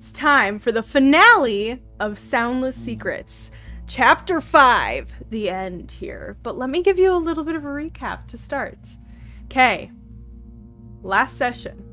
It's time for the finale of Soundless Secrets. Chapter 5, the end here. But let me give you a little bit of a recap to start. Okay. Last session.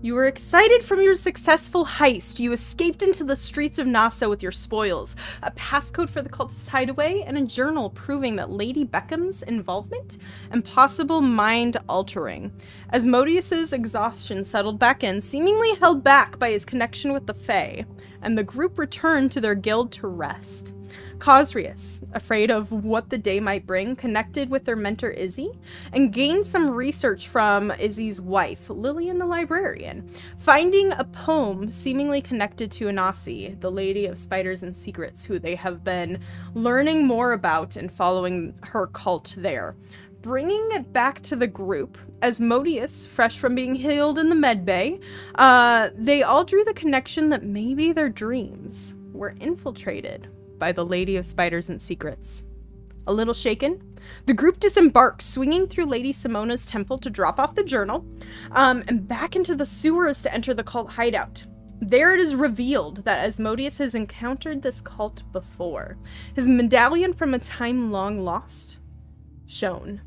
You were excited from your successful heist. You escaped into the streets of Nasa with your spoils, a passcode for the cultist hideaway, and a journal proving that Lady Beckhem's involvement and possible mind altering. As Modius's exhaustion settled back in, seemingly held back by his connection with the Fae, and the group returned to their guild to rest. Cosrius, afraid of what the day might bring, connected with their mentor Izzy and gained some research from Izzy's wife, Lillian the librarian, finding a poem seemingly connected to Anasi, the Lady of Spiders and Secrets, who they have been learning more about and following her cult there. Bringing it back to the group, as Modius, fresh from being healed in the medbay, they all drew the connection that maybe their dreams were infiltrated by the Lady of Spiders and Secrets. A little shaken, the group disembarked, swinging through Lady Simona's temple to drop off the journal, and back into the sewers to enter the cult hideout. There it is revealed that Asmodeus has encountered this cult before. His medallion from a time long lost shown.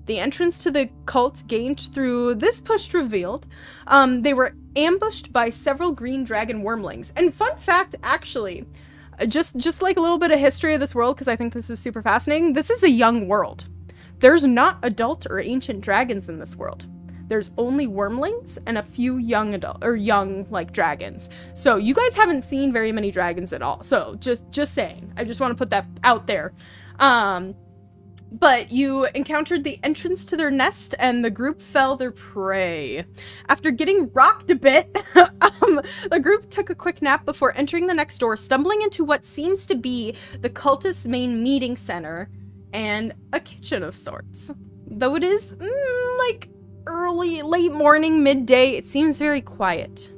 The entrance to the cult gained through this push revealed. They were ambushed by several green dragon wormlings. And fun fact, actually, just like a little bit of history of this world, because I think this is super fascinating. This is a young world. There's not adult or ancient dragons in this world. There's only wormlings and a few young like dragons. So you guys haven't seen very many dragons at all. So just saying. I just want to put that out there. But you encountered the entrance to their nest, and the group fell their prey. After getting rocked a bit, the group took a quick nap before entering the next door, stumbling into what seems to be the cultist's main meeting center and a kitchen of sorts. Though it is like late morning, midday, it seems very quiet.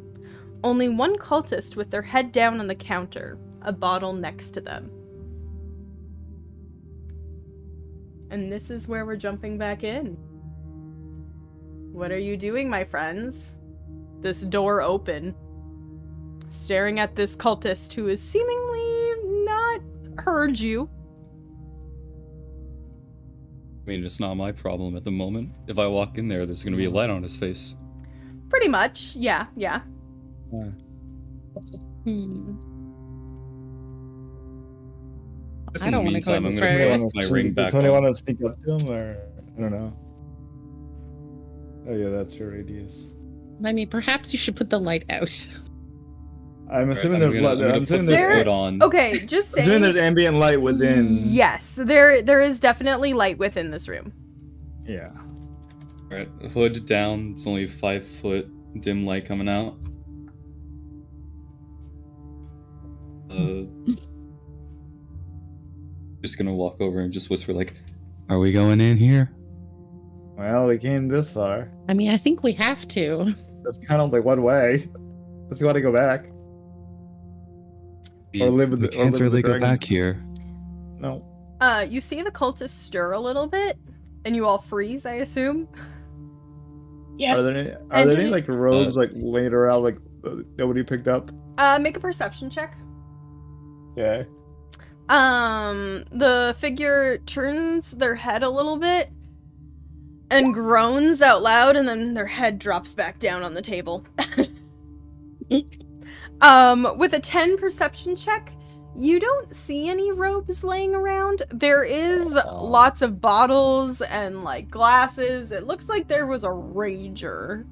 Only one cultist with their head down on the counter, a bottle next to them. And this is where we're jumping back in. What are you doing, my friends? This door open. Staring at this cultist who is seemingly not heard you. I mean, it's not my problem at the moment. If I walk in there, there's going to be a light on his face. Pretty much, yeah. I don't want to go in first. My ring back Does somebody on. want to sneak up to him, or I don't know. Oh yeah, that's your radius. I mean, perhaps you should put the light out. I'm assuming I'm there's gonna I'm put assuming the there's, hood on. Okay, just I'm assuming saying. there's ambient light within. Yes, there is definitely light within this room. Yeah. Alright, hood down. It's only 5 foot dim light coming out. Just gonna walk over and just whisper like, "Are we going in here?" Well, we came this far. I mean, I think we have to. That's kind of like one way. Let's want to go back. We, Or live with we the- or can't live with really the go dragon. back here. No. You see the cultists stir a little bit, and you all freeze, I assume. Yes. Are there any like robes like laid around like nobody picked up? Make a perception check. Yeah. The figure turns their head a little bit and groans out loud, and then their head drops back down on the table. With a 10 perception check, you don't see any robes laying around. There is lots of bottles and like glasses. It looks like there was a rager.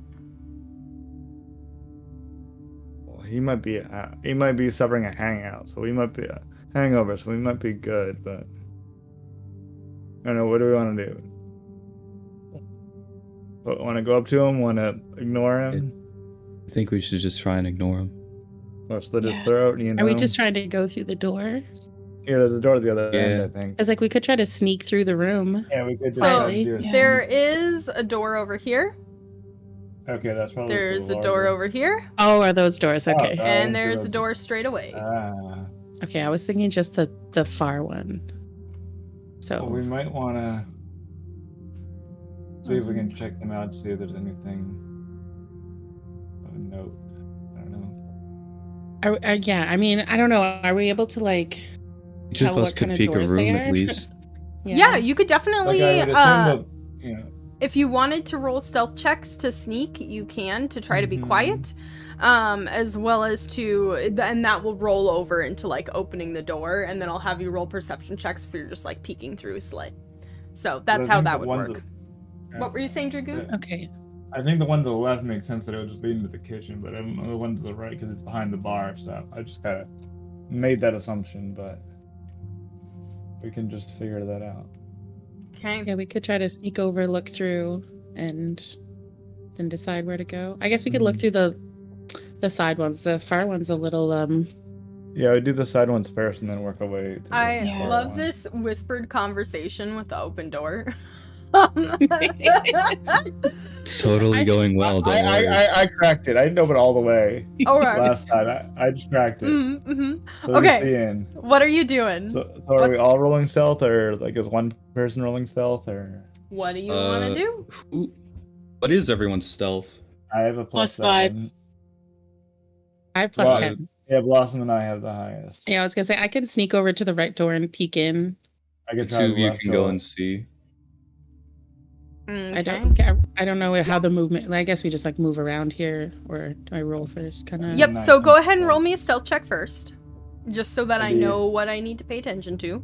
Well, he might be suffering a hangout, so we might be a hangover, so we might be good, but I don't know. What do we want to do? Want to go up to him? Want to ignore him? I think we should just try and ignore him. Or slit his throat? You know? Are we just trying to go through the door? Yeah, there's a door at the other end, Yeah. I think. Because like we could try to sneak through the room. Yeah, we could. So do it. there is a door over here. Okay, that's probably. There's a door over here. Oh, are those doors? Okay. Oh, And there's a door straight away. Okay, I was thinking just the far one. So Well, we might want to see if we can check them out, see if there's anything of note. I don't know. Yeah, I mean, I don't know. Are we able to like Each of tell us what could kind of peek a doors they room are? at least. Yeah, you could definitely, Like, I would assume if you wanted to roll stealth checks to sneak, you can to try to be Mhm. quiet, as well as to, and that will roll over into like opening the door, and then I'll have you roll perception checks if you're just like peeking through a slit. So that's I how think that the would one work. to- What were you saying, Dragoon? Yeah. Okay. I think the one to the left makes sense that it would just lead into the kitchen, but I don't know the one to the right because it's behind the bar. So I just kind of made that assumption, but we can just figure that out. Okay. Yeah, we could try to sneak over, look through, and then decide where to go. I guess we could look through the side ones. The far one's a little Yeah, we do the side ones first and then work our way. To the I Yeah. far love one. this whispered conversation with the open door. It's totally going well. Don't worry. I cracked it. I didn't open it all the way All right. last time. I just cracked it. Mm-hmm. So Okay. we see in. What are you doing? So are we What's- all rolling stealth, or like is one person rolling stealth, or What do you want to do? What is everyone's stealth? I have a Plus five. 7. I have plus Well, 10. Yeah, Blossom and I have the highest. Yeah, I was gonna say I can sneak over to the right door and peek in. I The can try two the of you left can go door. and see. Okay. I don't know how the movement. I guess we just like move around here, or do I roll first? Kind of. Yep, Nice. so go ahead and roll me a stealth check first. Just so that I Maybe- know what I need to pay attention to.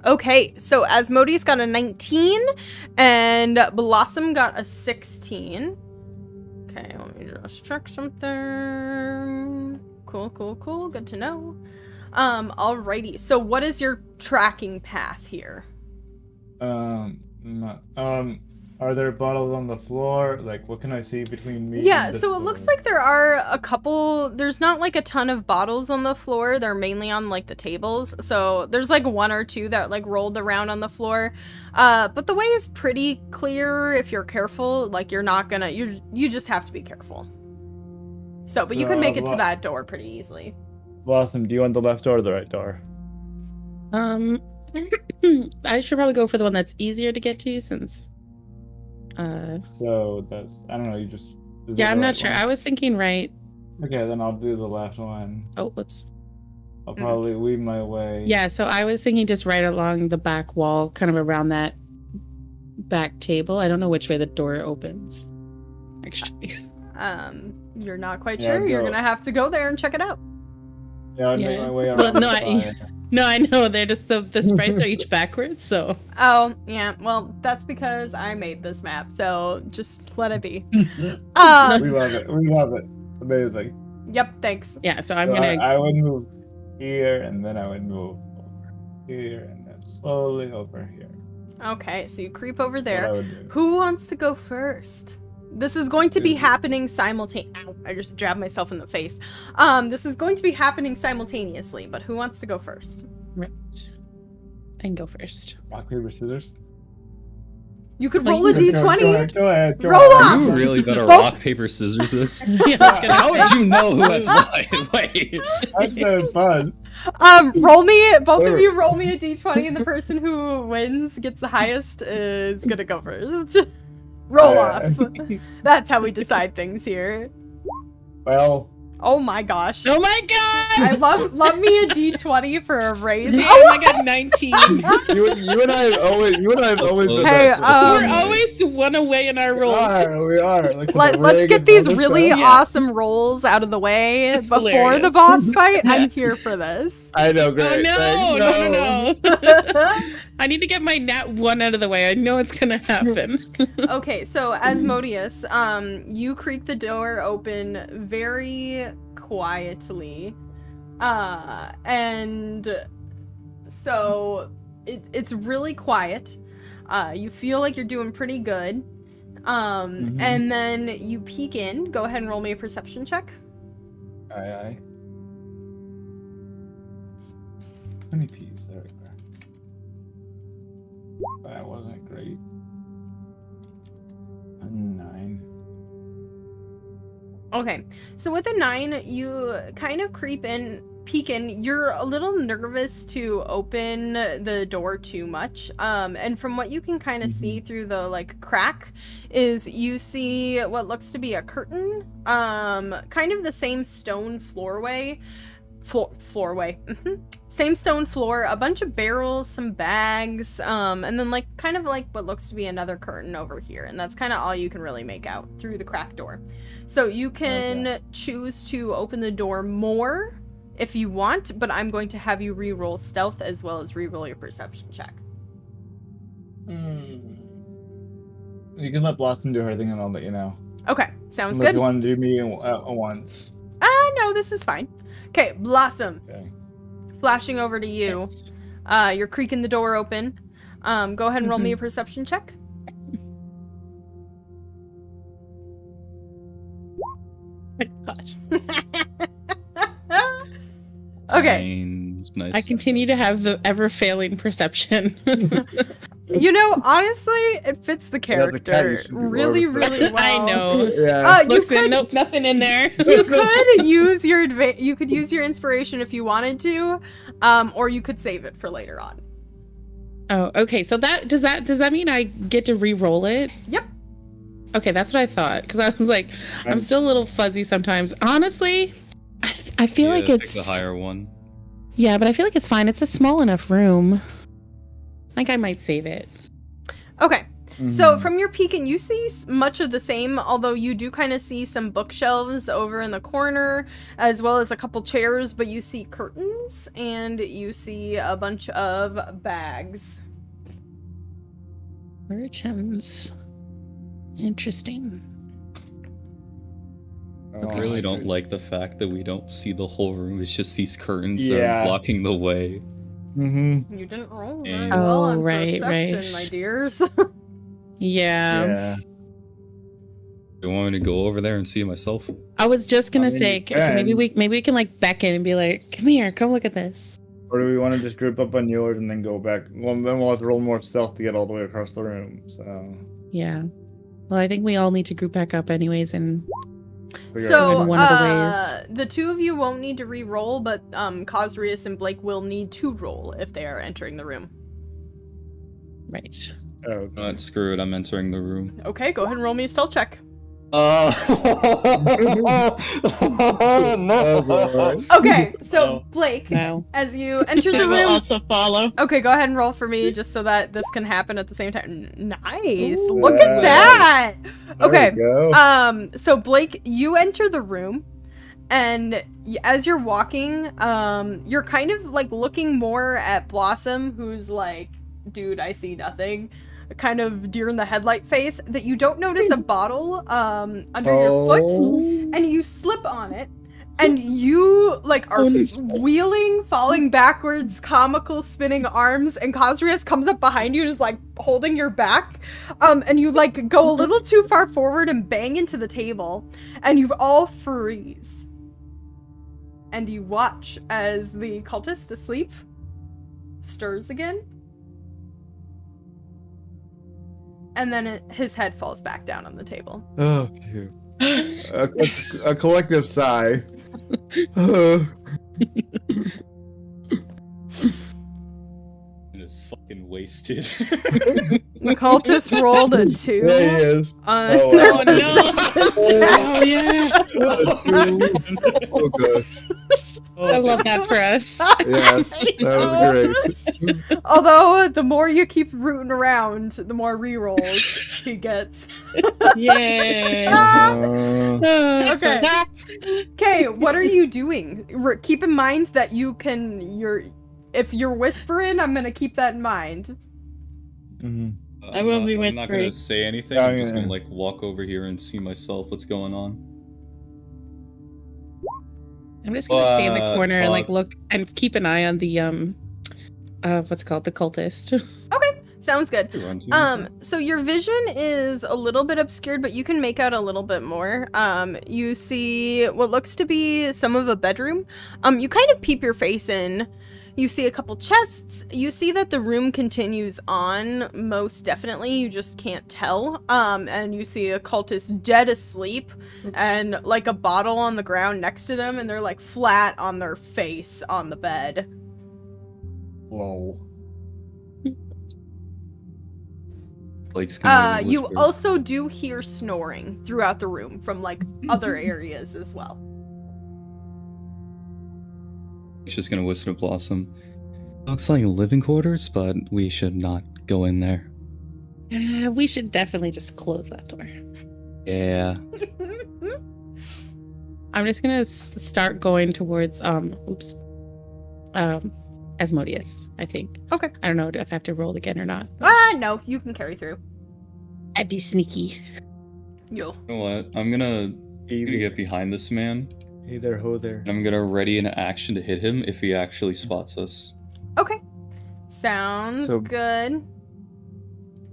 Okay, so Asmodeus got a 19, and Blossom got a 16. Okay, let me just check something. Cool. Good to know. Alrighty. So what is your tracking path here? Are there bottles on the floor? Like, what can I see between me? Yeah, and this so it looks door? like there are a couple. There's not like a ton of bottles on the floor. They're mainly on like the tables. So there's like one or two that like rolled around on the floor. But the way is pretty clear if you're careful. Like you're not gonna. You just have to be careful. So, but you can make it to that door pretty easily. Blossom, do you want the left door or the right door? I should probably go for the one that's easier to get to since. So that's, I don't know. You just. is Yeah, it I'm the not right sure. one? I was thinking right. Okay, then I'll do the left one. Oh, whoops. I'll probably weave my way. Yeah, so I was thinking just right along the back wall, kind of around that back table. I don't know which way the door opens. Actually. You're not quite Yeah, sure. You're go. gonna have to go there and check it out. Yeah, I'd make Yeah. my way around. Well, no, the I- side. No, I know. They're just the sprites are each backwards, so. Oh, yeah. Well, that's because I made this map. So just let it be. We love it. We love it. Amazing. Yep. Thanks. Yeah, so I'm So gonna. I would move here, and then I would move over here, and then slowly over here. Okay, so you creep over That's what I there. would do. Who wants to go first? This is going to be happening simultaneously. I just jabbed myself in the face. This is going to be happening simultaneously, but who wants to go first? Right. I can go first. Rock, paper, scissors. You could Well, roll a you- d20. Go ahead. Roll Are off! you really gonna Both- rock, paper, scissors this? Yeah, I was gonna How say. would you know who has what? Wait. That's so fun. Roll me. Both of Sure. you roll me a d20, and the person who wins gets the highest is gonna go first. Roll off. That's how we decide things here. Well, Oh my gosh. Oh my god! I love me a d20 for a raise. Damn, I got 19. you and I have always done Hey, that. We're always one away in our We rolls. are. Like, Let's get these really Yeah. awesome rolls out of the way It's before hilarious. the boss fight. Yeah. I'm here for this. I know, Oh great. no, Thanks. no. I need to get my nat 1 out of the way. I know it's gonna happen. Okay, so Asmodeus, you creak the door open very quietly. And so it's really quiet. You feel like you're doing pretty good. And then you peek in. Go ahead and roll me a perception check. Aye. 20 P's. There we go. That wasn't great. A 9. Okay, so with a 9, you kind of creep in peek in, you're a little nervous to open the door too much. And from what you can kind of see through the like crack is you see what looks to be a curtain, kind of the same stone floorway. Same stone floor, a bunch of barrels, some bags, and then like kind of like what looks to be another curtain over here, and that's kind of all you can really make out through the crack door. So you can choose to open the door more if you want, but I'm going to have you re-roll stealth as well as re-roll your perception check. You can let Blossom do her thing and I'll let you know. Okay, sounds Unless good. you want to do me once. No, this is fine. Okay, Blossom. Okay. Flashing over to you. Yes. You're creaking the door open. Go ahead and roll me a perception check. Gosh. Okay. Nice. I continue to have the ever-failing perception. You know, honestly, it fits the Yeah, the cat character should be really, more really of a- well. I know. Yeah. You Looks could, nope, nothing in there. you could use your you could use your inspiration if you wanted to, or you could save it for later on. Oh, okay. So does that mean I get to re-roll it? Yep. Okay, that's what I thought. Because I was like, I'm still a little fuzzy sometimes. Honestly, I feel like pick it's the higher one. Yeah, but I feel like it's fine. It's a small enough room. I think I might save it. Okay. So from your peek and you see much of the same, although you do kind of see some bookshelves over in the corner, as well as a couple chairs, but you see curtains and you see a bunch of bags. Merchants. Interesting. I really don't like the fact that we don't see the whole room. It's just these curtains that Yeah. are blocking the way. You didn't roll very And- well Oh, on right, perception, right. my dears. Yeah. Yeah. You want me to go over there and see it myself? I was just gonna I mean, say, you can. maybe we can like beckon and be like, come here, come look at this. Or do we want to just group up on yours and then go back? Well, then we'll have to roll more stealth to get all the way across the room. So. Yeah. Well, I think we all need to group back up anyways and figure So, out- in one of the the two of you won't need to re-roll, but Cosrius and Blake will need to roll if they are entering the room. right. Oh, Not screw it, I'm entering the room. Okay, go ahead and roll me a stealth check. Oh, boy. Okay, so Oh. Blake, Wow. as you enter I the will room, also follow. okay, go ahead and roll for me just so that this can happen at the same time. Nice. Ooh, Look at that. There Okay. we go. So Blake, you enter the room, and as you're walking, you're kind of like looking more at Blossom, who's like, dude, I see nothing. Kind of deer in the headlight face, that you don't notice a bottle under your foot, and you slip on it, and you like are wheeling, falling backwards, comical spinning arms, and Cosrius comes up behind you and is like holding your back, and you like go a little too far forward and bang into the table, and you all freeze, and you watch as the cultist asleep stirs again. And then his head falls back down on the table. Oh, phew. A collective sigh. Oh. It is fucking wasted. The cultist rolled a 2 There he is. on Oh, their wow. Oh, no. perception check. Oh yeah. Oh, good. I love that for us. Yes, that was great. Although, the more you keep rooting around, the more rerolls he gets. Yay. Okay. Okay, what are you doing? Keep in mind that if you're whispering, I'm gonna keep that in mind. Mhm. I will be I'm not gonna whispering. say anything. Oh, I'm just yeah. gonna like walk over here and see myself what's going on. I'm just gonna stay in the corner and like Fuck. look and keep an eye on the what's it called, the cultist. Okay, sounds good. Run to me. So your vision is a little bit obscured, but you can make out a little bit more. You see what looks to be some of a bedroom. You kind of peep your face in. You see a couple chests. You see that the room continues on, most definitely. You just can't tell. And you see a cultist dead asleep and like a bottle on the ground next to them, and they're like flat on their face on the bed. Whoa. Blake's gonna You whisper. also do hear snoring throughout the room from like other areas as well. He's just gonna whisper to Blossom. Looks like living quarters, but we should not go in there. We should definitely just close that door. Yeah. I'm just gonna start going towards Asmodeus, I think. Okay. I don't know if I have to roll again or not. No, you can carry through. I'd be sneaky. You'll. You know what? I'm gonna get behind this man, Hey there, ho there. and I'm gonna ready an action to hit him if he actually spots us. Okay. Sounds So- good.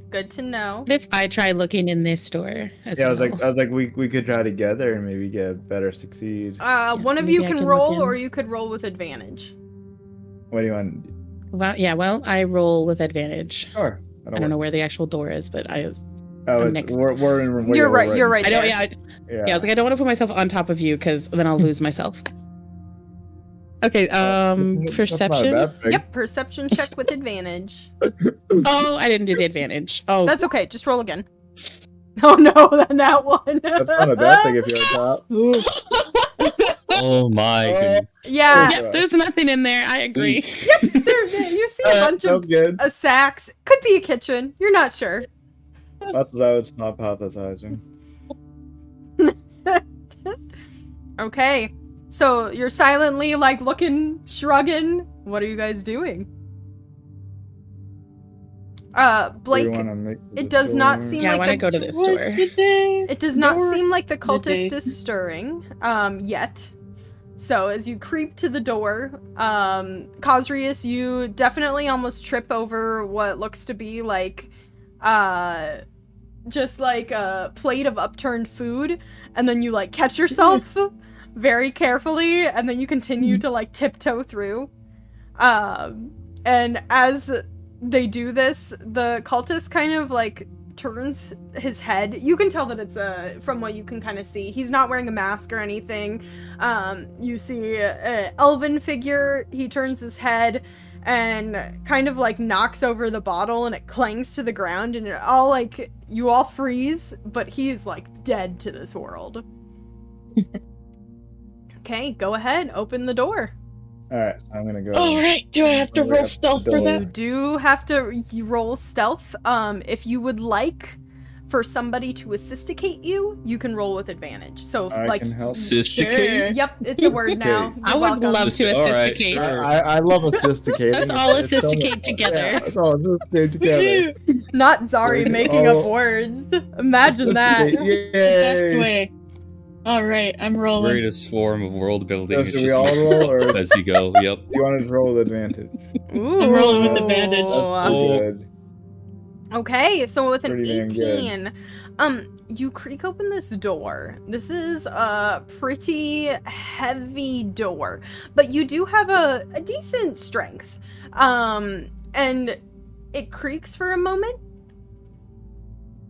Good to know. What if I try looking in this door as Yeah, well? I was like, we could try together and maybe get a better succeed. One so of you maybe I can can roll, look in. or you could roll with advantage. What do you want? Well, I roll with advantage. Sure. I don't know where the actual door is, but Oh, I'm next. we're in. You're right. You're right. I don't. there. Yeah, I was like, I don't want to put myself on top of you because then I'll lose myself. Okay. That's not a Perception. bad thing. Yep. Perception check with advantage. Oh, I didn't do the advantage. Oh, That's okay. Just roll again. Oh no, that one. That's not a bad thing if you're on top. Oh my Oh. goodness. Yeah. Yep, there's nothing in there. I agree. There, you see a bunch Sounds of good. sacks. Could be a kitchen. You're not sure. That's what I was hypothesizing. Okay. So you're silently like looking, shrugging. What are you guys doing? Blake, it does not seem Yeah, I like want to the, go to this door. it does not Door. seem like the cultist Midday. is stirring yet. So as you creep to the door, Cosrius, you definitely almost trip over what looks to be like just like a plate of upturned food, and then you like catch yourself very carefully, and then you continue to like tiptoe through. And as they do this, the cultist kind of like turns his head. You can tell that it's from what you can kind of see. He's not wearing a mask or anything. You see an elven figure. He turns his head and kind of like knocks over the bottle, and it clangs to the ground, and it all like you all freeze, but he's like dead to this world. Okay, go ahead, open the door. Alright, I'm gonna go. All right. Do I have to Way roll up stealth the for door. You that? do have to roll stealth. If you would like for somebody to assisticate you, you can roll with advantage. So if, I like, can help. Sisticate? yep, it's a word Okay. now. I You're would welcome. love to All right, assisticate. sure. I love assisticating. Let's all It's so much assisticate fun. together. Yeah, let's all assisticate together. Not Zari Like, making oh. up words. Imagine that. Assisticate, Best Yay! way. All right. I'm rolling. Greatest form of world building. So It's should we just all roll, or as you go. Yep. you want to roll with advantage? Ooh. I'm rolling with advantage. Oh. Good. Okay, so with an Pretty damn good. 18, you creak open this door. This is a pretty heavy door, but you do have a decent strength. And it creaks for a moment,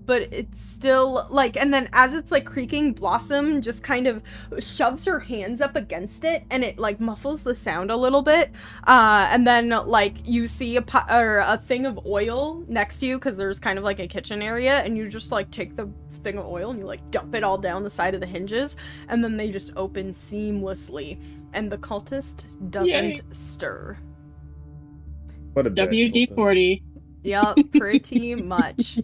but it's still like, and then as it's like creaking, Blossom just kind of shoves her hands up against it, and it like muffles the sound a little bit. And then like you see a pot or a thing of oil next to you, because there's kind of like a kitchen area, and you just like take the thing of oil and you like dump it all down the side of the hinges, and then they just open seamlessly, and the cultist doesn't Yay. stir. What a WD-40. Yep, pretty much.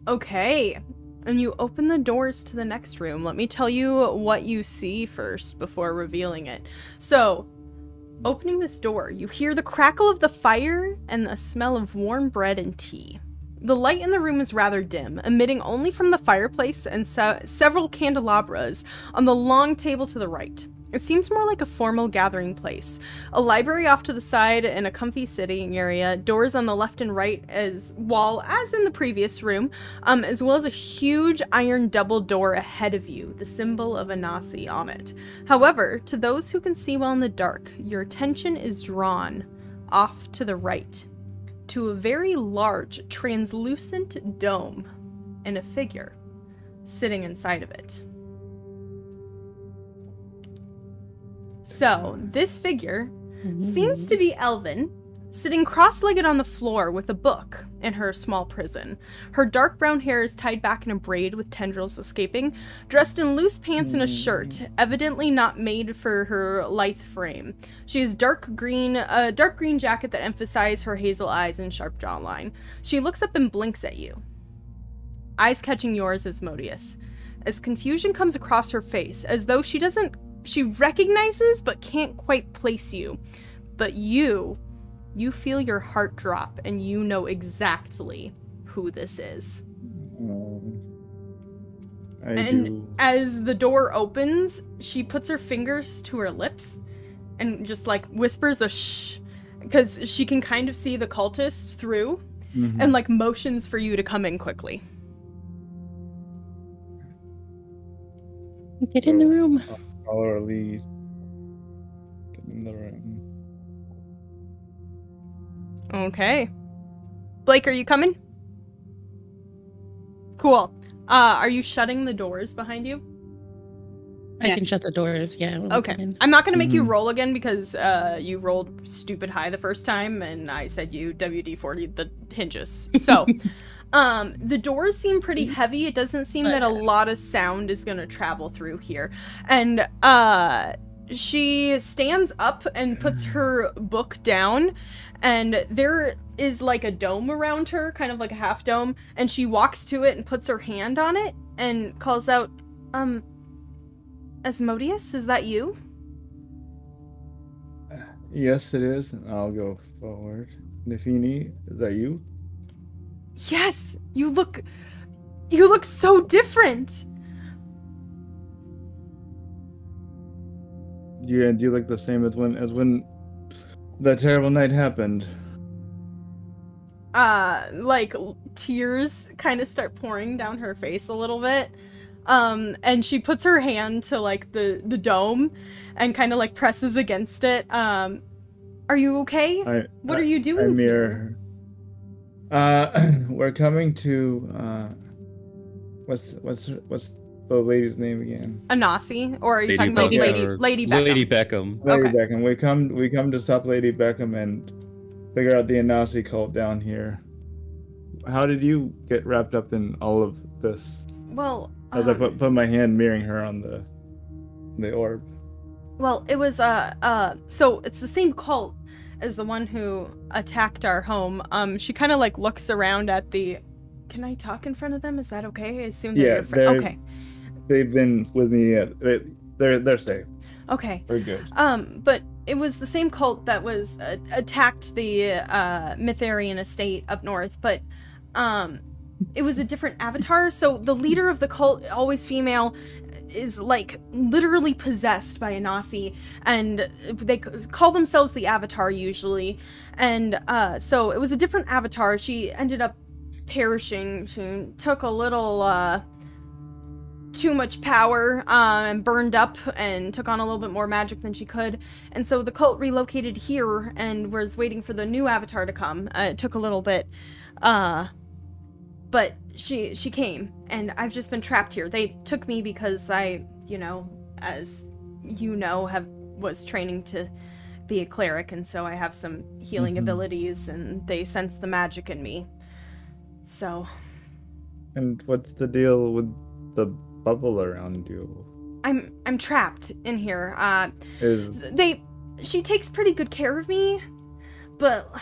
Okay, and you open the doors to the next room. Let me tell you what you see first before revealing it. So, opening this door, you hear the crackle of the fire and the smell of warm bread and tea. The light in the room is rather dim, emitting only from the fireplace and several candelabras on the long table to the right. It seems more like a formal gathering place. A library off to the side and a comfy sitting area, doors on the left and right as in the previous room, as well as a huge iron double door ahead of you, the symbol of Anasi on it. However, to those who can see well in the dark, your attention is drawn off to the right to a very large, translucent dome and a figure sitting inside of it. So, this figure seems to be elven, sitting cross-legged on the floor with a book in her small prison. Her dark brown hair is tied back in a braid with tendrils escaping, dressed in loose pants and a shirt, evidently not made for her lithe frame. She has a dark green jacket that emphasizes her hazel eyes and sharp jawline. She looks up and blinks at you. Eyes catching yours, Asmodeus, as confusion comes across her face, as though she recognizes but can't quite place you. But you feel your heart drop and you know exactly who this is. As the door opens, she puts her fingers to her lips and just like whispers a shh, because she can kind of see the cultist through, and like motions for you to come in quickly. Get in the room. Follow our lead. Get in the room. Okay. Blake, are you coming? Cool. Are you shutting the doors behind you? I can shut the doors, yeah. Okay. I'm not going to make you roll again because you rolled stupid high the first time and I said you WD-40 the hinges. So, the doors seem pretty heavy. It doesn't seem that a lot of sound is going to travel through here. And she stands up and puts her book down, and there is like a dome around her, kind of like a half dome, and she walks to it and puts her hand on it and calls out, Asmodeus, is that you? Yes, it is. I'll go forward. Nifini, is that you? Yes, you look so different. Yeah, do you look the same as when that terrible night happened? Like tears kind of start pouring down her face a little bit. And she puts her hand to like the dome and kind of like presses against it. Are you okay? What are you doing? I mirror her. We're coming to what's the lady's name again? Anasi, or are you Lady talking about Beckhem. Lady Beckhem? Lady Beckhem. Lady Okay. Beckhem. We come to stop Lady Beckhem and figure out the Anasi cult down here. How did you get wrapped up in all of this? Well, As I put my hand mirroring her on the orb. well, it was so it's the same cult as the one who attacked our home. She kind of like looks around at the. Can I talk in front of them? Is that okay? I assume that you're okay. They've been with me. They're safe. Okay. We're good. But it was the same cult that was attacked the Mytharian estate up north, but it was a different avatar. So the leader of the cult, always female, is like literally possessed by Anasi, and they call themselves the Avatar usually. And so it was a different avatar. She ended up perishing. She took a little too much power and burned up and took on a little bit more magic than she could. And so the cult relocated here and was waiting for the new avatar to come. It took a little bit. But she came, and I've just been trapped here. They took me because I, as you know, was training to be a cleric, and so I have some healing abilities, and they sense the magic in me. So. And what's the deal with the bubble around you? I'm trapped in here. She takes pretty good care of me, but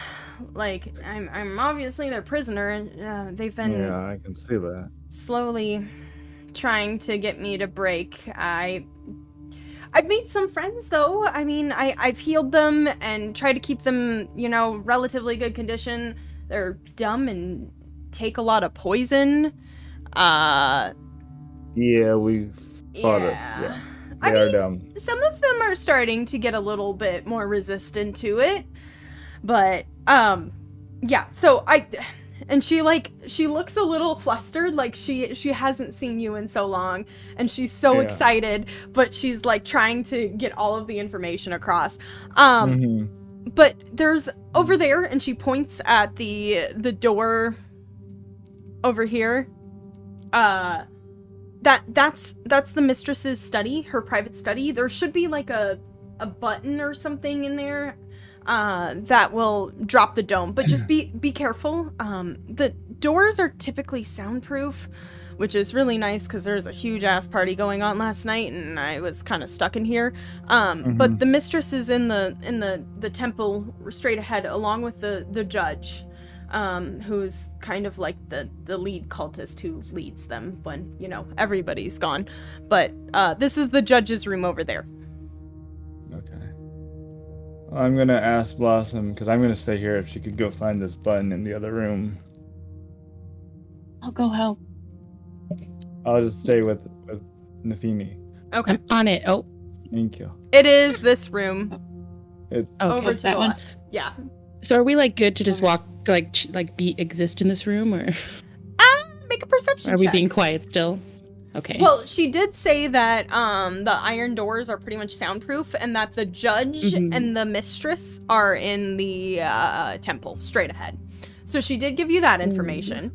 like I'm obviously their prisoner, and they've been I can see that slowly trying to get me to break. I've made some friends though. I mean, I've healed them and tried to keep them, relatively good condition. They're dumb and take a lot of poison. Yeah, we've fought it. Yeah. They are dumb. Some of them are starting to get a little bit more resistant to it. But, yeah, so and she looks a little flustered, like she hasn't seen you in so long, and she's so excited, but she's like trying to get all of the information across. But there's over there, and she points at the door over here. That's the mistress's study, her private study. There should be like a button or something in there that will drop the dome, but just be careful. The doors are typically soundproof, which is really nice because there's a huge ass party going on last night and I was kind of stuck in here. But the mistress is in the temple straight ahead, along with the judge, who's kind of like the lead cultist who leads them when, everybody's gone. But this is the judge's room over there. Okay. I'm gonna ask Blossom, because I'm gonna stay here, if she could go find this button in the other room. I'll go help. I'll just stay with Nafini. Okay. I'm on it. Oh, Thank you. It is this room. It's Over Okay, to that the one. left. Yeah. so are we like good to just walk, exist in this room, or Make a perception are we check. being quiet still? Okay. Well, she did say that the iron doors are pretty much soundproof, and that the judge and the mistress are in the temple straight ahead. So she did give you that information.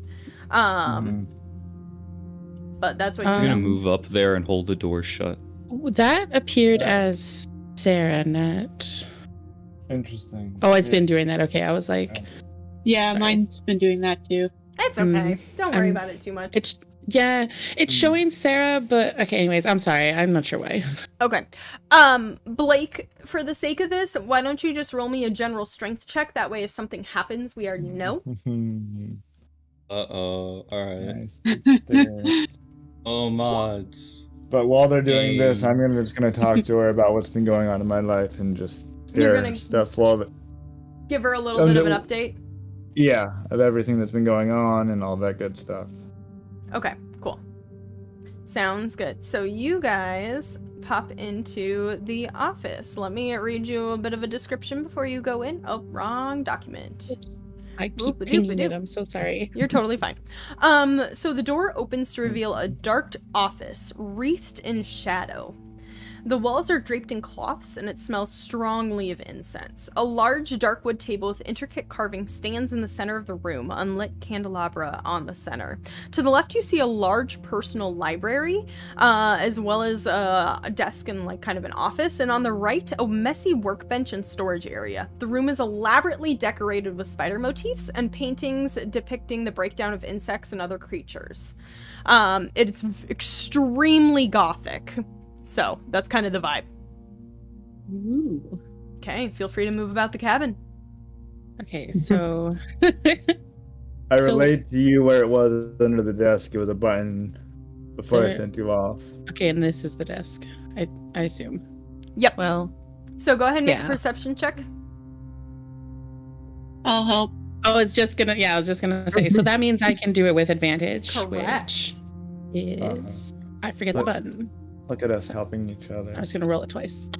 But that's what I'm you gonna know. move up there and hold the door shut. That appeared as Sarah, not. interesting. Oh, it's Yeah. been doing that. Okay, I was like, Yeah, Sorry. mine's been doing that too. It's okay. Don't worry about it too much. it's showing Sarah, but okay. Anyways, I'm sorry. I'm not sure why. Okay. Blake, for the sake of this, why don't you just roll me a general strength check? That way, if something happens, we already know. Uh-oh. Alright. Nice. Oh, mods. But while they're doing this, Hey. I'm just gonna talk to her about what's been going on in my life and just You're share gonna- stuff while the, Give her a little bit of an update. yeah, of everything that's been going on and all that good stuff. Okay, cool. Sounds good. So you guys pop into the office. Let me read you a bit of a description before you go in. Oh, wrong document. I keep Boop-a-doop-a-doop. pinging it. I'm so sorry. You're totally fine. So the door opens to reveal a dark office wreathed in shadow. The walls are draped in cloths and it smells strongly of incense. A large dark wood table with intricate carving stands in the center of the room, unlit candelabra on the center. To the left you see a large personal library, as well as a desk and like kind of an office, and on the right a messy workbench and storage area. The room is elaborately decorated with spider motifs and paintings depicting the breakdown of insects and other creatures. It's extremely gothic. So, that's kind of the vibe. Ooh. Okay, feel free to move about the cabin. Okay, so I So- relate to you where it was under the desk. It was a button before I There- sent you off. okay, and this is the desk. I assume. Yep. Well, So go ahead and make a Yeah. perception check. I'll help. I was just gonna say. So that means I can do it with advantage, Correct. which is I forget the Look. button. Look at us helping each other. I was gonna roll it twice.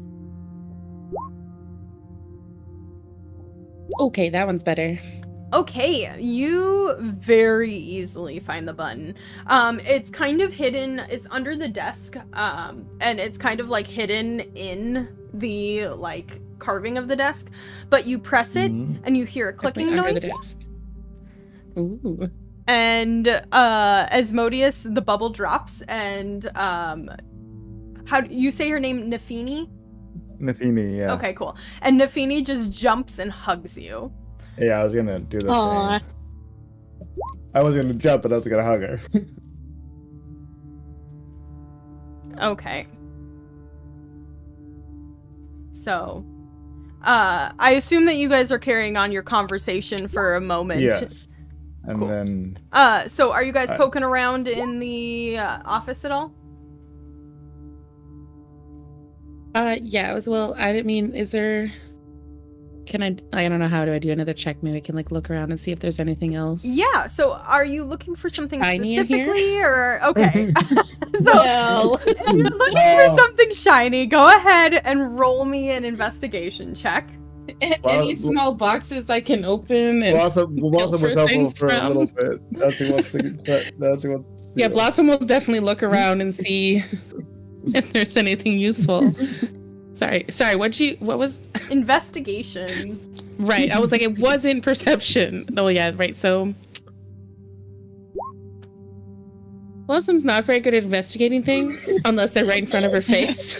Okay, that one's better. Okay, you very easily find the button. It's kind of hidden, it's under the desk, and it's kind of like hidden in the like carving of the desk, but you press it and you hear a clicking Definitely under noise. the desk. Ooh. And Asmodeus, the bubble drops, and how do you say her name? Nafini? Nafini, yeah. Okay, cool. And Nafini just jumps and hugs you. Yeah, I was gonna do the Aw. same. I was gonna jump, but I was gonna hug her. Okay. So, I assume that you guys are carrying on your conversation for a moment. Yes. And Cool. then So are you guys I- poking around in the office at all? Yeah, as well. I mean, is there? Can I don't know, how do I do another check? Maybe I can like look around and see if there's anything else. Yeah. So are you looking for something Shiny in here? specifically, or okay? So Well, if you're looking for something shiny, go ahead and roll me an investigation check. any Well, small boxes I can open and Blossom was for helpful things for a from. little bit. That's what. yeah, Blossom will definitely look around and see if there's anything useful. Sorry, what was Investigation. right? I was like, it wasn't perception. Oh yeah, right. So Blossom's not very good at investigating things unless they're right in front of her face.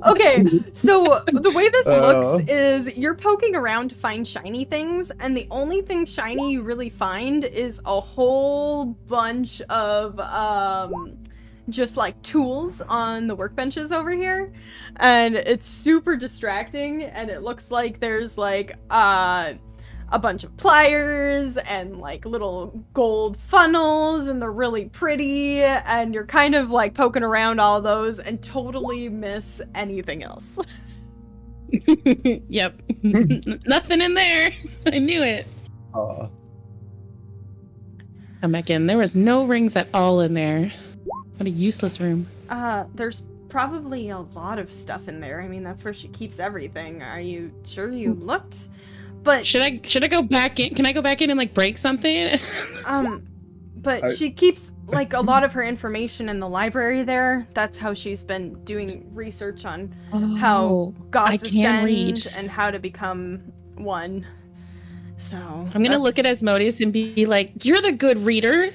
Okay, so the way this Oh. looks is you're poking around to find shiny things, and the only thing shiny you really find is a whole bunch of just like tools on the workbenches over here, and it's super distracting, and it looks like there's like a bunch of pliers and like little gold funnels, and they're really pretty, and you're kind of like poking around all those and totally miss anything else. Yep. Nothing in there. I knew it. Come back in. There was no rings at all in there. What a useless room. There's probably a lot of stuff in there. I mean, that's where she keeps everything. Are you sure you looked? But Should I go back in? Can I go back in and like break something? but she keeps like a lot of her information in the library there. That's how she's been doing research on how Oh, gods I can ascend read. and how to become one. So I'm gonna look at Asmodeus and be like, "You're the good reader.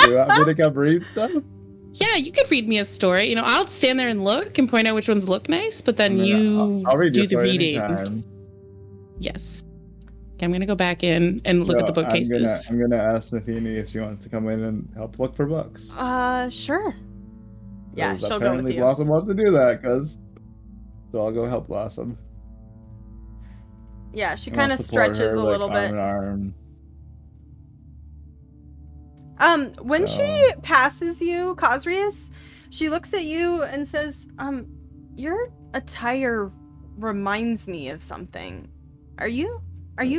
You want me to come read stuff? Yeah, you could read me a story. You know, I'll stand there and look and point out which ones look nice, but then I'll read do you a the story reading." anytime. Yes. Okay, I'm gonna go back in and look at the bookcases. I'm gonna ask Nafini if she wants to come in and help look for books. Sure. Yeah, 'Cause she'll go apparently with you. Blossom wants to do that, so I'll go help Blossom. Yeah, she And I'll kind of support stretches her, a like, little bit. arm in arm. When she passes you, Cosrius, she looks at you and says, your attire reminds me of something. Are you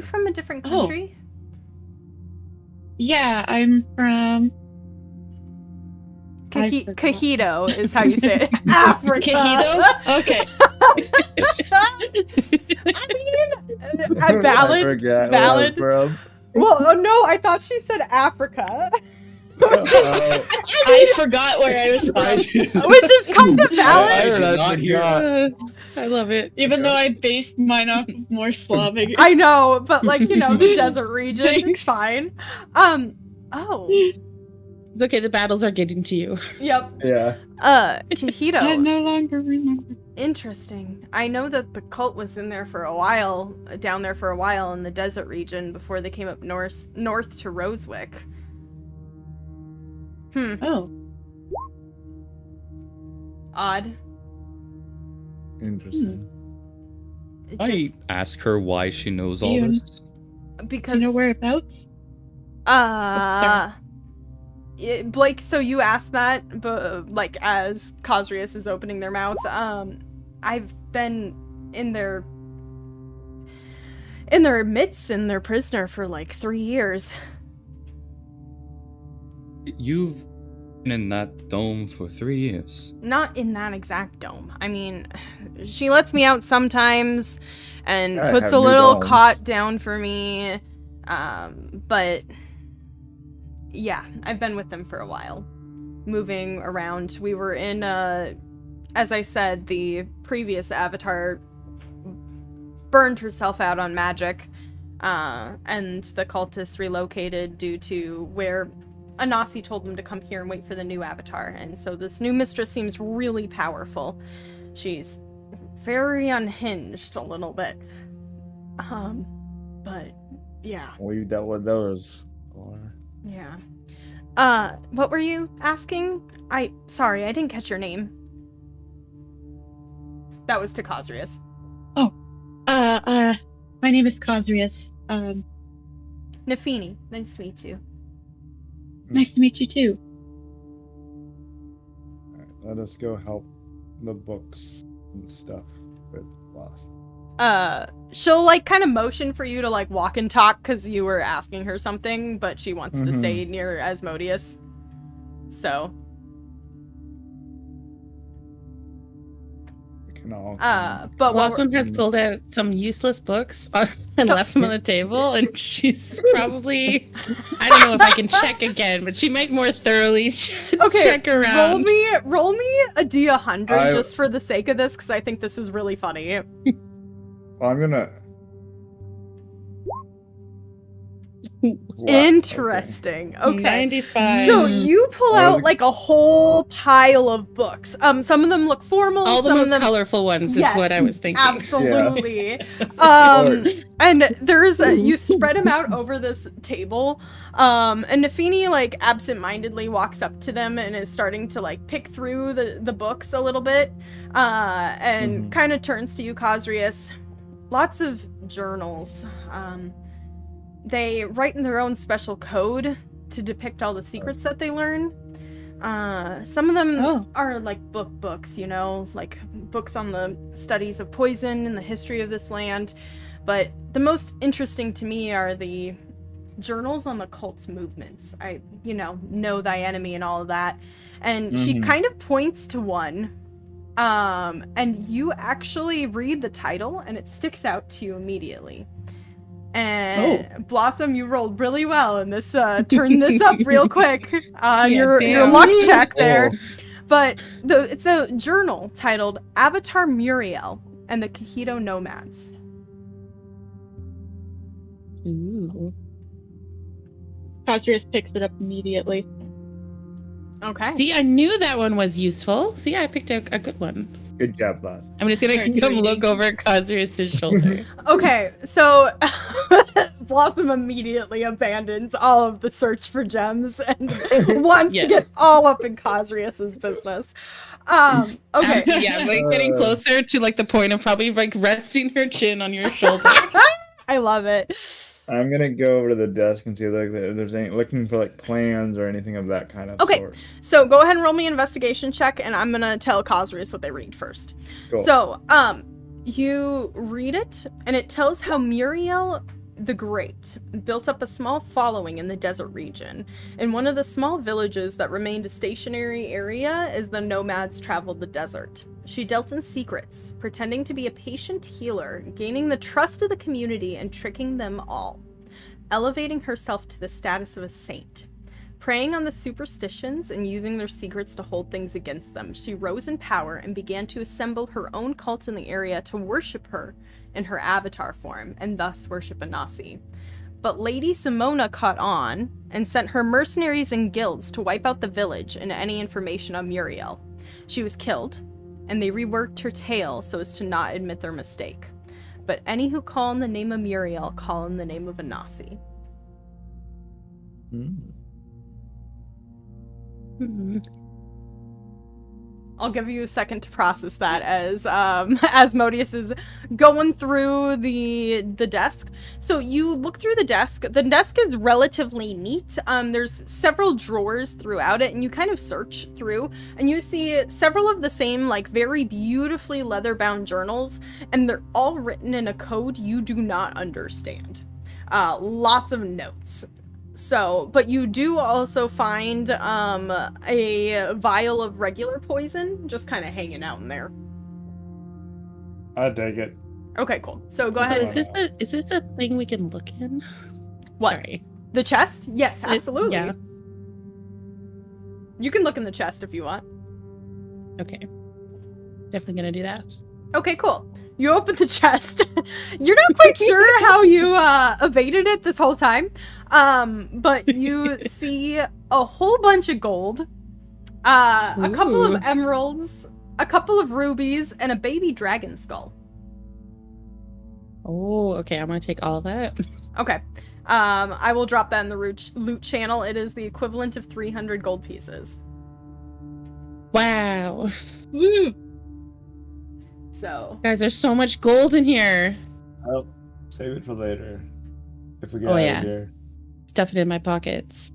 from a different Oh. country? Yeah, I'm from I forgot. Cajito is how you say it. Africa. Cajito? Okay. I mean, valid. Valid. valid. From. Well, oh no, I thought she said Africa. I forgot where I was from. Which is kind of valid. I did not hear that. I love it. Even though I based mine off of more Slavic. I know, but like, you know, the desert region, it's Thanks. fine. Oh. It's okay, the battles are getting to you. Yep. Yeah. I Cajito. no longer remember. Interesting. I know that the cult was in there for a while, down there for a while in the desert region before they came up north to Rosewick. Oh. Odd. Interesting. It I just, ask her why she knows all You- this. Do because you know whereabouts? Blake, so you asked that, but like as Cosrius is opening their mouth, I've been in their midst and their prisoner for like 3 years. You've been in that dome for 3 years. Not in that exact dome. I mean, she lets me out sometimes and Yeah, I puts have a new little domes. cot down for me. But yeah, I've been with them for a while, moving around. We were in, as I said, the previous avatar burned herself out on magic, and the cultists relocated due to where Anasi told them to come here and wait for the new avatar. And so this new mistress seems really powerful. She's very unhinged a little bit. But yeah. We dealt with those. Yeah. What were you asking? Sorry, I didn't catch your name. That was to Cosrius. My name is Cosrius. Nafini, nice to meet you. Nice to meet you too. Alright, let us go help the books and stuff with Lost. She'll like kind of motion for you to like walk and talk because you were asking her something, but she wants to stay near Asmodeus. So. No. But while Blossom has pulled out some useless books and left them on the table, and she's probably, I don't know if I can check again, but she might more thoroughly check around. roll me a D100 just for the sake of this, because I think this is really funny. Well, I'm gonna. Wow, Interesting. Okay. 95. So you pull What was out it? like a whole pile of books. Some of them look formal. All the some most of them colorful ones Yes, is what I was thinking. Absolutely. Or- And there's you spread them out over this table. And Nafini like absentmindedly walks up to them and is starting to like pick through the books a little bit. And kind of turns to you, Cosrius. Lots of journals. They write in their own special code to depict all the secrets that they learn. Some of them are like books, you know, like books on the studies of poison and the history of this land. But the most interesting to me are the journals on the cult's movements. I, know thy enemy and all of that. And she kind of points to one. And you actually read the title and it sticks out to you immediately. And Blossom, you rolled really well, and this turned this up real quick on your luck check there. But it's a journal titled Avatar Muriel and the Kahito Nomads. Ooh. Cosrius picks it up immediately. Okay. See, I knew that one was useful. See, I picked out a good one. Good job, boss. I'm just gonna come look over Cosrius' shoulder. Okay, so Blossom immediately abandons all of the search for gems and wants to get all up in Cosrius' business. Okay. Yeah, like getting closer to like the point of probably like resting her chin on your shoulder. I love it. I'm gonna go over to the desk and see like if there's any looking for like plans or anything of that kind of sort. So go ahead and roll me an investigation check, and I'm gonna tell Cosrius what they read first. Cool. So, you read it, and it tells how Muriel the Great built up a small following in the desert region. In one of the small villages that remained a stationary area as the nomads traveled the desert. She dealt in secrets, pretending to be a patient healer, gaining the trust of the community and tricking them all, elevating herself to the status of a saint. Preying on the superstitions and using their secrets to hold things against them, she rose in power and began to assemble her own cult in the area to worship her in her avatar form, and thus worship Anasi. But Lady Simona caught on and sent her mercenaries and guilds to wipe out the village and any information on Muriel. She was killed, and they reworked her tale so as to not admit their mistake. But any who call in the name of Muriel call in the name of Anasi. I'll give you a second to process that as Modius is going through the desk. So you look through the desk. The desk is relatively neat. There's several drawers throughout it, and you kind of search through, and you see several of the same, like, very beautifully leather-bound journals, and they're all written in a code you do not understand. Lots of notes. So, but you do also find a vial of regular poison just kind of hanging out in there. I take it. Okay, cool. So go ahead. Is this a thing we can look in? What? Sorry. The chest? Yes, absolutely. Yeah. You can look in the chest if you want. Okay. Definitely gonna do that. Okay, cool. You open the chest. You're not quite sure how you evaded it this whole time. But you see a whole bunch of gold, a couple of emeralds, a couple of rubies, and a baby dragon skull. Oh, okay. I'm gonna take all that. Okay. I will drop that in the loot channel. It is the equivalent of 300 gold pieces. Wow. Woo! So, Guys, there's so much gold in here. I'll save it for later. If we get Oh, out yeah. of here. Stuff it in my pockets.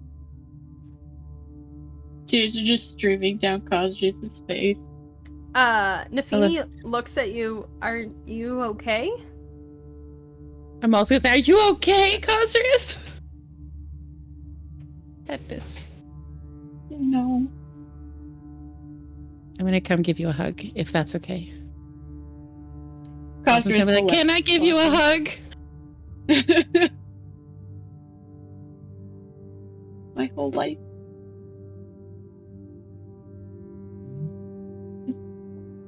Tears are just streaming down Cosrius' face. Nafini looks at you. Are you okay? I'm also gonna say, are you okay, Cosrius? Goodness. No. I'm gonna come give you a hug, if that's okay. Cosmo's gonna be like, can I give you a hug? My whole life has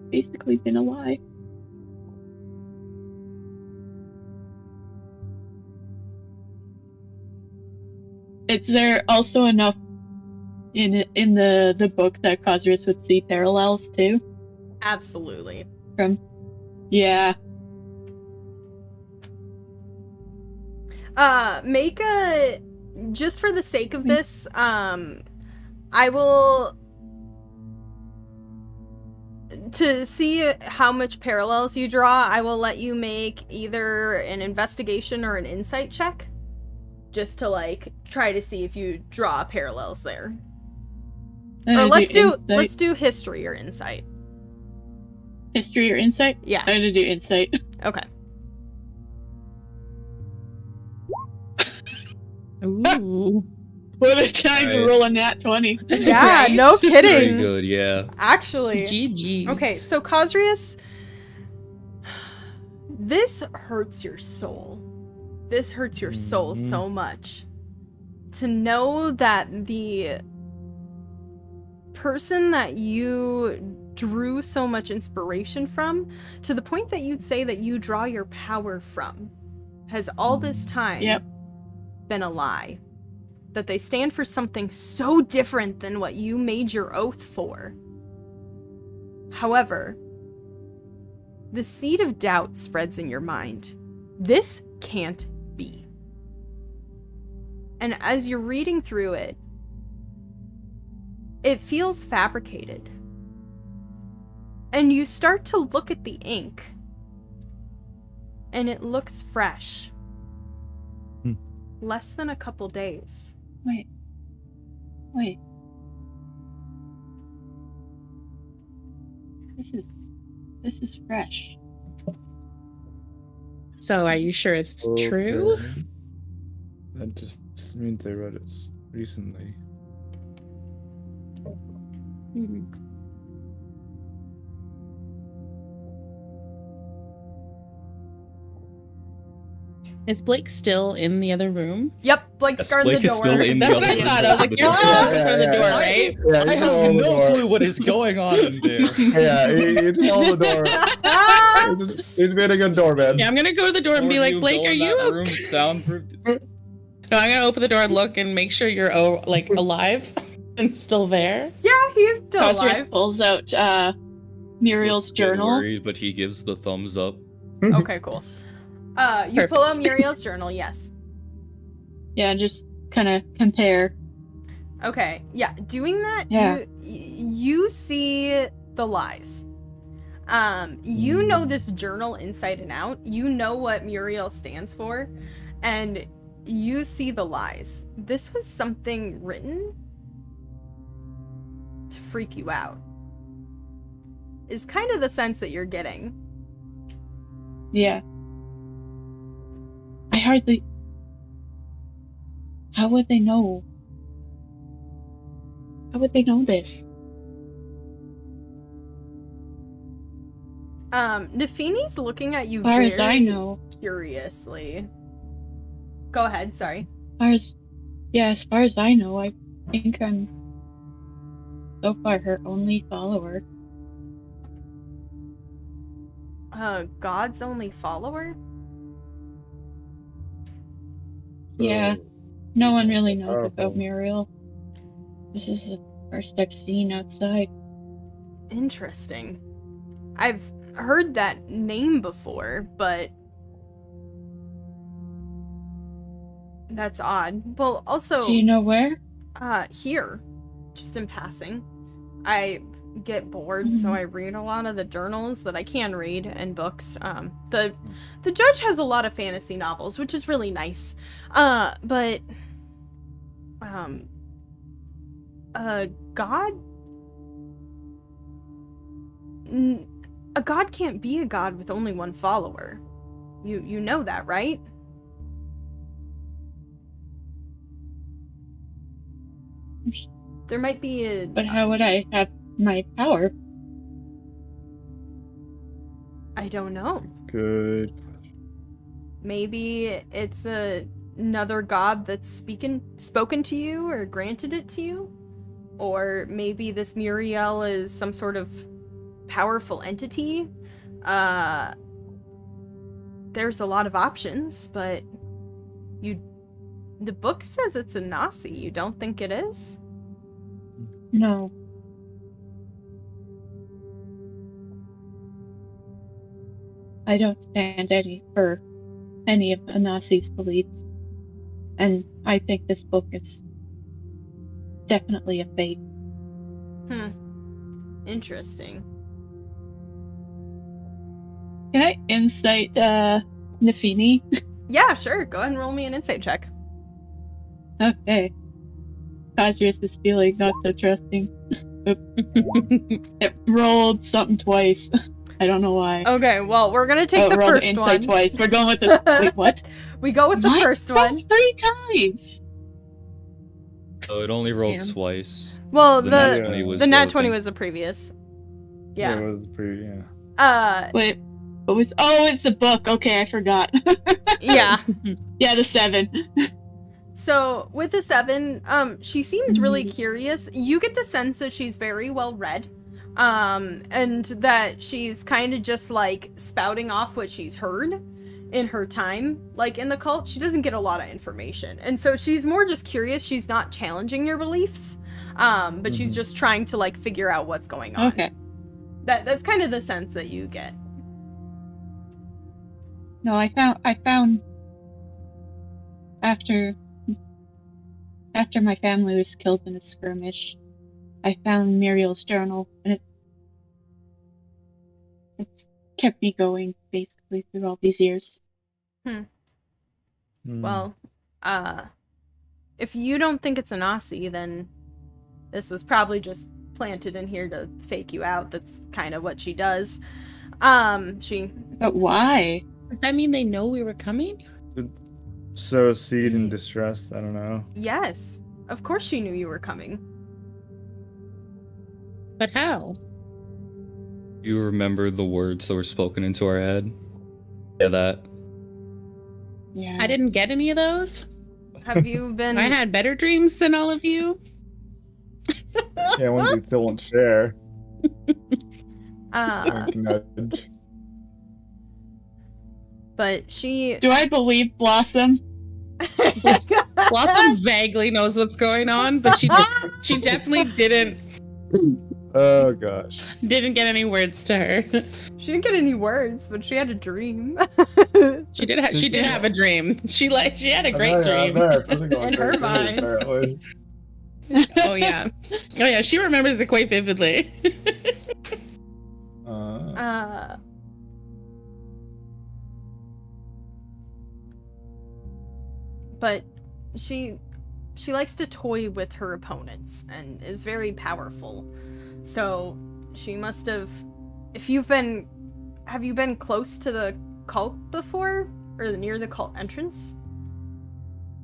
basically been a lie. Is there also enough in the book that Cosrus would see parallels too? Absolutely. Yeah. Make a, just for the sake of this, I will, to see how much parallels you draw, I will let you make either an investigation or an insight check, just to like try to see if you draw parallels there. Or let's do history or insight. History or insight? Yeah. I'm gonna do insight. Okay. Ooh. What a time to Right. roll a nat 20. Yeah, Right? no Very kidding. good, yeah. Actually. GG. Okay, so Cosrius, this hurts your soul. This hurts your soul so much. To know that the person that you drew so much inspiration from, to the point that you'd say that you draw your power from, has all this time been a lie. That they stand for something so different than what you made your oath for. However, the seed of doubt spreads in your mind. This can't be. And as you're reading through it, it feels fabricated. And you start to look at the ink, and it looks fresh. Less than a couple days. Wait. This is fresh. So are you sure it's true? Okay. That just means I read it recently. Hmm. Is Blake still in the other room? Yep, Blake's Yes, guarding Blake the is door. still in the That's what other I room. thought. I was like, you're still Yeah, in front of the yeah, door, yeah. right? Yeah, I he's have all over the no door. clue what is going on in there. Yeah, he's all over the door. He's being a good doorman. Yeah, I'm gonna go to the door and be like, Blake, are you okay? Room soundproof? No, I'm gonna open the door and look and make sure you're like alive and still there. Yeah, he's still Cosrus alive. pulls out Muriel's Looks a bit journal. worried, but he gives the thumbs up. Okay, cool. You pull out Muriel's journal, yes. Yeah, just kind of compare. Okay, yeah, doing that, Yeah. you see the lies. You know this journal inside and out. You know what Muriel stands for, and you see the lies. This was something written to freak you out. Is kind of the sense that you're getting. Yeah. How would they know? How would they know this? Nafini's looking at you As far very as I know. curiously. Go ahead, sorry. As far as I know, I think I'm so far her only follower. God's only follower? Yeah. No one really knows powerful. about Muriel. This is the first I've seen outside. Interesting. I've heard that name before, but that's odd. Well, also, Do you know where? here, just in passing, I get bored, so I read a lot of the journals that I can read and books. The judge has a lot of fantasy novels, which is really nice. But a god can't be a god with only one follower. You know that, right? There might be a... But how would I have my power? I don't know. Good. Maybe it's another god that's spoken to you or granted it to you. Or maybe this Muriel is some sort of powerful entity. There's a lot of options, but the book says it's a Nasi. You don't think it is? No. I don't stand for any of Anasi's beliefs. And I think this book is definitely a fake. Interesting. Can I insight Nafini? Yeah, sure. Go ahead and roll me an insight check. Okay. Cosrius is feeling not so trusting. It rolled something twice. I don't know why. Okay, well, we're gonna take the rolled first insight one. twice. We're going with the wait, what? We go with the What? first That's one. 3 times. Oh, it only rolled Damn. twice. Well, The the nat 20 was the nat 20 joking. was the previous. Yeah, Yeah. it was yeah. Wait, what was? Oh, it's the book. Okay, I forgot. Yeah. Yeah, the 7. So with the 7, she seems really curious. You get the sense that she's very well read, and that she's kind of just like spouting off what she's heard in her time, like in the cult. She doesn't get a lot of information, and so she's more just curious. She's not challenging your beliefs, but she's just trying to like figure out what's going on. Okay. That's kind of the sense that you get. No, I found after my family was killed in a skirmish, I found Muriel's journal, and it's kept me going basically through all these years. Well, if you don't think it's a Nasi, then this was probably just planted in here to fake you out. That's kind of what she does. But why? Does that mean they know we were coming? Sow seed in distress. I don't know. Yes, of course she knew you were coming. But how? You remember the words that were spoken into our head? Yeah, that. Yeah. I didn't get any of those. Have you been... I had better dreams than all of you. Yeah, ones we still won't share. Wink, nudge. But she... Do I believe Blossom? Blossom vaguely knows what's going on, but she definitely didn't Oh gosh. get any words to her. She didn't get any words, but she had a dream. She did have a dream. She had a great dream. In her mind. Apparently. Oh yeah. She remembers it quite vividly. But she likes to toy with her opponents and is very powerful. So she must have... Have you been close to the cult before? Or near the cult entrance?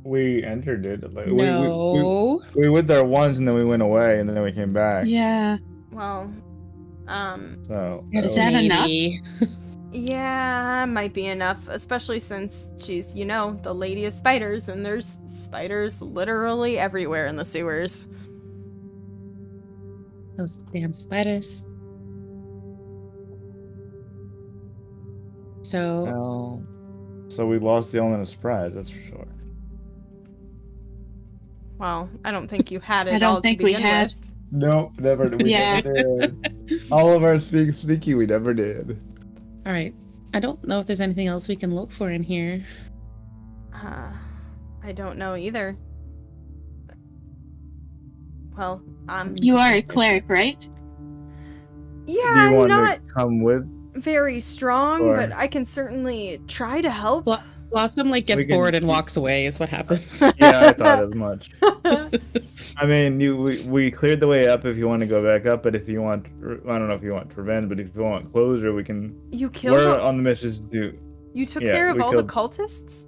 We entered it. Like, No. we went there once and then we went away and then we came back. Yeah. Well, So Is that enough? Maybe. yeah, might be enough, especially since she's, the Lady of Spiders, and there's spiders literally everywhere in the sewers. Those damn spiders. So So we lost the element of surprise, that's for sure. Well, I don't think you had it I don't all think to we begin had. with. Nope, never. We Yeah. never did. All of our sneaky, we never did. all right. I don't know if there's anything else we can look for in here. I don't know either. Well, You are a cleric, right? yeah, Do you I'm want not to come with? very strong, Or- but I can certainly try to help. Blossom gets We can- bored and walks away is what happens. Yeah, I thought as much. I mean, we cleared the way up if you want to go back up, but if you want, I don't know if you want revenge, but if you want closure, we can. You killed We're all- on the mission to do. You took yeah, care of we all killed- the cultists?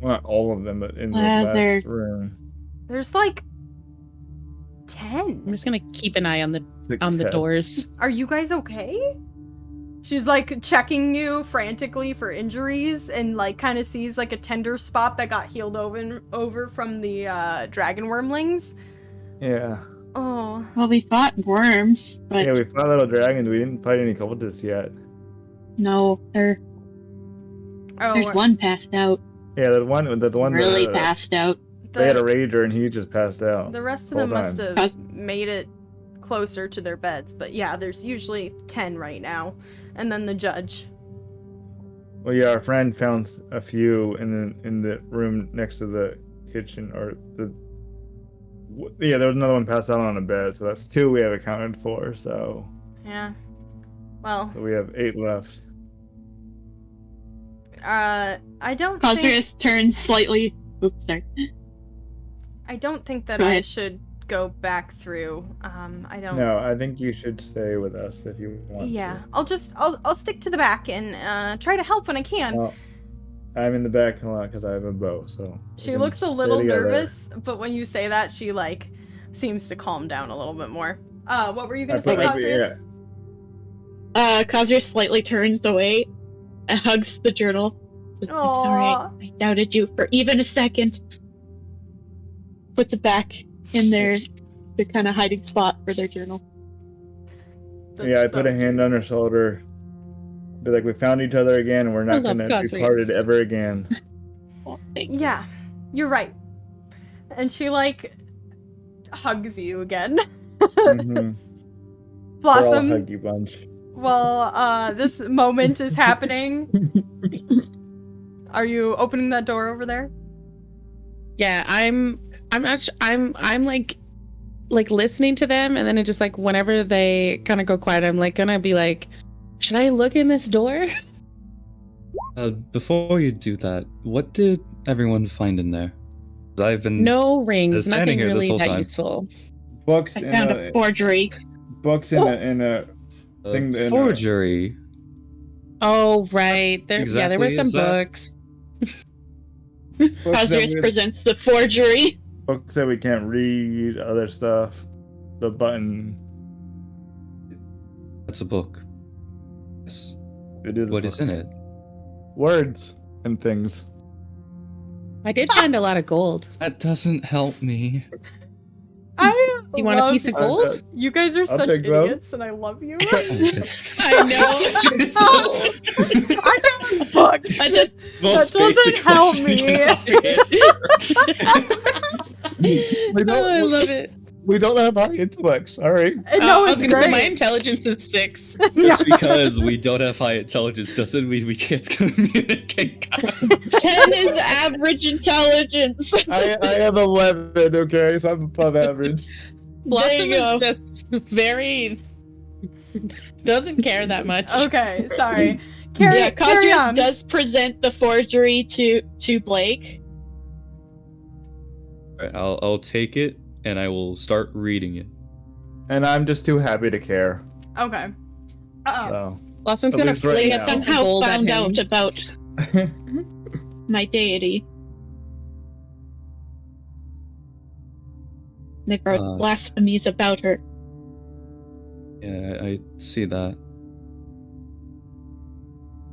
Not all of them, but in the They're- last room. There's like I'm 10. just gonna keep an eye on the 6 heads. doors. Are you guys okay? She's like checking you frantically for injuries and like kind of sees like a tender spot that got healed over from the dragon wormlings. Yeah. Oh. Well, we fought worms, but Yeah, we fought little dragons. We didn't fight any cultists yet. no, there's one passed out. Yeah, the one Really that, passed out. they had a rager and he just passed out. The rest of whole them must time. have made it closer to their beds, but yeah, there's usually 10 right now, and then the judge. Well, yeah, our friend found a few in the room next to the kitchen, or there was another one passed out on a bed, so that's 2 we have accounted for. So Yeah. Well, we have 8 left. I don't think Cosrius turns slightly. Oops, sorry. I don't think that Go I ahead. should go back through. I don't. No, I think you should stay with us if you want. Yeah, I'll stick to the back and try to help when I can. Well, I'm in the back a lot because I have a bow, so we She can looks a stay little together. nervous, but when you say that, she like seems to calm down a little bit more. What were you gonna I say, put my- Cosrius? Cosrius slightly turns away and hugs the journal. I'm sorry, Aw. I doubted you for even a second. Puts it back in their kind of hiding spot for their journal. That's Yeah, I so put a hand cute. on her shoulder. Be like, we found each other again, and we're not love gonna God's be parted race. ever again. Oh, thank you. Yeah, you're right. And she like hugs you again. Mm-hmm. We're all a Blossom, huggy bunch. while this moment is happening, are you opening that door over there? Yeah, I'm like listening to them, and then it just like whenever they kind of go quiet, I'm like gonna be like, should I look in this door? Before you do that, what did everyone find in there? 'Cause I've been No rings, standing nothing here this really whole that time. useful. Books I in found a a forgery. books in a thing in a- forgery. Oh right, there there were Exactly, some is that- books. books that Cosrius we- presents the forgery. books that we can't read, other stuff. The button. That's a book. Yes. It is. a What book. is in it? Words and things. I did find a lot of gold. That doesn't help me. I You want a love- piece of gold? You guys are such take both. idiots, and I love you. I know. I found books. I just Most That doesn't basic help question me. you have to answer. We Oh, I don't, love it. we don't have high intellect. Sorry. No, I was it's gonna say my great. intelligence is 6. Just because we don't have high intelligence doesn't mean we can't communicate. 10 is average intelligence. I have 11. Okay, so I'm above average. Blossom you go. is just very doesn't care that much. Okay, sorry. Carry Cosrius on. does present the forgery to Blake. Alright, I'll take it and I will start reading it. And I'm just too happy to care. Okay. So. Blossom's At gonna least right fling now. a piece of Somehow gold at found him. out about my deity. They wrote blasphemies about her. Yeah, I see that.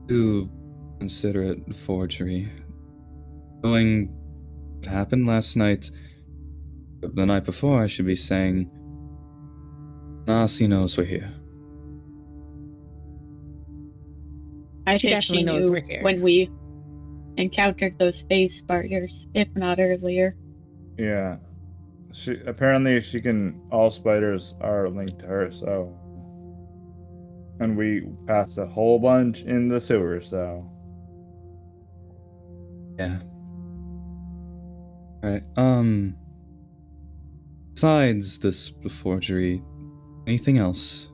Do consider it forgery. Knowing what happened last night, the night before, I should be saying, Nasi knows we're here. I She think she definitely knows knew we're here. when we encountered those phase spiders, if not earlier. Yeah. Apparently she can, all spiders are linked to her, so. And we passed a whole bunch in the sewer, so. Yeah. Alright, besides this forgery, anything else?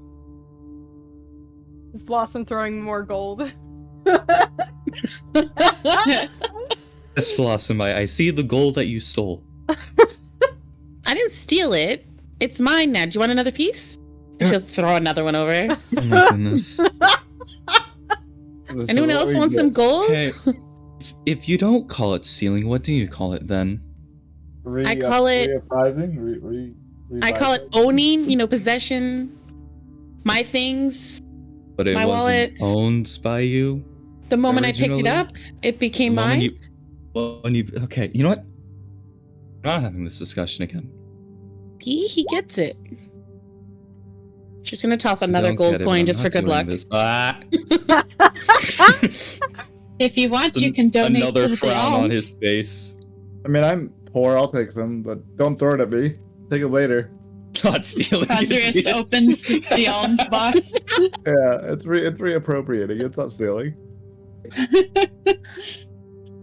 Is Blossom throwing more gold? Yes, Blossom, I see the gold that you stole. I didn't steal it. It's mine now. Do you want another piece? And she'll throw another one over. Oh my goodness. Anyone else want some gold? Okay, if you don't call it stealing, what do you call it then? I call it- Reaprising? I call it owning, possession, my things. But it My wasn't owned by you? The moment I picked it Originally? up, it became The moment mine. Okay, you know what? We're not having this discussion again. He gets it. She's gonna toss another Don't gold get it, coin I'm just for not good doing luck. this. Ah! If you want, you can donate Another to the frown on alms. his face. I mean, I'm poor. I'll take some, but don't throw it at me. Take it later. Not stealing. Cosrius opens the alms box. Yeah, it's reappropriating. It's not stealing.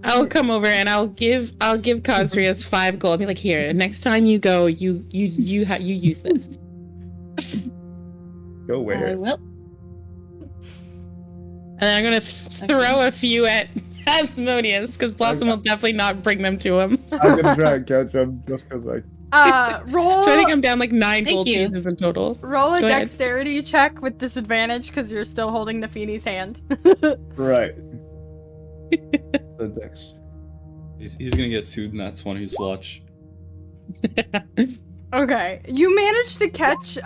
I'll come over and I'll give Cosrius 5 gold. I'll be like, here, next time you go, you use this. Go I where? will. And then I'm gonna throw a few at Asmodeus because Blossom will definitely not bring them to him. I'm gonna try and catch him just because like. Roll. So I think I'm down like 9 Thank gold you. pieces in total. Roll a Go ahead. dexterity check with disadvantage because you're still holding Nafini's hand. Right. The dex. He's gonna get 2 nat 20s, watch. Okay, you managed to catch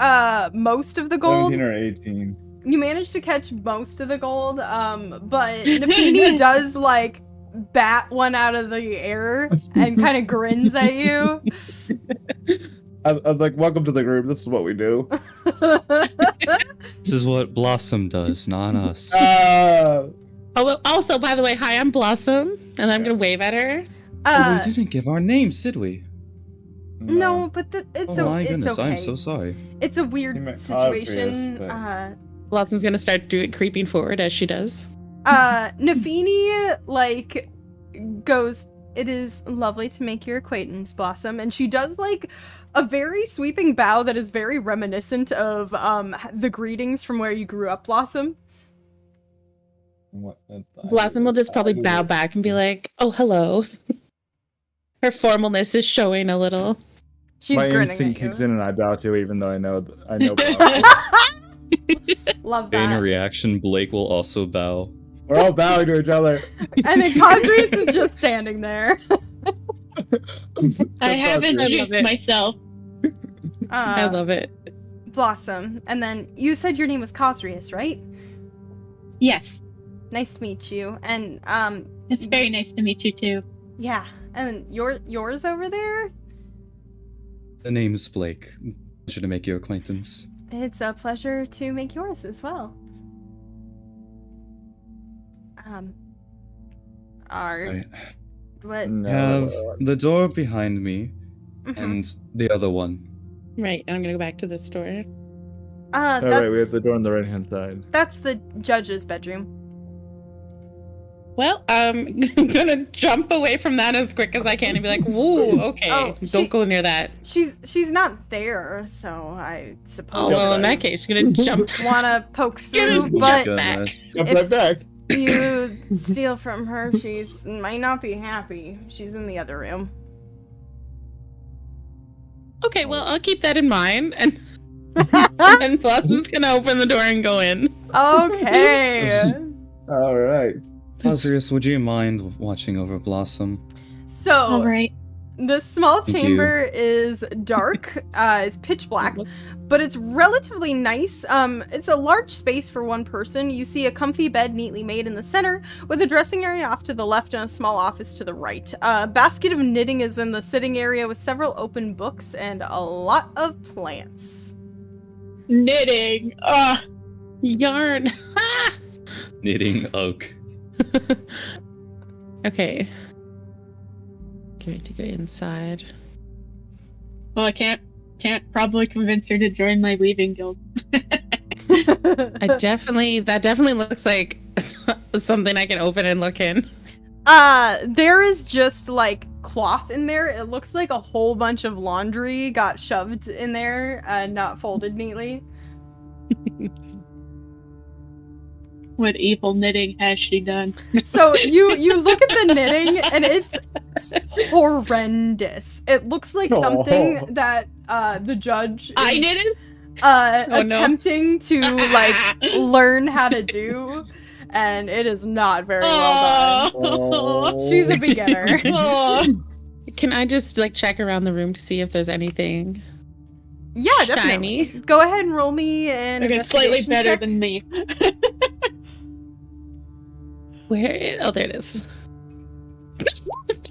most of the gold. 17 or 18. You managed to catch most of the gold, but Nafini does like bat one out of the air and kind of grins at you. I was like, welcome to the group. This is what we do. This is what Blossom does, not us. Oh, also, by the way, hi, I'm Blossom, and I'm gonna wave at her. Oh, we didn't give our names, did we? No, but it's Oh my it's goodness, okay. I'm so sorry. It's a You weird meant situation. obvious, Blossom's gonna start creeping forward as she does. Nafini like goes, "It is lovely to make your acquaintance, Blossom," and she does like a very sweeping bow that is very reminiscent of the greetings from where you grew up, Blossom. Blossom will just probably bow back and be like, "Oh, hello." Her formalness is showing a little. She's My grinning instinct at kicks you. in and I bow too, even though I know. Love In a that. reaction, Blake will also bow. We're all bowing to each other. And then Codrius is just standing there. I haven't I love introduced it. myself. I love it. Blossom. And then you said your name was Cosrius, right? Yes, Nice to meet you. And it's very nice to meet you too. yeah. And yours over there? The name is Blake. Pleasure to make your acquaintance. It's a pleasure to make yours as well. I What? have the door behind me Mhm. and the other one. Right, and I'm gonna go back to the store. All That's, right, we have the door on the right hand side. that's the judge's bedroom. Well, I'm gonna jump away from that as quick as I can and be like, "Whoa, okay, Oh, don't go near that." She's not there, so I Oh suppose well, in that case, you're gonna jump. wanna poke Get through, it but back. Jump If- right back. you steal from her, she's might not be happy. She's in the other room. Okay, well, I'll keep that in mind, and and Blossom's gonna open the door and go in. Okay. All right. Cosrius, would you mind watching over Blossom? So All right. the small Thank chamber is dark. It's pitch black, but it's relatively nice. It's a large space for one person. You see a comfy bed neatly made in the center, with a dressing area off to the left and a small office to the right. A basket of knitting is in the sitting area with several open books and a lot of plants. Knitting. Yarn. Knitting oak. Okay. Going to go inside. Well, I can't probably convince her to join my weaving guild. That definitely looks like something I can open and look in. There is just like cloth in there. It looks like a whole bunch of laundry got shoved in there and not folded neatly. What evil knitting has she done? So you look at the knitting and it's horrendous. It looks like something Oh. that the judge is, I knitted? Oh, no. attempting to like learn how to do, and it is not very well done. Oh. She's a beginner. Oh. Can I just like check around the room to see if there's anything? Yeah, definitely. Shiny. Go ahead and roll me an Okay, slightly investigation better check. than me. Oh, there it is.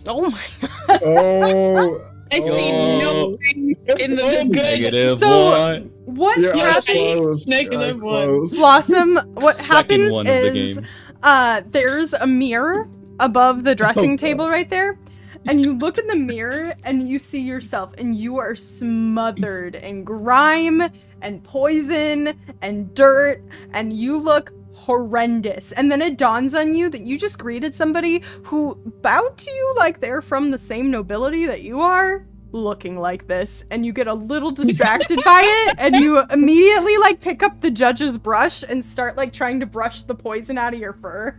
Oh my god. Oh. I see no things in the Oh, good. Negative So- one. What Your eyes happens, closed. Negative Your eyes one. closed. Blossom? What Second happens one of the is game. there's a mirror above the dressing Oh, table right there, and you look in the mirror and you see yourself, and you are smothered in grime and poison and dirt, and you look horrendous. And then it dawns on you that you just greeted somebody who bowed to you like they're from the same nobility that you are, looking like this, and you get a little distracted by it, and you immediately like pick up the judge's brush and start like trying to brush the poison out of your fur.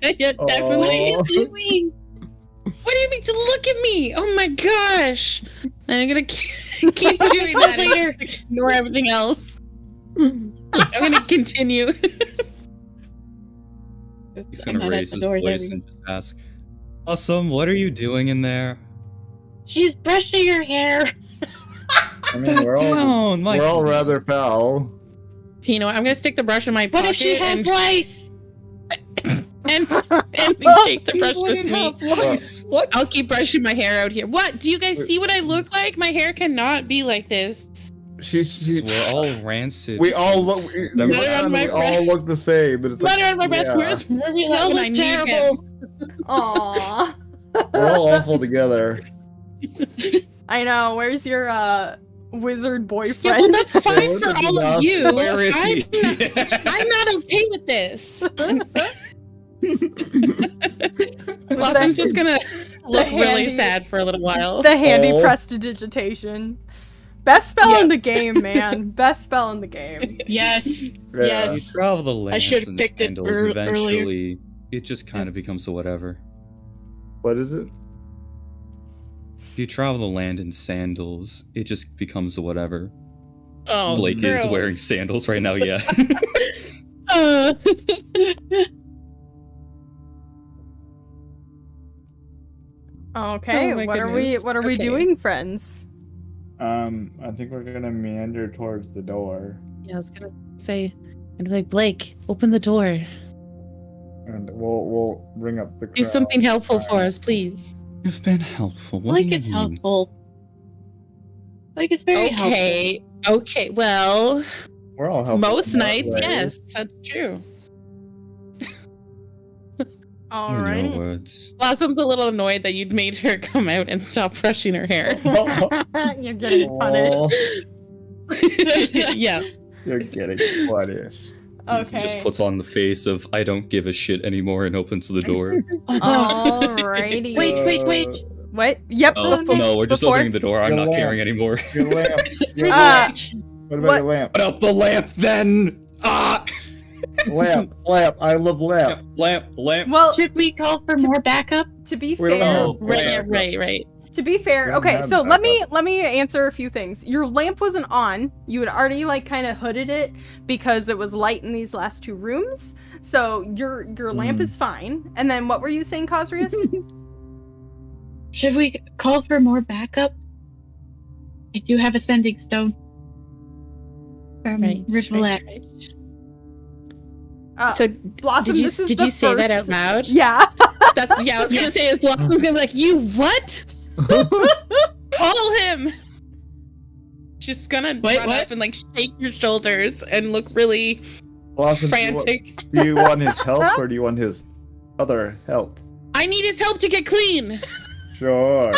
Yeah, definitely. Aw. Doing? What do you mean to look at me? Oh my gosh. And I'm gonna keep doing that and ignore everything else. I'm gonna continue. He's I'm gonna not at raise the his door, voice there we and just ask, Awesome, what are you doing in there? She's brushing her hair. I mean, we're all my we're all rather foul. You know what? I'm gonna stick the brush in my What pocket if she has and, lice? and take the brush with me. lice. What? I'll keep brushing my hair out here. What? Do you guys see what I look like? My hair cannot be like this. We're all rancid. We all look. Butter on my We all look the same, but it's like, Butter on my breast. yeah, Where's Ruby You when I look need him? terrible. Aww. we're all awful together. I know. Where's your wizard Yeah, boyfriend? well, that's fine What for is all enough? of you. Where is he? I'm not okay with this. Blossom's just gonna look really handy- sad for a little while. The handy Oh. prestidigitation. Best spell Yeah. in the game, man. Best spell in the game. Yes. Yeah. Yes. You travel the lands should've and picked it sandals, earlier. eventually it just kind of becomes a whatever. What is it? If you travel the land in sandals, it just becomes a whatever. Oh, Blake gross. is wearing sandals right now, yeah. Okay, Oh my what goodness. are we Okay. doing, friends? I think we're gonna meander towards the door, Yeah, I was gonna say, and be like, Blake, open the door. and we'll bring up the. Do crowd. something helpful for us, please. You've been helpful. What Like do you it's mean? helpful. Like it's very helpful. Okay, well, We're all helpful. most in that nights, way. yes, that's true. All In your right. words. Blossom's a little annoyed that you'd made her come out and stop brushing her hair. You're getting punished. Yeah. You're getting punished. Okay. He just puts on the face of I don't give a shit anymore and opens the door. Alrighty. Wait. What? Yep. Oh before- no, we're just before- opening the door. I'm Your not lamp. caring anymore. Your lamp. Your Uh, lamp. What about what- your lamp? Put up the lamp then! Ah! Lamp. I love lamp. Lamp. Well, Should we call for more backup? to be We don't fair, know. Right. to be fair, We don't okay, have so let backup. me answer a few things. Your lamp wasn't on. You had already like kind of hooded it because it was light in these last two rooms. So your lamp is fine. And then what were you saying, Cosrius? Should we call for more backup? I do have a sending stone. From Rivulet. So Blossom, did you this is did the you say that out first- loud? Yeah. I was gonna say is Blossom's gonna be like, you what? Call him. She's gonna Wait, run what? up and like shake your shoulders and look really Blossom, frantic. Do you want his help or do you want his other help? I need his help to get clean. Sure.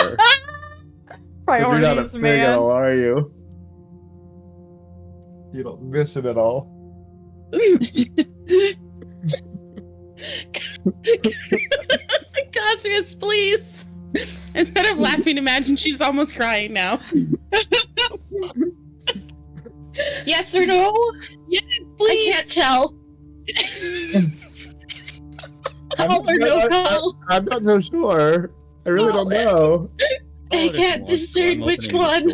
But you're not a Priorities, pig man. at all, are you? You don't miss it at all. Cosrius, please. Instead of laughing, imagine she's almost crying now. Yes or no? Please. I can't tell. I'm, Call or no call? I'm not so sure. I really don't know. I can't discern which one.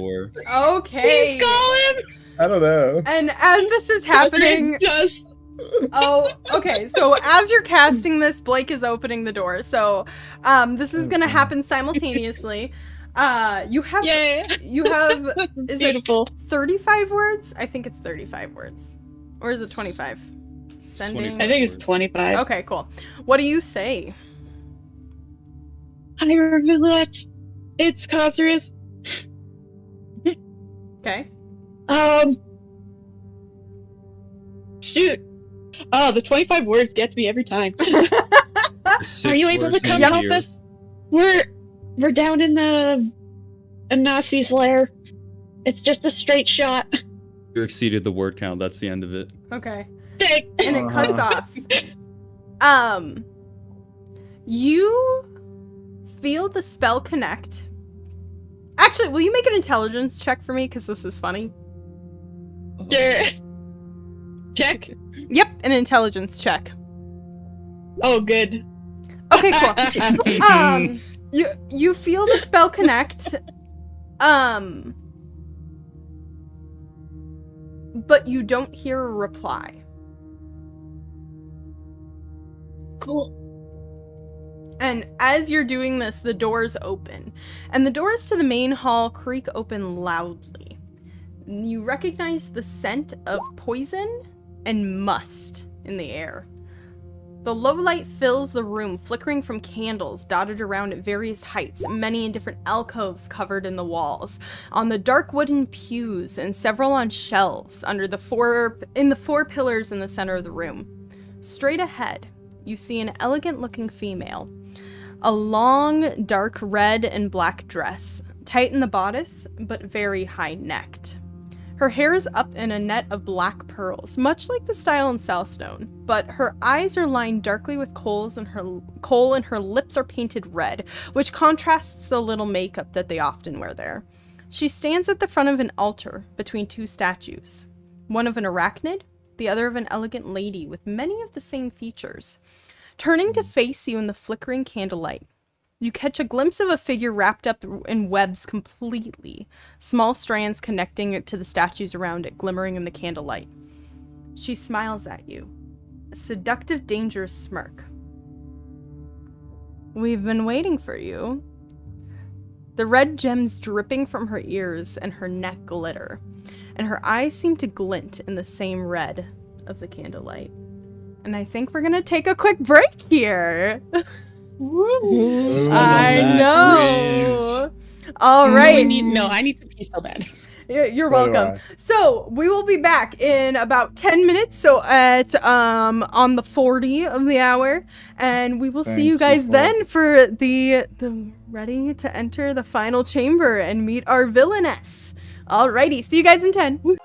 Okay. Please call him. I don't know. And as this is happening, Just oh, okay. So as you're casting this, Blake is opening the door. So this is gonna happen simultaneously. You have Yay! is Beautiful. it 35 words? I think it's 35 words. Or is it 25? Sending. 25. I think it's 25. Okay, cool. What do you say? Hi, Village. It's Cosrus. Okay. Shoot. Oh, the 25 words gets me every time. Six Are you able to words come in help here. us? We're down in the Nazi's lair. It's just a straight shot. You exceeded the word count. That's the end of it. Okay. Dang. And it cuts off. You feel the spell connect. Actually, will you make an intelligence check for me? Because this is funny. Sure. Check. Yep, an intelligence check. Oh, good. Okay, cool. You feel the spell connect. But you don't hear a reply. Cool. And as you're doing this, the doors open. And the doors to the main hall creak open loudly. You recognize the scent of poison and must in the air. The low light fills the room, flickering from candles dotted around at various heights, many in different alcoves covered in the walls, on the dark wooden pews, and several on shelves under the four pillars in the center of the room. Straight ahead, you see an elegant-looking female. A long, dark red and black dress, tight in the bodice, but very high-necked. Her hair is up in a net of black pearls, much like the style in Southstone, but her eyes are lined darkly with coal and her lips are painted red, which contrasts the little makeup that they often wear there. She stands at the front of an altar between two statues, one of an arachnid, the other of an elegant lady with many of the same features. Turning to face you in the flickering candlelight, you catch a glimpse of a figure wrapped up in webs completely, small strands connecting it to the statues around it, glimmering in the candlelight. She smiles at you, a seductive, dangerous smirk. We've been waiting for you. The red gems dripping from her ears and her neck glitter, and her eyes seem to glint in the same red of the candlelight. And I think we're gonna take a quick break here. Woo. I know. All right. I need to pee so bad. You're So do welcome. I. So we will be back in about 10 minutes. So at on the 40 of the hour, and we will see Thank you guys you, then for the ready to enter the final chamber and meet our villainess. Alrighty, see you guys in 10.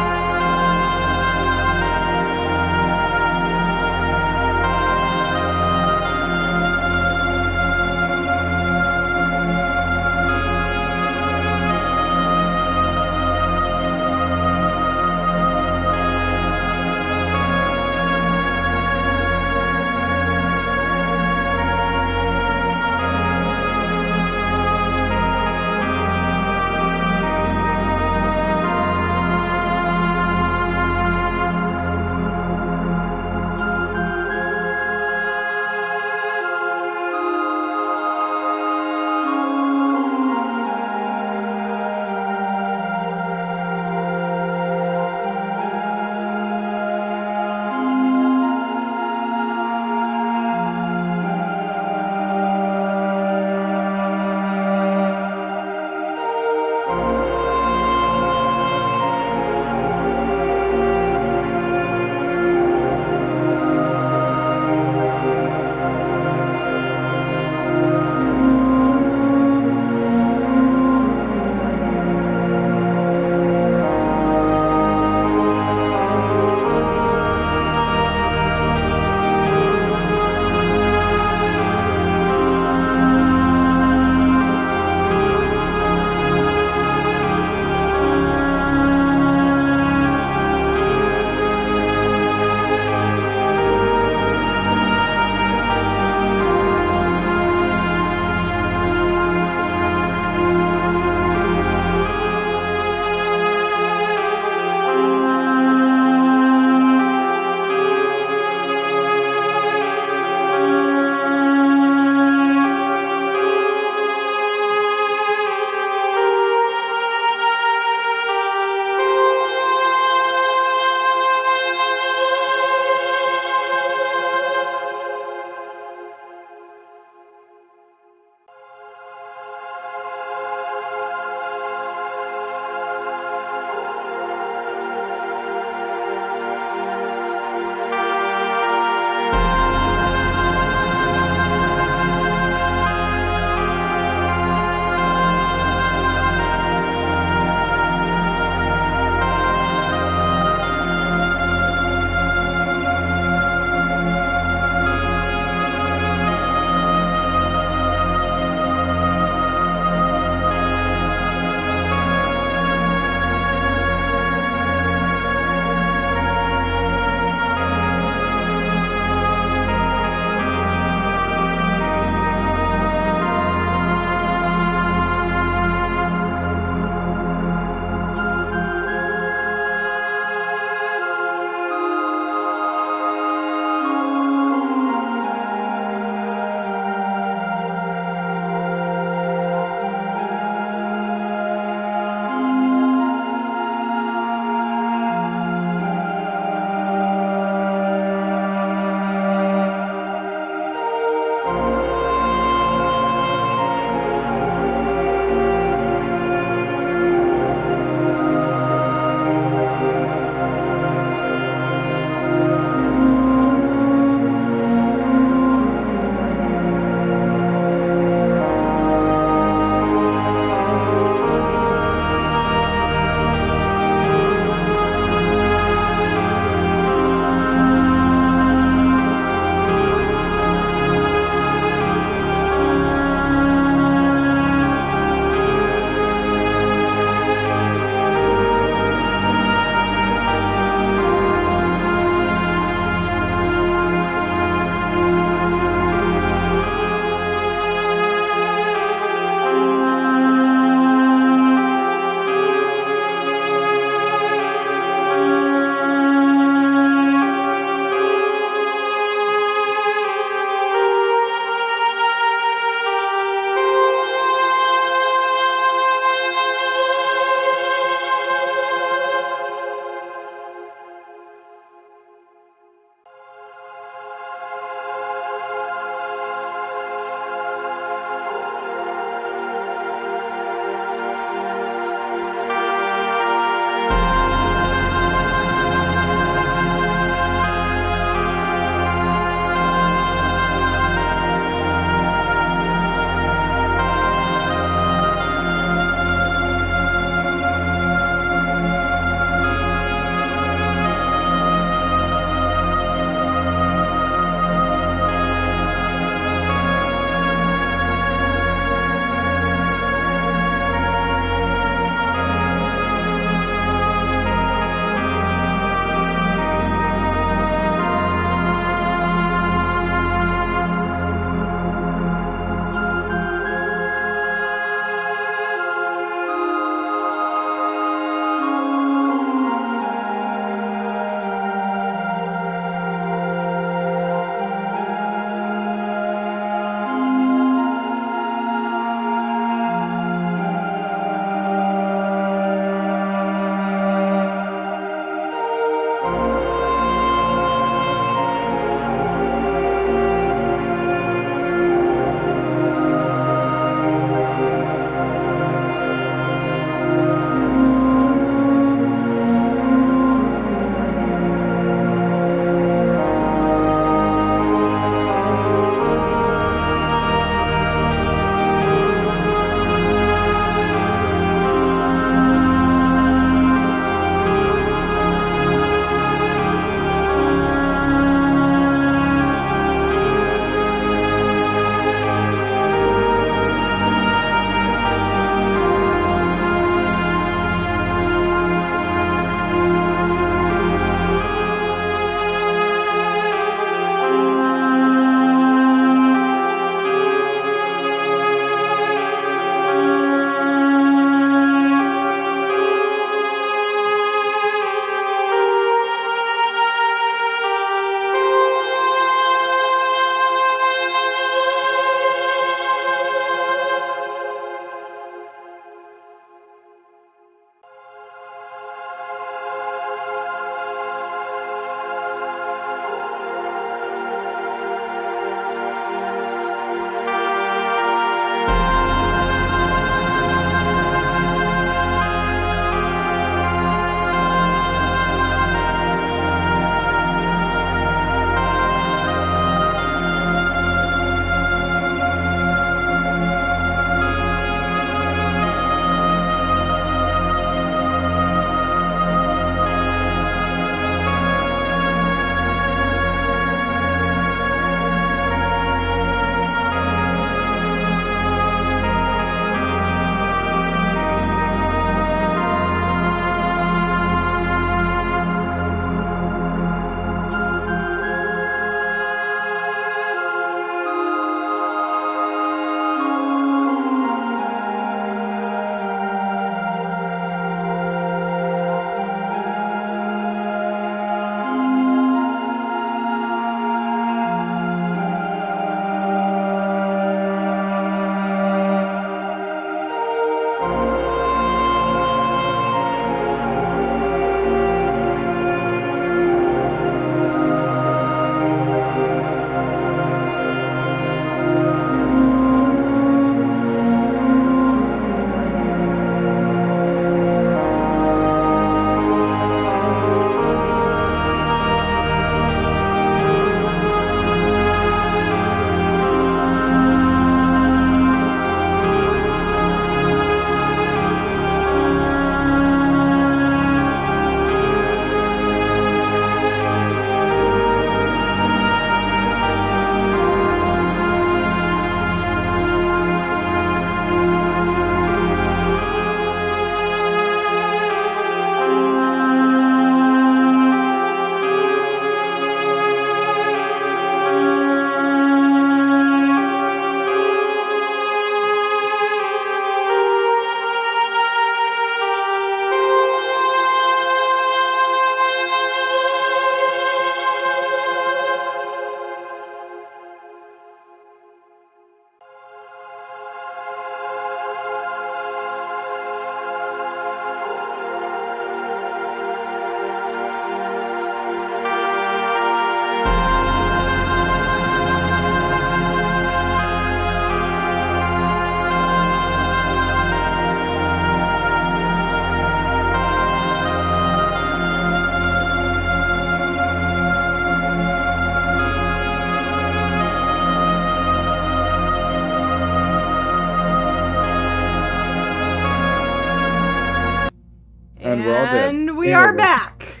we're all dead. And we Game are over. back.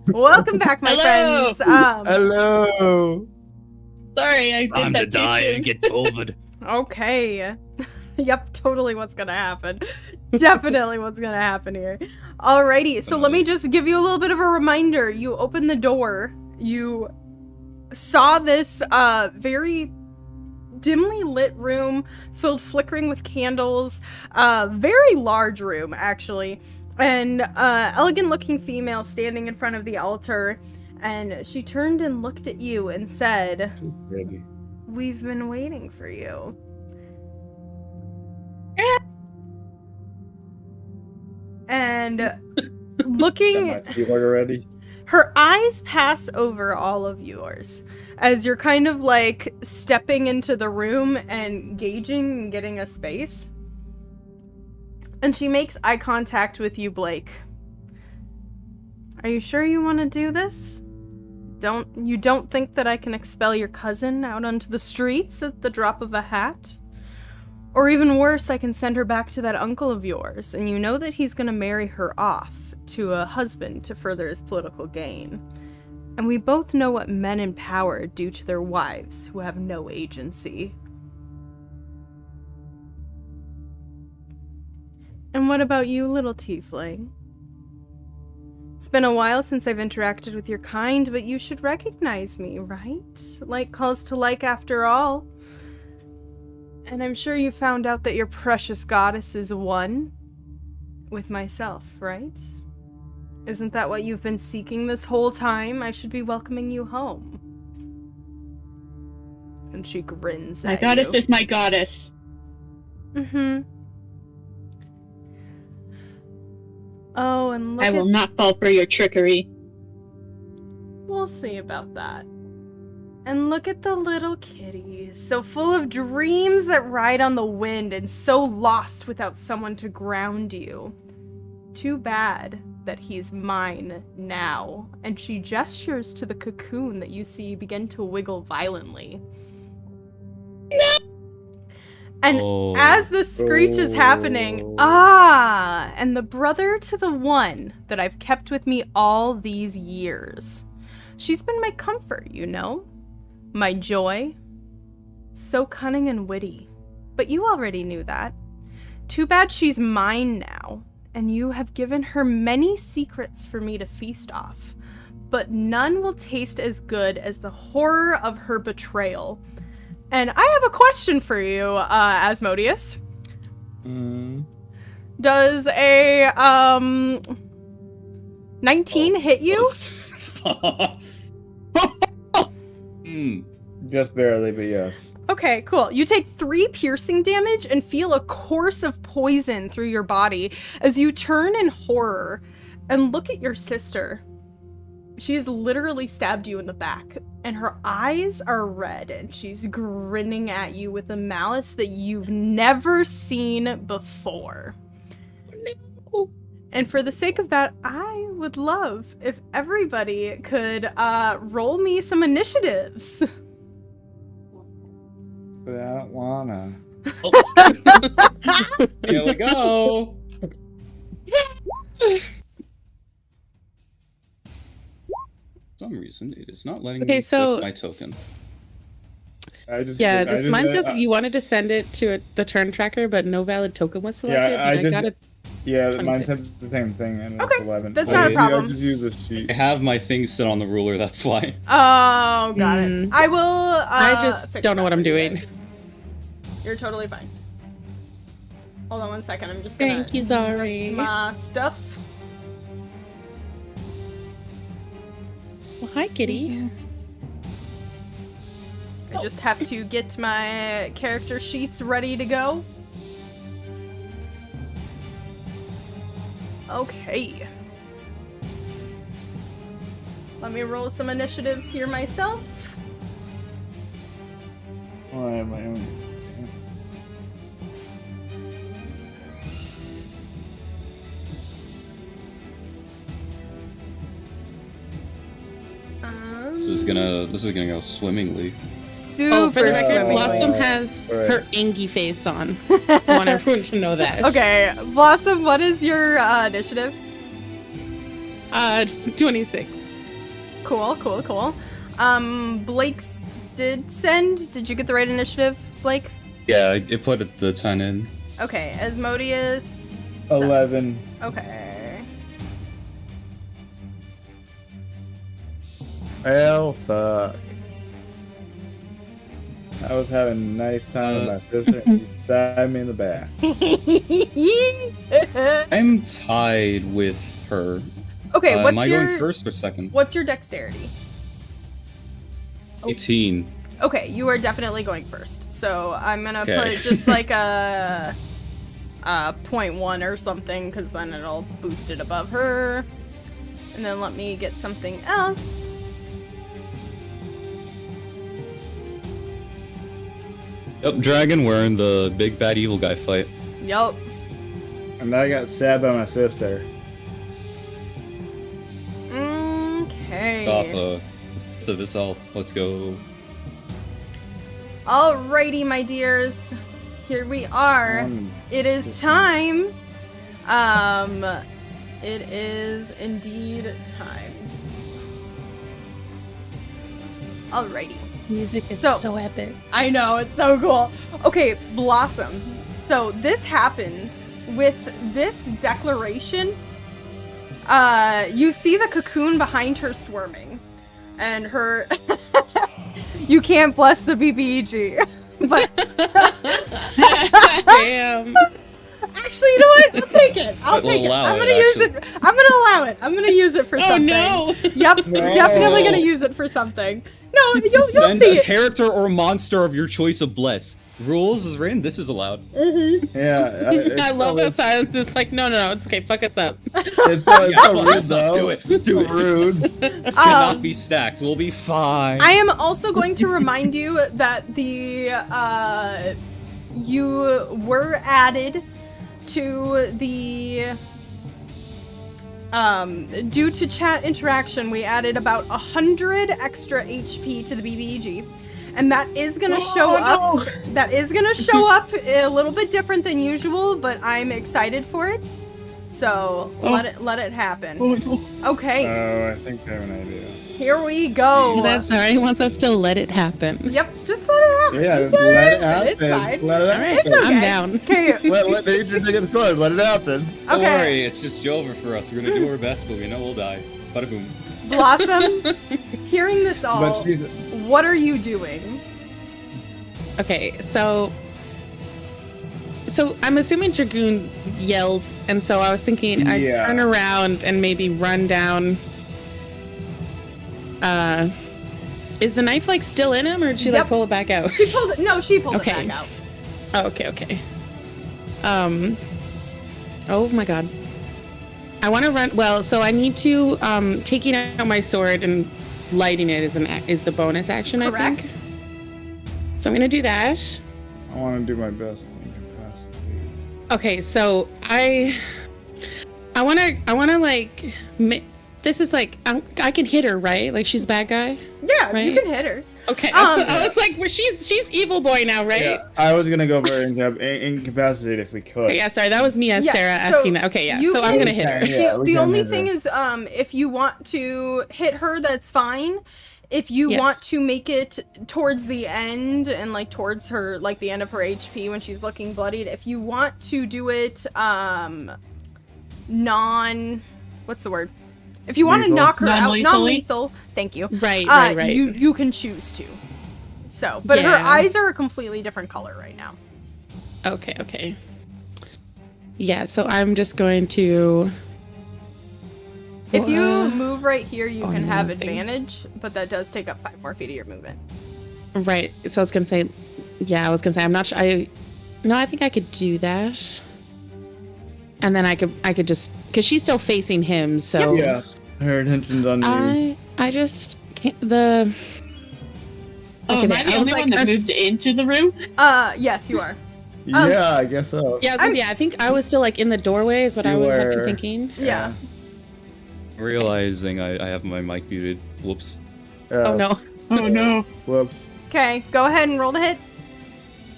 Welcome back, my Hello. friends. Hello. Sorry, I Time did to that die too and soon. get COVID. Okay. Yep, totally what's gonna happen. Definitely what's gonna happen here. Alrighty, so let me just give you a little bit of a reminder. You opened the door. You saw this very dimly lit room filled flickering with candles. Very large room, actually. And elegant looking female standing in front of the altar. And she turned and looked at you and said, Ready. "We've been waiting for you." And looking, Got my keyboard ready. her eyes pass over all of yours as you're kind of like stepping into the room and gauging and getting a space. And she makes eye contact with you, Blake. "Are you sure you want to do this? You don't think that I can expel your cousin out onto the streets at the drop of a hat? Or even worse, I can send her back to that uncle of yours, and you know that he's gonna marry her off to a husband to further his political gain. And we both know what men in power do to their wives who have no agency." "And what about you, little tiefling? It's been a while since I've interacted with your kind, but you should recognize me, right? Like calls to like after all. And I'm sure you found out that your precious goddess is one with myself, right? Isn't that what you've been seeking this whole time? I should be welcoming you home." And she grins My at goddess you. is my goddess. Mm-hmm. Oh, and look I will not fall for your trickery. We'll see about that. And look at the little kitty, so full of dreams that ride on the wind and so lost without someone to ground you. Too bad that he's mine now. And she gestures to the cocoon that you see begin to wiggle violently. And Oh. as the screech is happening, and the brother to the one that I've kept with me all these years. She's been my comfort, you know? My joy. So cunning and witty. But you already knew that. Too bad she's mine now, and you have given her many secrets for me to feast off. But none will taste as good as the horror of her betrayal. And I have a question for you, Asmodeus. Does a 19 hit you? Just barely, but yes. Okay, cool. You take 3 piercing damage and feel a course of poison through your body as you turn in horror and look at your sister. She has literally stabbed you in the back, and her eyes are red, and she's grinning at you with a malice that you've never seen before. No. And for the sake of that, I would love if everybody could roll me some initiatives. But I don't wanna. Here we go. For some reason, it is not letting Okay, me so- put my token. Yeah, mine says you wanted to send it to the turn tracker, but no valid token was selected. Yeah, but I got it. Yeah, mine 26. says the same thing, and Okay, it's 11. that's not a problem. I just use this sheet. I have my things set on the ruler, that's why. Oh, got it. I will. I just fix don't know that what I'm for you doing. guys. You're totally fine. Hold on one second. I'm just gonna Thank you, adjust Zari. my stuff. Well, hi, kitty. I just have to get my character sheets ready to go. Okay. Let me roll some initiatives here myself. Oh, I have my own. This is gonna go swimmingly. Super Oh, for the record, swimmingly. Blossom has Alright. her Angie face on. I want everyone to know that. Okay, Blossom, what is your initiative? 26. Cool. Blake's did send. Did you get the right initiative, Blake? Yeah, it put the 10 in. Okay, Asmodeus. 11. Okay. Well, fuck. I was having a nice time with my sister, and she stabbed me in the back. I'm tied with her. Okay, am I going first or second? What's your dexterity? 18. Okay, you are definitely going first. So I'm gonna put just like a 0.1 or something, because then it'll boost it above her. And then let me get something else. Yep, dragon, we're in the big bad evil guy fight. Yup. And I got stabbed by my sister. Okay. Off this elf. Let's go. Alrighty, my dears. Here we are. It is time. It is indeed time. Alrighty. Music is So- so epic. I know, it's so cool. Okay, Blossom. So this happens with this declaration. You see the cocoon behind her swarming. And her... You can't bless the BBEG. But... Damn. Actually, you know what? I'll take it. I'll We'll take it. allow I'm it, gonna use actually. it. I'm gonna allow it. I'm gonna use it for Oh something. no. Yep, No. definitely gonna use it for something. No, you'll Send see a it. character or monster of your choice of bless. Rules is written. This is allowed. Yeah. I love how silence is like, no, it's okay, fuck us up. It's so Yeah, fuck rude, us up. though. Do it. Do it. Rude. This cannot be stacked. We'll be fine. I am also going to remind you that you were added to the due to chat interaction, we added about 100 extra HP to the BBEG, and that is gonna show up. That is gonna show up a little bit different than usual, but I'm excited for it. So let it happen. Okay, Oh, I think I have an idea. here we go. That's Zari wants us to let it happen. Yep, just let it happen. Yeah, Just let it happen. It's fine. Let it All right, happen. It's okay. I'm down. Okay. Let nature take its course. Let it happen. Don't Okay. worry. It's just Jover for us. We're gonna do our best, but we know we'll die. Bada boom. Blossom, hearing this all, But she's what are you doing? Okay, so I'm assuming Dragoon yelled, and so I was thinking I'd Yeah. turn around and maybe run down. Is the knife like still in him, or did she like Yep. pull it back out? She pulled it. No, she pulled Okay. it back out. Oh, okay. Oh my god. I want to run. Well, so I need to taking out my sword and lighting it is the bonus action. I Correct. think. So I'm gonna do that. I want to do my best in capacity. Okay, so I wanna like. This is like I can hit her, right? Like she's a bad guy. Yeah, Right? you can hit her. Okay. I was like, well, she's evil boy now, right? Yeah, I was gonna go for incapacitated if we could. Okay, yeah, sorry, that was me as Yeah, Sarah so asking that. Okay, yeah. you So I'm can- gonna hit her. Yeah, we The can only hit her. thing is, if you want to hit her, that's fine. If you Yes. want to make it towards the end and like towards her, like the end of her HP when she's looking bloodied, if you want to do it, what's the word? If you want to Lethal? knock her out, Non-lethally? non-lethal, thank you. Right. You can choose to. So, but her Yeah. eyes are a completely different color right now. Okay. Yeah, so I'm just going to. If you Uh, move right here, you oh, can have nothing. advantage, but that does take up 5 more feet of your movement. Right. So I was gonna say. Yeah, I was gonna say I'm not sure. I think I could do that. And then I could just because she's still facing him. So Yeah, her attention's on you. I just can't the. Oh, Okay, am there. I the I was only like, one that I'm- moved into the room? Yes, you are. Yeah, I guess so. Yeah, I think I was still like in the doorway is what I You would have were. been thinking. Yeah. Realizing I have my mic muted. Whoops. Oh no. Oh no. Whoops. Okay, go ahead and roll to hit.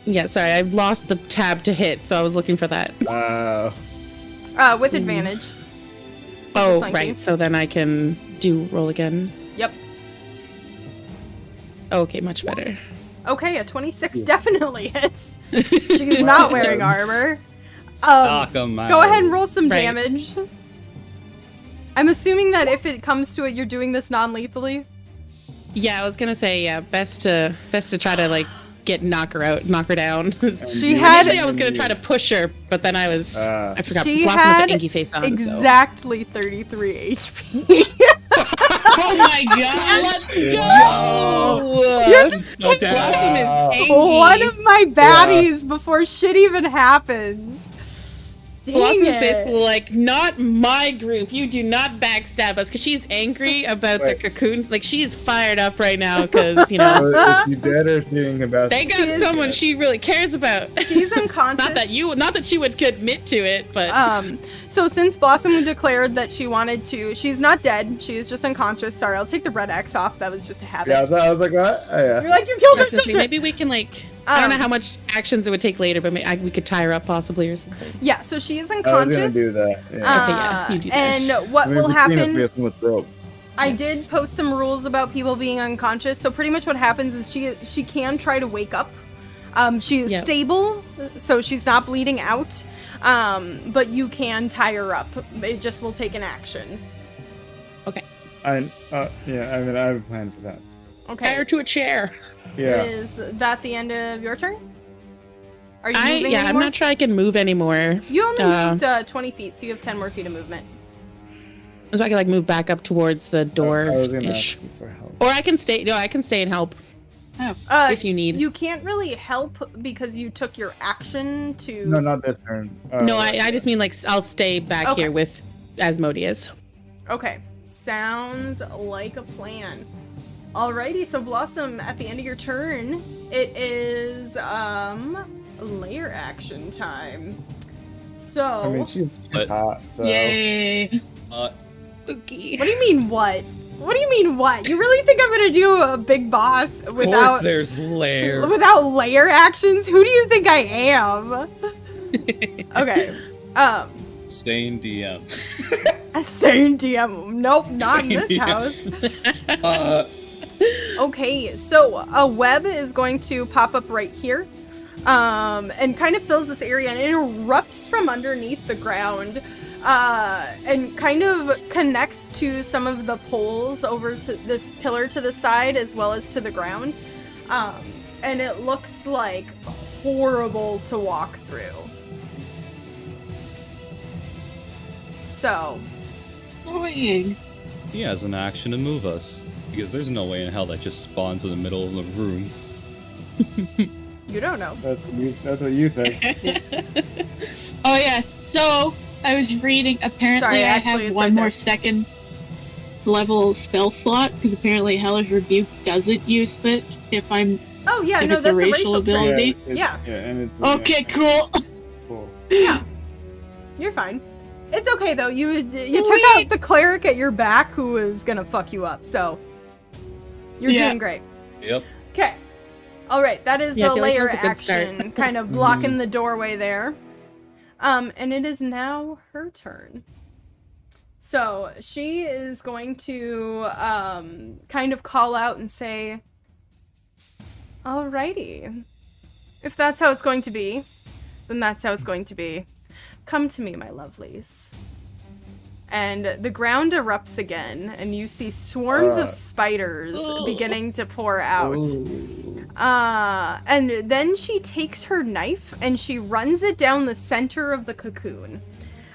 Yeah, sorry, I lost the tab to hit, so I was looking for that. With advantage. Oh, flanking. right. So then I can roll again. Yep. Okay, much better. Okay, a 26 definitely hits. She's not wearing armor. Knock 'em out. Go ahead and roll some Right. damage. I'm assuming that if it comes to it, you're doing this non-lethally. Yeah, I was gonna say best to try to like knock her down. She had- Initially, I was gonna try to push her, but then I forgot. She Blossom has had an inky face on. Exactly 33 HP. Oh my god! Let's You're go! So down. Blossom is angry. One of my baddies before shit even happens. Dang Blossom's it. basically like, not my group. You do not backstab us, because she's angry about the cocoon. Like, she's fired up right now because, you know, Is she dead or is she incapacitated? they got She is someone good. she really cares about. She's unconscious. not that she would admit to it, but So since Blossom declared that she wanted to, she's not dead. She is just unconscious. Sorry, I'll take the red X off. That was just a habit. Yeah, I was like, what? Oh, yeah. You're like, you killed I my was gonna say, sister. maybe we can like. I don't know how much actions it would take later, but we could tie her up possibly or something. Yeah, so she is I was unconscious. gonna do that. Yeah. Okay, yeah, you do that. And what I mean, will between us, we happen? have so much rope. I did post some rules about people being unconscious. So pretty much what happens is she can try to wake up. She is Yep. stable, so she's not bleeding out. But you can tie her up. It just will take an action. Yeah, I mean, I have a plan for that. Tie Okay. her to a chair. Yeah. Is that the end of your turn? Are you I'm moving anymore? not sure I can move anymore. You only Uh, moved 20 feet, so you have 10 more feet of movement. So I can like move back up towards the door I was gonna ask ish. you for help. Or I can stay. No, I can stay and help if you need. You can't really help because you took your action to... No, not this turn. No, I just mean like I'll stay back Okay. here with Asmodeus. Okay. Sounds like a plan. Alrighty, so Blossom, at the end of your turn, it is layer action time. So I mean, she's But- hot, so... Yay! Spooky. what do you mean what? What do you mean what? You really think I'm gonna do a big boss Of course, without there's lair. layer actions? Who do you think I am? Okay. Stain DM. A sane DM. Nope, not in Sane this DM. house. Okay, so a web is going to pop up right here, and kind of fills this area, and it erupts from underneath the ground, and kind of connects to some of the poles over to this pillar to the side as well as to the ground, and it looks like horrible to walk through. So, Annoying. He has an action to move us. Because there's no way in hell that just spawns in the middle of the room. you don't know. That's what you think. Oh yeah, so I was reading, apparently Sorry, I actually, have it's one right more there. second level spell slot, because apparently Hellish Rebuke doesn't use it if I'm... Oh yeah, If no, it's a that's a racial racial trait. ability. it's- Yeah. Yeah, and it's... Okay, cool! Cool. Yeah, you're fine. It's okay though. You took Sweet. out the cleric at your back who was gonna fuck you up, so you're Yeah. doing great. Yep. Okay. All right, that is Yeah, I the feel like that layer was a good start. action, kind of blocking the doorway there. And it is now her turn. So she is going to kind of call out and say, "Alrighty, if that's how it's going to be, then that's how it's going to be. Come to me, my lovelies." And the ground erupts again, and you see swarms of spiders beginning to pour out. And then she takes her knife and she runs it down the center of the cocoon.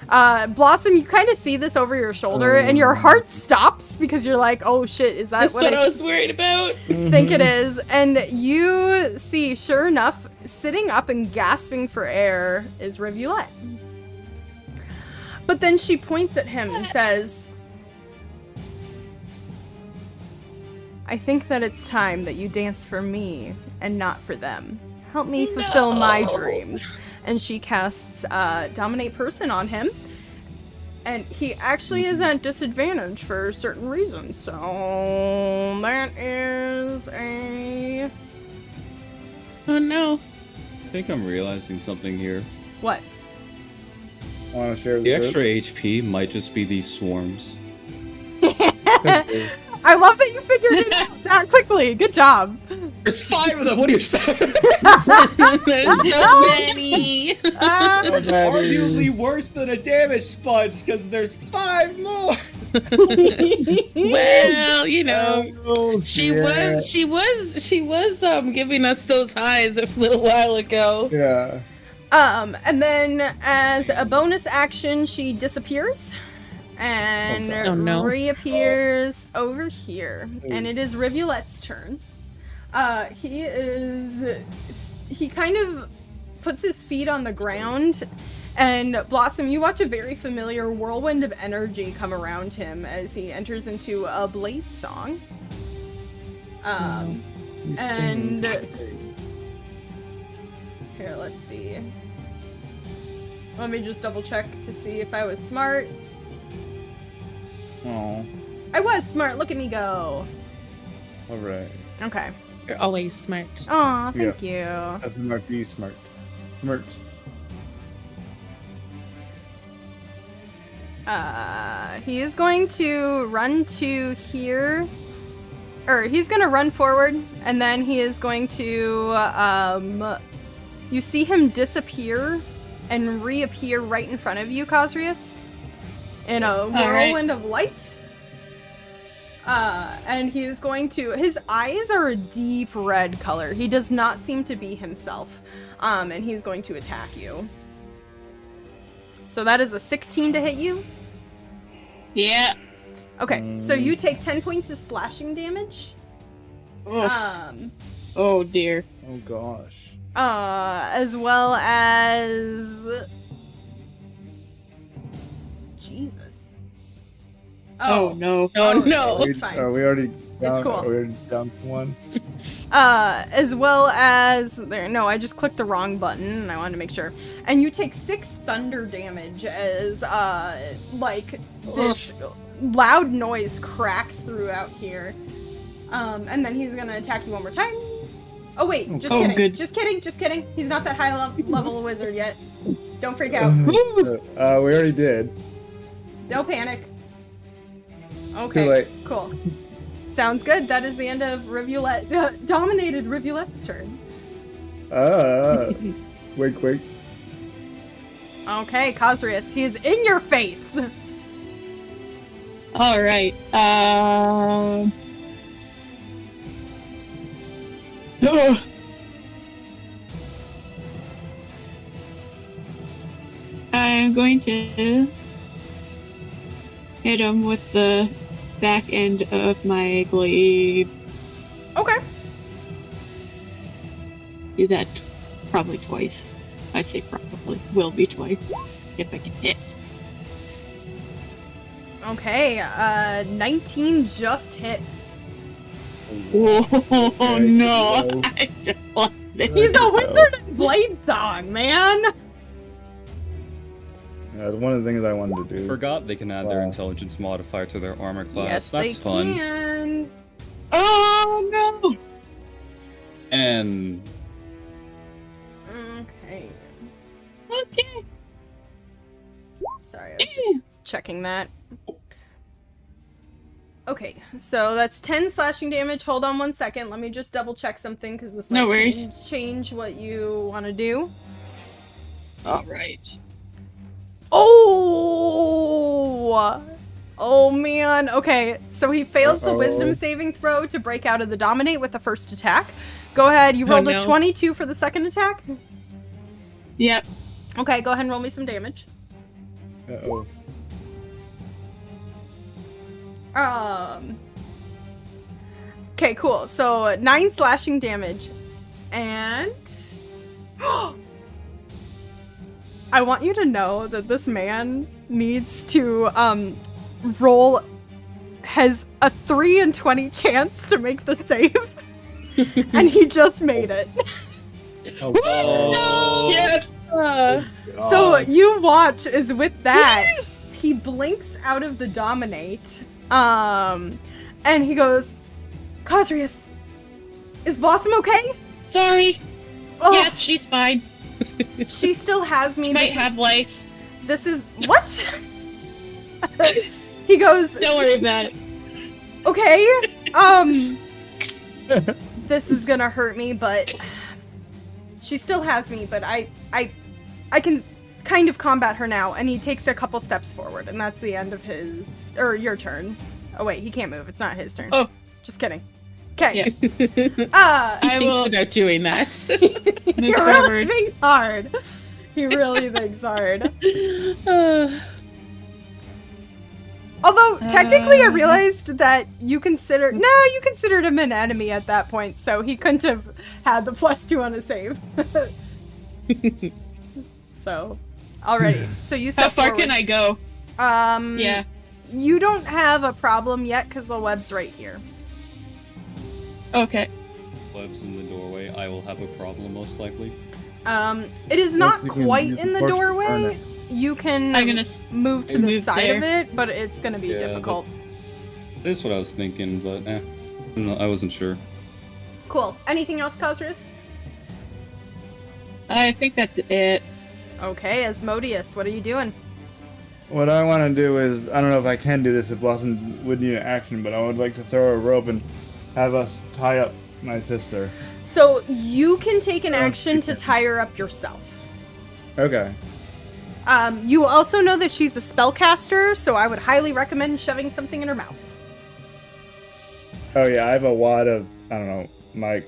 Blossom, you kind of see this over your shoulder, and your heart stops because you're like, "Oh shit, is that That's what what I I was worried about. think it is?" And you see, sure enough, sitting up and gasping for air is Rivulette. But then she points at him and says, "I think that it's time that you dance for me and not for them. Help me fulfill my dreams." And she casts Dominate Person on him. And he actually is at disadvantage for certain reasons. So that is a... Oh no. I think I'm realizing something here. What? Want to share The the extra HP might just be these swarms. I love that you figured it out that quickly. Good job. There's 5 of them. What do you expect? There's so many. That's arguably worse than a damage sponge because there's 5 more. Well, you know, Oh, she yeah. was giving us those highs a little while ago. Yeah. And then as a bonus action, she disappears and Oh, no. reappears over here. And it is Rivulet's turn. He kind of puts his feet on the ground, and Blossom, you watch a very familiar whirlwind of energy come around him as he enters into a blade song. And here, let's see. Let me just double check to see if I was smart. Oh. I was smart. Look at me go. All right. Okay. You're always smart. Aw, thank you. That's smart. Be smart. Smart. He is going to run to here. Or he's going to run forward, and then he is going to, you see him disappear and reappear right in front of you, Cosrius, in a whirlwind of light. And he is going to, his eyes are a deep red color. He does not seem to be himself. And he's going to attack you. So that is a 16 to hit you. Yeah. Okay, so you take 10 points of slashing damage. Oh dear. Oh gosh. As well as Jesus. Oh no. Oh no. It's fine. Are we already down? cool. Are we already down to 1? As well as there. No, I just clicked the wrong button, and I wanted to make sure. And you take 6 thunder damage as like this loud noise cracks throughout here. And then he's gonna attack you one more time. Oh wait, just Oh, kidding. good. Just kidding. He's not that high level wizard yet. Don't freak out. We already did. No panic. Too Okay, late. cool. Sounds good. That is the end of Rivulet, dominated Rivulet's turn. Wait. Okay, Cosrius, he is in your face. All right. I'm going to hit him with the back end of my glaive. Okay. Do that probably twice. I say probably. Will be twice. If I can hit. Okay, 19 just hits. Oh Okay, no! no. I just lost it. He's the wizard in Blade Song, man. Yeah, one of the things I wanted to do. Forgot they can add their Wow. intelligence modifier to their armor class. Yes, That's they fun. can. Oh no! And Okay. Okay. Sorry, I was just checking that. Okay, so that's 10 slashing damage. Hold on one second. Let me just double check something because this No might worries. change what you want to do. All right. Oh! Oh man. Okay, so he fails the Uh-oh. wisdom saving throw to break out of the dominate with the first attack. Go ahead. You Oh, rolled no. a 22 for the second attack. Yep. Okay, go ahead and roll me some damage. Uh-oh. Okay, cool. So 9 slashing damage. And I want you to know that this man needs to has a 3 in 20 chance to make the save. And he just made it. oh, Yes. So you watch as with that, he blinks out of the dominate. And he goes, Cosrius, is Blossom okay? Sorry. Oh, Yes, she's fine. she still has me. Might This have is- lice. this is what? He goes, Don't worry about it. okay, this is gonna hurt me, but she still has me, but I can kind of combat her now, and he takes a couple steps forward, and that's the end of your turn. Oh wait, he can't move, it's not his turn. Oh. Just kidding. Okay. Yeah. I will- thinks about doing that. He really thinks hard. He really thinks hard. Although, technically, I realized that you considered him an enemy at that point, so he couldn't have had the +2 on a save. So, alrighty. So you How step far forward. can I go? Yeah. You don't have a problem yet, because the web's right here. Okay. Webs in the doorway. I will have a problem most likely. It is not you can quite use in the the torch to doorway. burn it. You can I'm gonna move to the move side of there. it, but it's gonna be Yeah, difficult. That's what I was thinking, but I wasn't sure. Cool. Anything else, Cosrus? I think that's it. Okay, Asmodeus, what are you doing? What I want to do is, I don't know if I can do this if Blossom would need an action, but I would like to throw a rope and have us tie up my sister. So you can take an Oh, action to okay. tie her up yourself. Okay. You also know that she's a spellcaster, so I would highly recommend shoving something in her mouth. Oh yeah, I have a wad of, I don't know, like,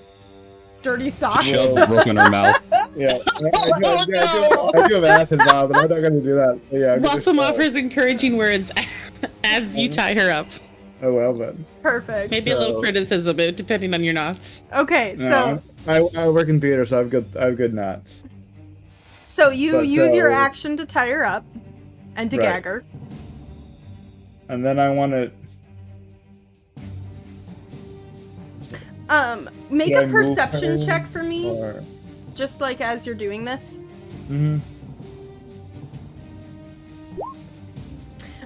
Dirty socks. Shove a rope in her mouth. yeah. I do have acid vial, but I'm not going to do that. But yeah, I'm gonna Blossom try. offers encouraging words as you tie her up. Oh well then. Perfect. Maybe a little So- criticism, depending on your knots. Okay, No, I work in theater, so I have good knots. so you but use your so- action to tie her up and to Right. gag her. And then I want to. Make Should I a move perception her, check for me, Or. just like as you're doing this. Mm-hmm.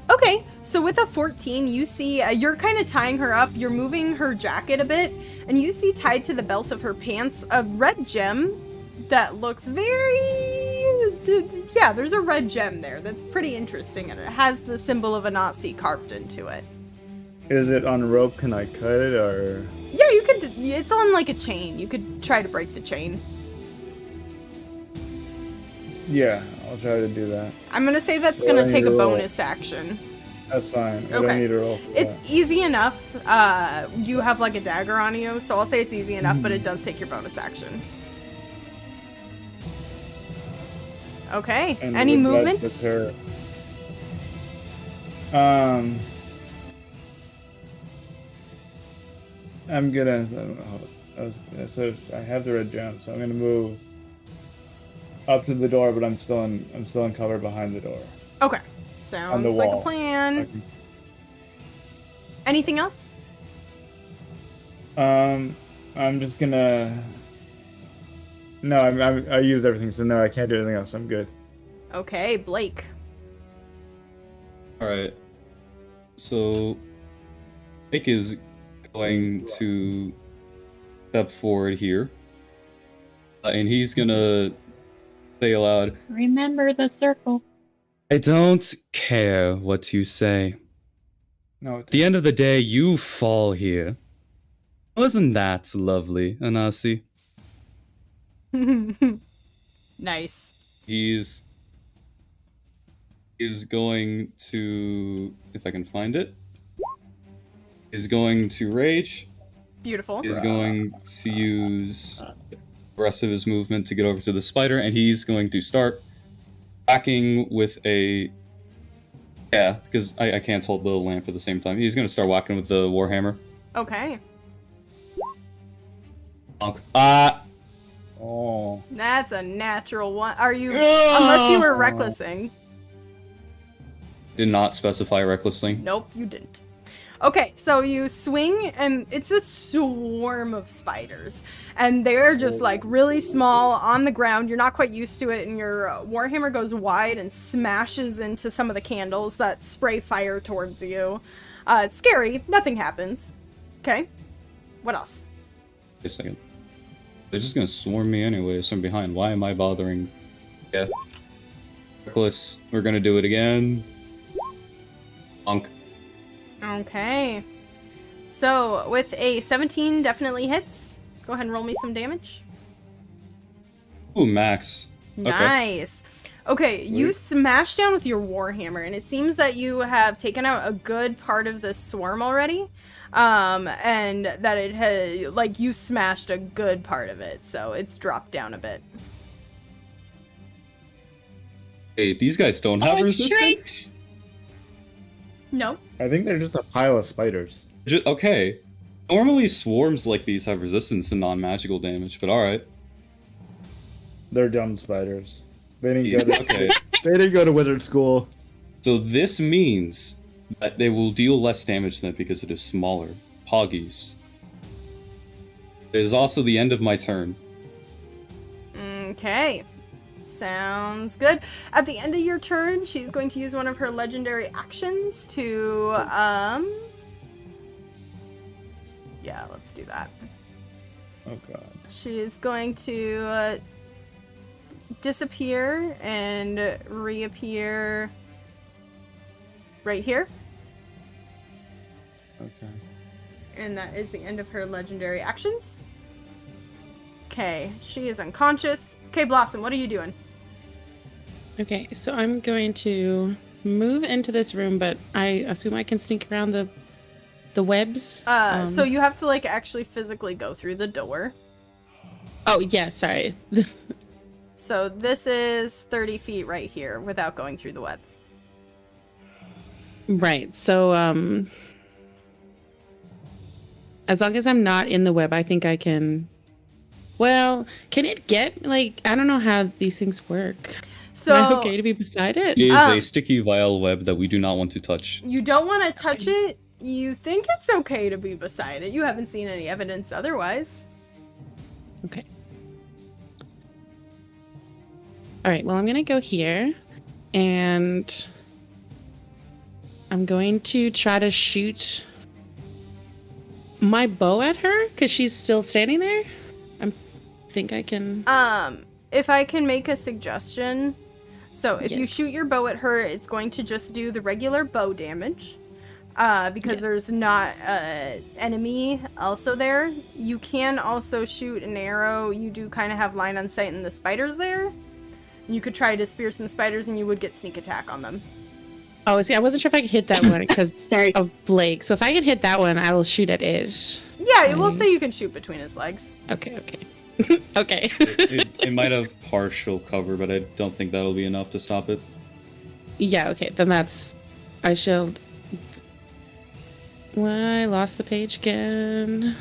Okay, so with a 14, you see you're kind of tying her up. You're moving her jacket a bit, and you see tied to the belt of her pants a red gem that looks yeah, there's a red gem there that's pretty interesting, and it has the symbol of a Nazi carved into it. Is it on rope? Can I cut it or? Yeah, you could. It's on like a chain. You could try to break the chain. Yeah, I'll try to do that. I'm gonna say that's Well, gonna I take need a to roll. bonus action. That's fine. I Okay. don't need a roll. for It's that. easy enough. You have like a dagger on you, so I'll say it's easy enough, but it does take your bonus action. Okay. And Any with that, movement? with her- I'm gonna. So I have the red gem, so I'm gonna move up to the door, but I'm still in cover behind the door. Okay. On Sounds the like a wall. plan. Anything else? I'm just gonna. No, I used everything, so no, I can't do anything else. I'm good. Okay, Blake. Alright. So, Nick is going to step forward here. And he's gonna say aloud, Remember the circle. I don't care what you say. No, At the end of the day, you fall here. Wasn't that lovely, Anasi? Nice. He's going to, if I can find it, is going to rage. Beautiful. Is going to use the rest of his movement to get over to the spider, and he's going to start whacking with a... Yeah, because I can't hold the lamp at the same time. He's going to start whacking with the warhammer. Okay. Oh. That's a natural one. Are you... Unless you were recklessing. Did not specify recklessly. Nope, you didn't. Okay, so you swing, and it's a swarm of spiders. And they're just, like, really small on the ground. You're not quite used to it, and your warhammer goes wide and smashes into some of the candles that spray fire towards you. It's scary. Nothing happens. Okay. What else? Wait a second. They're just gonna swarm me anyways from behind. Why am I bothering? Yeah. Reckless. We're gonna do it again. Bonk. Okay. So, with a 17 definitely hits. Go ahead and roll me some damage. Ooh, max. Okay. Nice. Okay, you smash down with your warhammer, and it seems that you have taken out a good part of the swarm already. And that it had, like, you smashed a good part of it, so it's dropped down a bit. Hey, these guys don't have resistance? No. I think they're just a pile of spiders. Okay. Normally swarms like these have resistance to non-magical damage, but alright. They're dumb spiders. They didn't go to, Okay. they didn't go to wizard school. So this means that they will deal less damage than it because it is smaller. Poggies. It is also the end of my turn. Okay. Sounds good. At the end of your turn, she's going to use one of her legendary actions to, yeah, let's do that. Oh god. She is going to disappear and reappear right here. Okay. And that is the end of her legendary actions. Okay, she is unconscious. Okay, Blossom, what are you doing? Okay, so I'm going to move into this room, but I assume I can sneak around the webs. So you have to, like, actually physically go through the door. Oh, yeah, sorry. So this is 30 feet right here without going through the web. Right, so, as long as I'm not in the web, I think I can... Well, can it get, like, I don't know how these things work. So Am I okay to be beside it? It is a sticky vile web that we do not want to touch. you don't want to touch it. You think it's okay to be beside it. You haven't seen any evidence otherwise. Okay. All right, well, I'm going to go here, and I'm going to try to shoot my bow at her, because she's still standing there. I think I can... If I can make a suggestion. So if you Yes. shoot your bow at her, it's going to just do the regular bow damage. Because Yes. there's not an enemy also there. You can also shoot an arrow. You do kind of have line on sight in the spiders there. You could try to spear some spiders and you would get sneak attack on them. Oh, see, I wasn't sure if I could hit that one because Sorry. of Blake. So if I can hit that one, I will shoot at it. Yeah, we'll say you can shoot between his legs. Okay, okay. Okay. It might have partial cover, but I don't think that'll be enough to stop it. Yeah, okay. Then that's... I shall... Well, I lost the page again.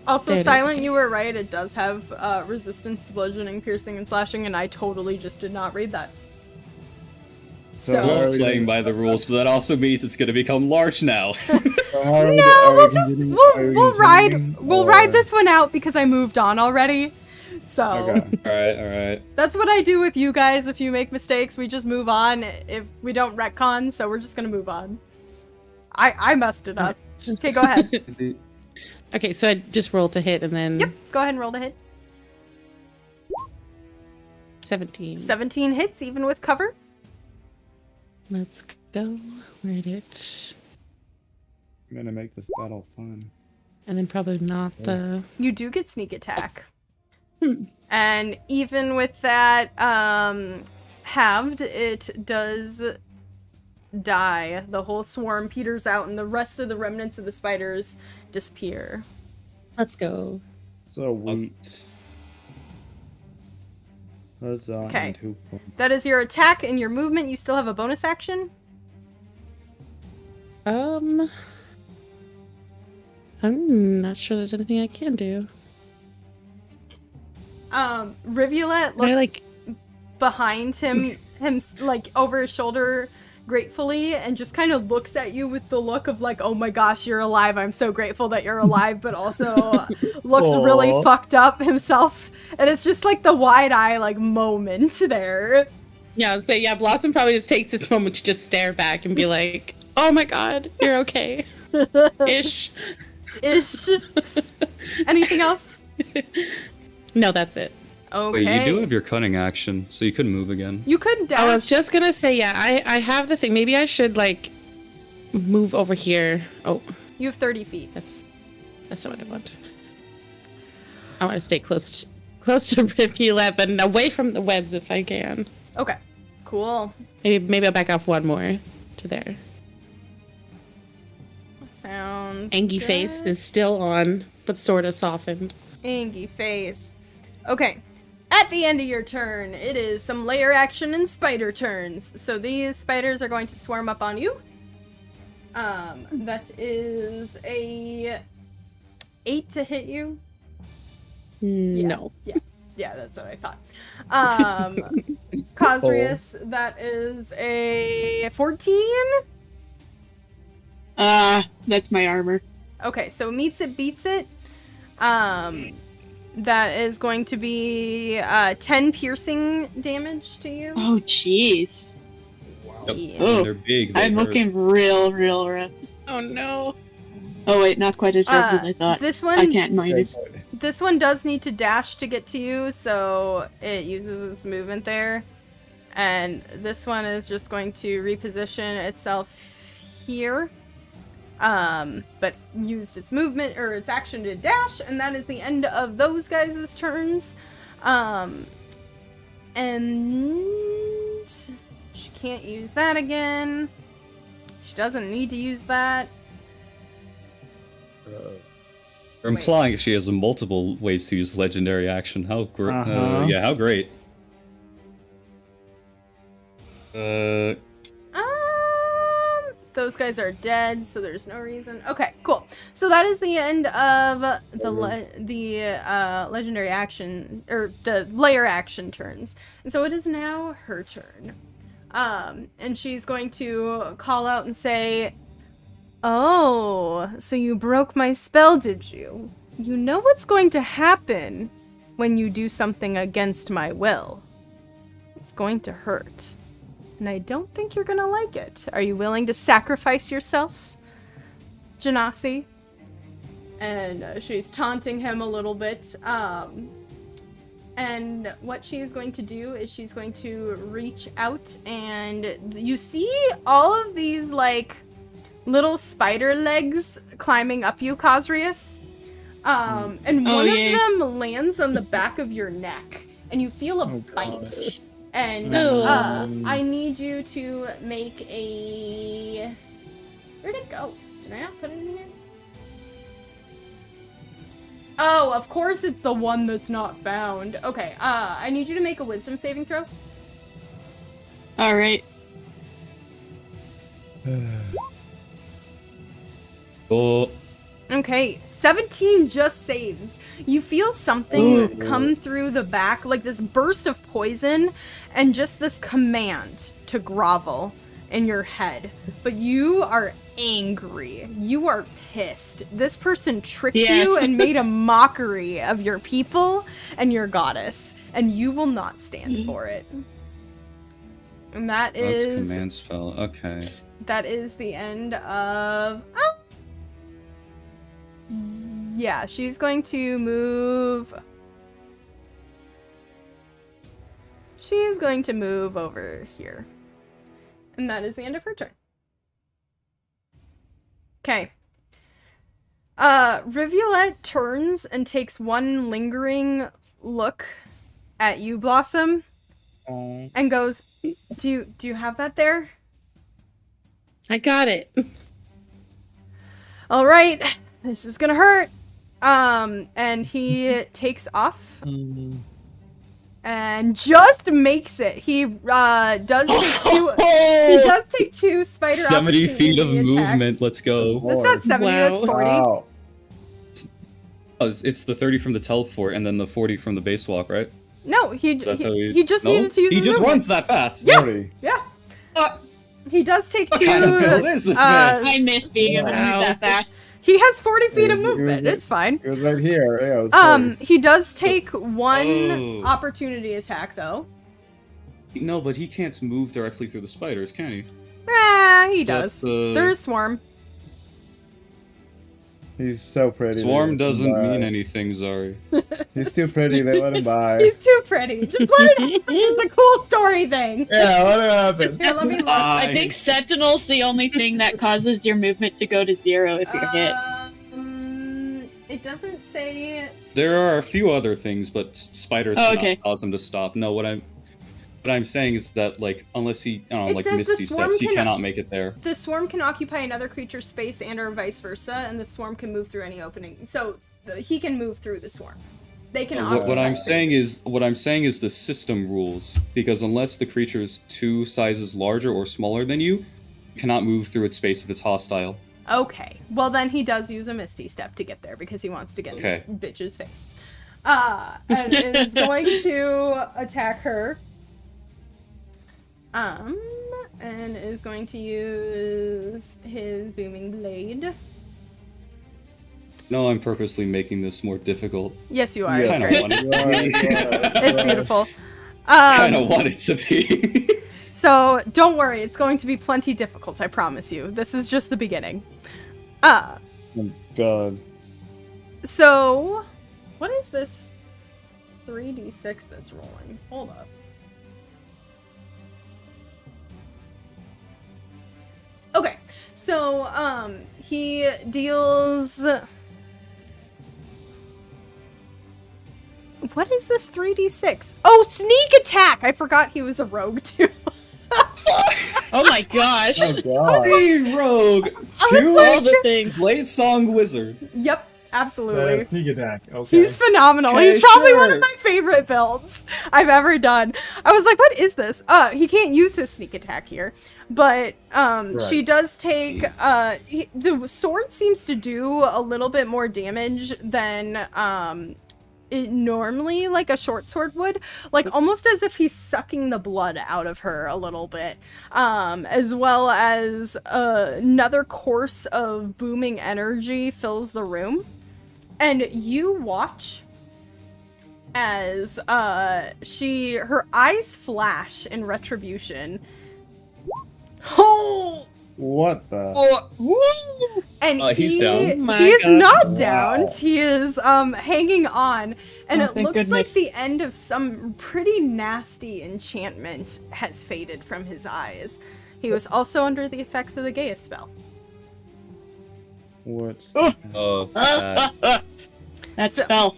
Also, There it is, Silent, okay. you were right. It does have resistance to bludgeoning, piercing, and slashing, and I totally just did not read that. So I So, love playing by the rules, but that also means it's going to become large now. we'll ride this one out because I moved on already. So Okay. Alright. that's what I do with you guys. If you make mistakes, we just move on. If we don't retcon, so we're just gonna move on. I messed it up. Okay, go ahead. Okay, so I just rolled to hit and then... Yep, go ahead and roll to hit. 17. 17 hits, even with cover. Let's go. Where'd it... I'm gonna make this battle fun. And then probably not the... You do get sneak attack. Hmm. And even with that halved, it does die. The whole swarm peters out and the rest of the remnants of the spiders disappear. Let's go. So wheat. Okay. And 2 points. That is your attack and your movement. You still have a bonus action. I'm not sure there's anything I can do. Rivulet Can I, looks like... behind him like over his shoulder gratefully and just kind of looks at you with the look of like, oh my gosh, you're alive. I'm so grateful that you're alive, but also looks really Aw. fucked up himself. And it's just like the wide eye like moment there. Yeah, I'll say, yeah, Blossom probably just takes this moment to just stare back and be like, oh my god, you're okay. Ish. Ish. Anything else? No, that's it. Okay. Wait, you do have your cunning action, so you could move again. You could dash. I was just gonna say, yeah, I have the thing. Maybe I should like move over here. Oh, You have 30 feet. that's not what I want. I want to stay close to Rivulet, but away from the webs if I can. Okay. Cool. Maybe I'll back off one more to there. Sounds Angie good. face is still on, but sort of softened. Angie face. Okay. At the end of your turn, it is some layer action and spider turns. So these spiders are going to swarm up on you. That is a 8 to hit you. No. Yeah, that's what I thought. Cosrius, that is a 14. That's my armor. Okay, so meets it, beats it. That is going to be 10 piercing damage to you. Oh, jeez. Yep. Yeah. When Oh, they're big. They I'm hurt. looking real rough. Oh no. Oh wait, not quite as rough as I thought. This I one, can't minus. this one does need to dash to get to you, so it uses its movement there. And this one is just going to reposition itself here. But used its movement or its action to dash, and that is the end of those guys' turns. And she can't use that again. She doesn't need to use that. You're implying she has multiple ways to use legendary action. How great! Uh-huh. Yeah, how great. Those guys are dead, so there's no reason. Okay, cool. So that is the end of the legendary action, or the layer action turns. And so it is now her turn. And she's going to call out and say, "Oh, so you broke my spell, did you? You know what's going to happen when you do something against my will. It's going to hurt. And I don't think you're gonna like it. Are you willing to sacrifice yourself, Genasi?" And she's taunting him a little bit. And what she is going to do is she's going to reach out, and you see all of these, like, little spider legs climbing up you, Cosrius. And Oh, one yay. of them lands on the back of your neck, and you feel a bite. And Oh. I need you to make a... Where'd it go? Did I not put it in here? Oh, of course it's the one that's not found. Okay, I need you to make a wisdom saving throw. Alright. Oh, Okay, 17 just saves. You feel something come through the back, like this burst of poison, and just this command to grovel in your head. But you are angry. You are pissed. This person tricked Yeah. you and made a mockery of your people and your goddess, and you will not stand for it. And that that's is command spell. Okay. that is the end of... Oh! Yeah, she's going to move... She's going to move over here. And that is the end of her turn. Okay. Rivulet turns and takes one lingering look at you, Blossom, and goes, Do you have that there? I got it. All right, this is gonna hurt. And he takes off and just makes it. He does take two. He does take two spider 70 feet of opportunity attacks. movement. Let's go. That's not 70. Wow. That's 40. Wow. Oh, it's the 30 from the teleport and then the 40 from the base walk, right? No, he That's how he just No? needed to use He his just movement. runs that fast. Yeah. 40. Yeah, What he does take two. kind of build is this man? I miss being able to move that fast. He has 40 feet of He- movement. he- It's fine. It was right here. Yeah, it was 40. He does take one Oh. opportunity attack though. No, but he can't move directly through the spiders, can he? He does. That's, There's swarm. He's so pretty. Swarm they let him doesn't by. mean anything, Zari. He's too pretty. They let him by. He's too pretty. Just let it happen. It's a cool story thing. Yeah, let it happen. Here, let me look. I think Sentinel's the only thing that causes your movement to go to 0 if you're hit. It doesn't say. There are a few other things, but spiders Oh, cannot okay. cause him to stop. No, what I'm saying is that, like, unless he, I don't know, It like says the Misty swarm steps, he can- cannot make it there. The swarm can occupy another creature's space and or vice versa, and the swarm can move through any opening. So he can move through the swarm. They can. What occupy I'm saying spaces. is the system rules, because unless the creature is 2 sizes larger or smaller than you cannot move through its space if it's hostile. Okay. Well, then he does use a Misty Step to get there because he wants to get Okay. in this bitch's face. And is going to attack her. And is going to use his booming blade. No, I'm purposely making this more difficult. Yes, you are. Yeah, It's Kinda great. want it. You are, you are. It's beautiful. Kind of want it to be. So don't worry, it's going to be plenty difficult, I promise you. This is just the beginning. Oh, God. So what is this 3d6 that's rolling? Hold up. Okay, so he deals. What is this 3d6? Oh, sneak attack! I forgot he was a rogue too. Oh my gosh. Oh, God. Hey, rogue! was All the things. Blade Song Wizard. Yep, absolutely. Sneak attack. Okay. He's phenomenal. Okay, He's probably one of sure. my favorite builds I've ever done. I was like, what is this? He can't use his sneak attack here. But she does take the sword seems to do a little bit more damage than it normally like a short sword would, like almost as if he's sucking the blood out of her a little bit, as well as another course of booming energy fills the room, and you watch as her eyes flash in retribution. Oh, What the? and He's down. My he is God. not down. Wow. He is hanging on, and Oh, it thank looks like goodness. the end of some pretty nasty enchantment has faded from his eyes. He was also under the effects of the Gaius spell. What? Oh, That So- spell.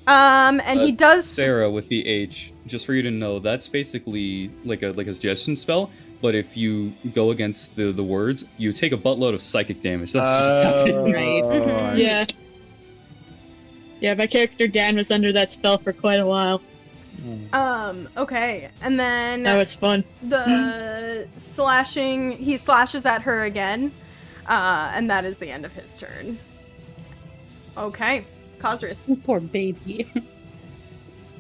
And he does. Sarah with the H. Just for you to know, that's basically like a suggestion spell. But if you go against the words, you take a buttload of psychic damage. That's just happening. Right. Mhm. Yeah. Yeah, my character Dan was under that spell for quite a while. Okay, and then That was fun. the slashing. He slashes at her again, and that is the end of his turn. Okay, Cosrus. Poor baby.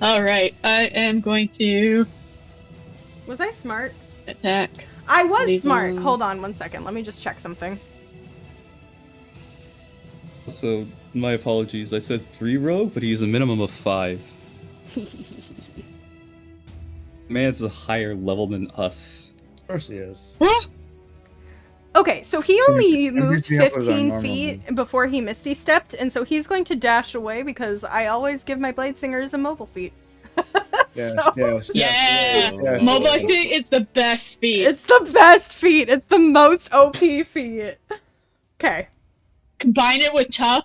Alright, I am going to Was I smart? attack. I was These smart. ones. Hold on one second. Let me just check something. So, my apologies. I said 3 rogue, but he's a minimum of 5. Man's a higher level than us. Of course he is. Okay, so he only moved Everything else was our 15 normal feet before he Misty stepped, and so he's going to dash away because I always give my blade singers a mobile feat. Yes, So, yes. Yeah! Yeah. Mobile feat is the best feat. it's the best feat. It's the most OP feat. Okay. Combine it with tough,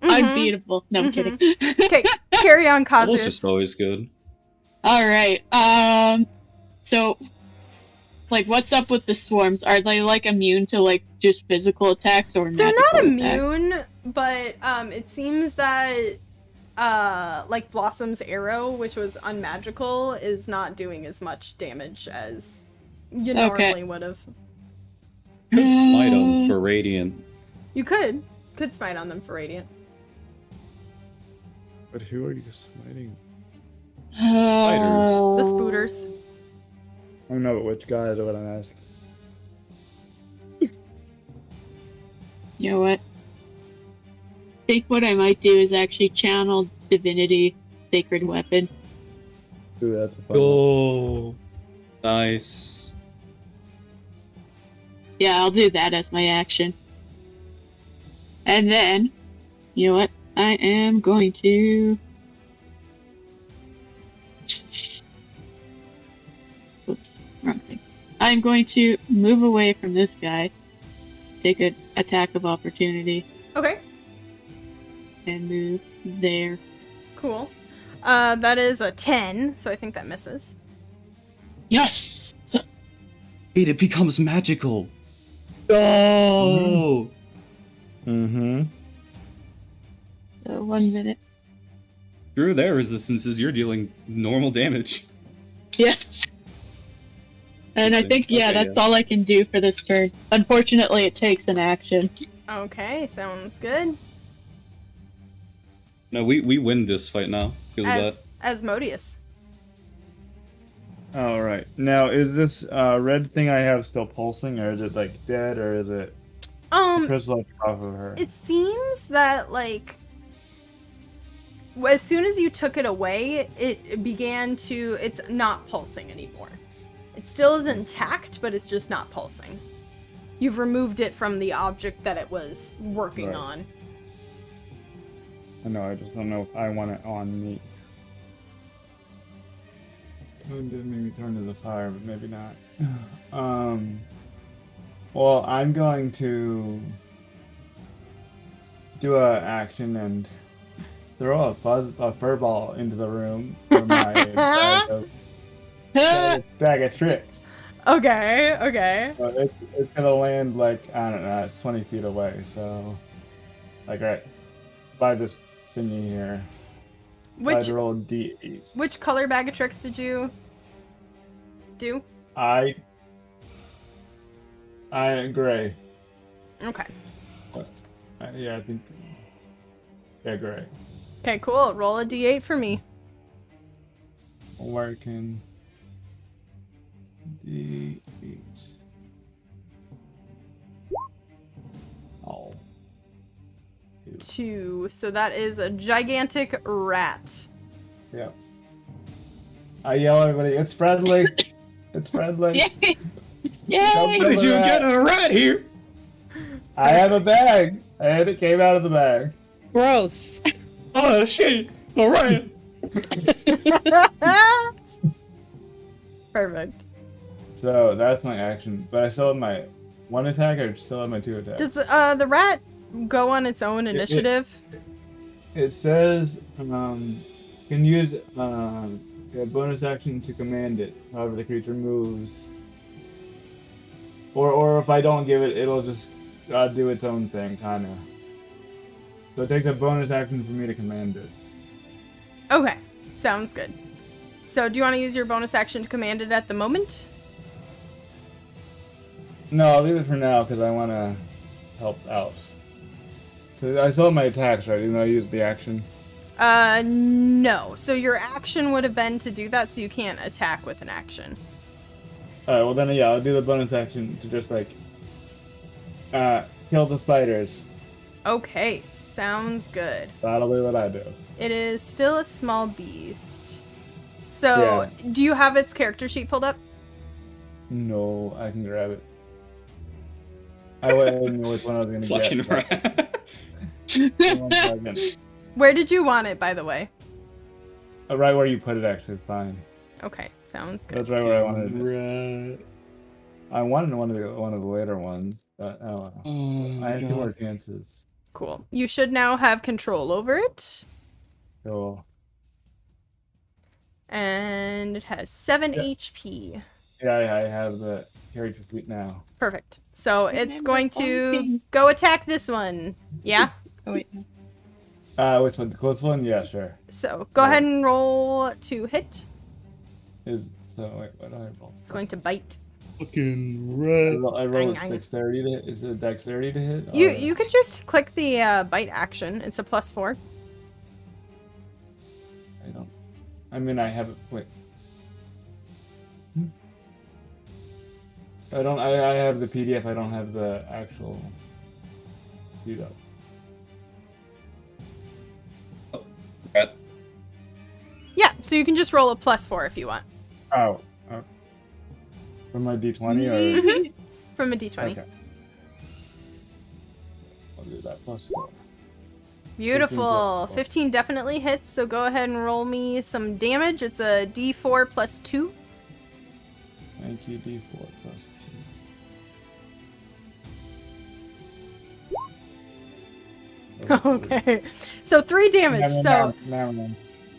Mhm. unbeatable. No, I'm kidding. Okay, carry on, Level's Cosrus. just always good. Alright, so, like, what's up with the swarms? Are they, like, immune to, like, just physical attacks or They're magical not attacks? immune, but it seems that like Blossom's arrow, which was unmagical, is not doing as much damage as you Okay. normally would have. Could smite him for radiant. You could smite on them for radiant. But who are you smiting? Spiders. The spooters. I don't know, but which guy is what I'm asking. You know what? I think what I might do is actually channel Divinity Sacred Weapon. Ooh, that's a fun one. Oh, nice. Yeah, I'll do that as my action. And then You know what? I am going to. Oops, wrong thing. I'm going to move away from this guy, take an attack of opportunity, Okay, and move there. cool. That is a 10, so I think that misses. Yes! Wait, it becomes magical. Oh! Mm-hmm. So 1 minute. Through their resistances, you're dealing normal damage. Yeah. And I think, Okay, that's all I can do for this turn. Unfortunately, it takes an action. Okay, sounds good. No, we win this fight now because of that. Asmodeus. All right. Now, is this red thing I have still pulsing, or is it like dead, or is it crystallized off of her? It seems that, like, as soon as you took it away, it began to, it's not pulsing anymore. It still is intact, but it's just not pulsing. You've removed it from the object that it was working Right. on. I know, I just don't know if I want it on me. It did make me turn to the fire, but maybe not. Well, I'm going to do a action and throw a fur ball into the room for my bag of tricks. Okay. So it's gonna land like, I don't know, it's 20 feet away, so like right by this thingy here. Which I'd roll D8. which color bag of tricks did you do? I gray. Okay. Yeah, I think. Yeah, gray. Okay, cool. Roll a d8 for me. Working. D8. Oh. 2. So that is a gigantic rat. Yeah. I yell at everybody, it's friendly! It's friendly! Yay! Don't Yay! kill Did the you rat. get a rat here? I have a bag! And it came out of the bag. Gross. Oh shit! A rat! Perfect. So that's my action. But I still have my 1 attack, or still have my 2 attacks? Does the rat go on its own initiative? It says, can use a bonus action to command it, however the creature moves. Or if I don't give it, it'll just do its own thing, kinda. So it takes a bonus action for me to command it. Okay, sounds good. So do you want to use your bonus action to command it at the moment? No, I'll leave it for now, because I want to help out. So I still have my attacks, right, even though I used the action? No. So your action would have been to do that, so you can't attack with an action. Alright, well then, yeah, I'll do the bonus action to just, like, kill the spiders. Okay, sounds good. That'll be what I do. It is still a small beast. So, do you have its character sheet pulled up? No, I can grab it. I wouldn't know which one I was gonna Fucking get. but- rat. 1 second. Where did you want it, by the way? Right where you put it actually is fine. Okay, sounds good. That's right where I wanted it. Rat. I wanted one of the later ones, but I don't know. Oh I have 2 more god. chances. Cool. You should now have control over it. So And it has 7 Yeah. HP. yeah, I have the character sheet now. Perfect. So it's Remember going to pointing. go attack this one. Yeah? Oh, wait, no. Which one? The close one? Yeah, sure. So go ahead and roll to hit. Wait, what do I roll? It's going to bite. Fucking I roll a Ang, ang. dexterity to hit. Is it a dexterity to hit? You could just click the bite action. It's a +4. I don't. I mean, I have it. Wait. I don't. I have the PDF. I don't have the actual. Sheet up. Rat. Yeah, so you can just roll a +4 if you want. Oh. From my D20 or. Mhm. From a d20. Okay. I'll do that +4. Beautiful. 15 plus 15 definitely hits, so go ahead and roll me some damage. It's a d4 plus 2. Thank you, D4 plus 2. Okay. So 3 damage. So Now.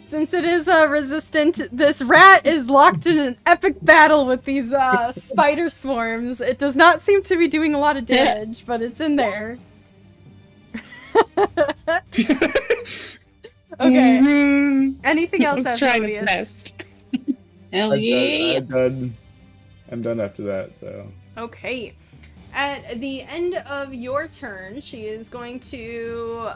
since it is resistant, this rat is locked in an epic battle with these spider swarms. It does not seem to be doing a lot of damage, but it's in there. Okay. Anything else, It's trying its Asmodeus? best. Hell yeah. I'm done after that, so. Okay. At the end of your turn, she is going to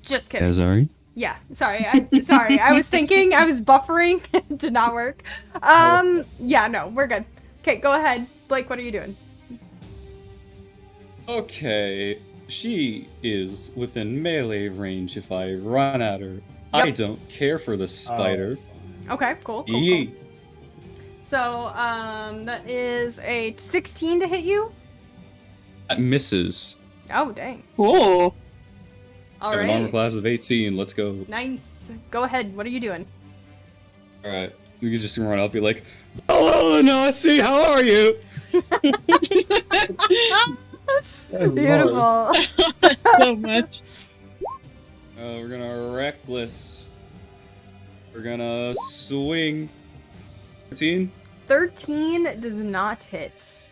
just kidding. Zari? Yeah, sorry. I was thinking, I was buffering. It did not work. Yeah, no, we're good. Okay, go ahead. Blake, what are you doing? Okay, she is within melee range if I run at her. I Yep. don't care for the spider. Okay, cool. Yeet. So, that is a 16 to hit you. That misses. Oh, dang. Cool. All I have an armor right. class of 18. Let's go. Nice. Go ahead. What are you doing? All right, we can just run up, be like, "Hello, Nazi. How are you?" Beautiful. So much. We're gonna reckless. We're gonna swing. 13. 13 does not hit.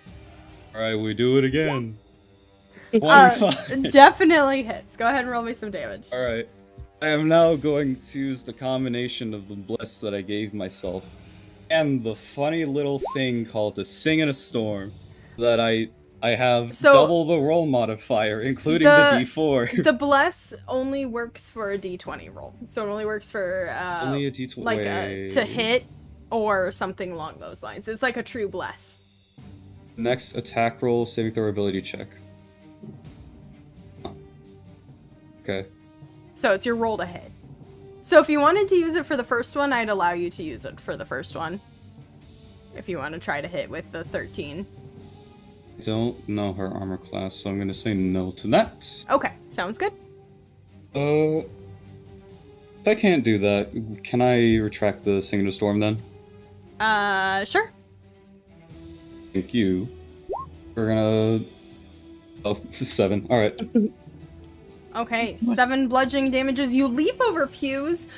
All right, we do it again. 25. Definitely hits. Go ahead and roll me some damage. All right. I am now going to use the combination of the bliss that I gave myself and the funny little thing called the Sing in a Storm that I have So- double the roll modifier, including the D4. The bless only works for a d20 roll. So it only works for Only a D20. like to hit or something along those lines. It's like a true bless. Next attack roll, saving throw ability check. Okay. So it's your roll to hit. So if you wanted to use it for the first one, I'd allow you to use it for the first one. If you want to try to hit with the 13. I don't know her armor class, so I'm gonna say no to that. Okay, sounds good. If I can't do that, can I retract the Sing in a Storm then? Sure. Thank you. We're gonna... Oh, 7. Alright. Okay, 7 bludgeoning damages. You leap over Pews.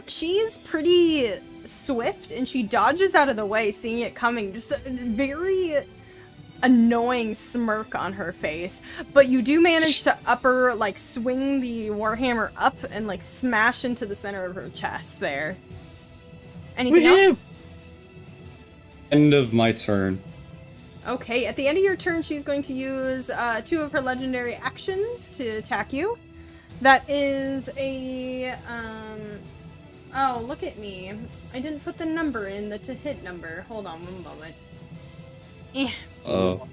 She's pretty swift and she dodges out of the way, seeing it coming. Just a very annoying smirk on her face. But you do manage to swing the warhammer up and smash into the center of her chest there. Anything else? End of my turn. Okay, at the end of your turn, she's going to use 2 of her legendary actions to attack you. That is a, oh, look at me. I didn't put the number in, the to hit number. Hold on one moment. Oh.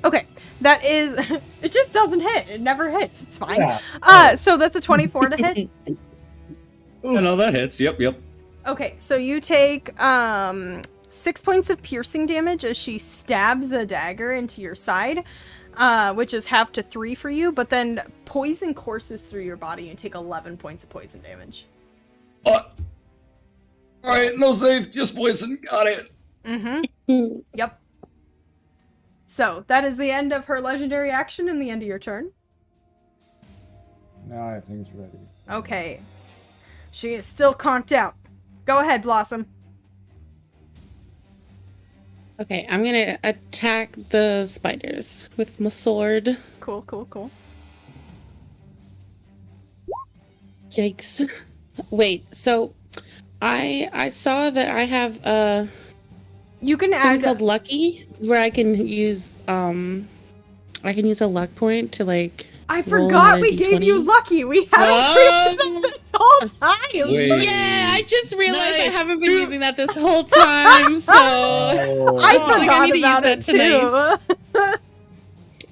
Okay, that is, it just doesn't hit. It never hits. It's fine. Yeah. So that's a 24 to hit. Oh, no, that hits. Yep. Okay, so you take 6 points of piercing damage as she stabs a dagger into your side, which is half to 3 for you, but then poison courses through your body and you take 11 points of poison damage. Alright, no save, just poison. Got it. Mm-hmm. Yep. So, that is the end of her legendary action and the end of your turn. Now I think it's ready. Okay. She is still conked out. Go ahead, Blossom. Okay, I'm gonna attack the spiders with my sword. Cool. Yikes. Wait, so I saw that I have You can something add... called Lucky, where I can use a luck point to I roll forgot another we gave you D20. Lucky. We haven't used it this whole time. Wait. Yeah, I just realized I Nice. haven't been using that this whole time, so I Oh, I forgot need to use about it that too.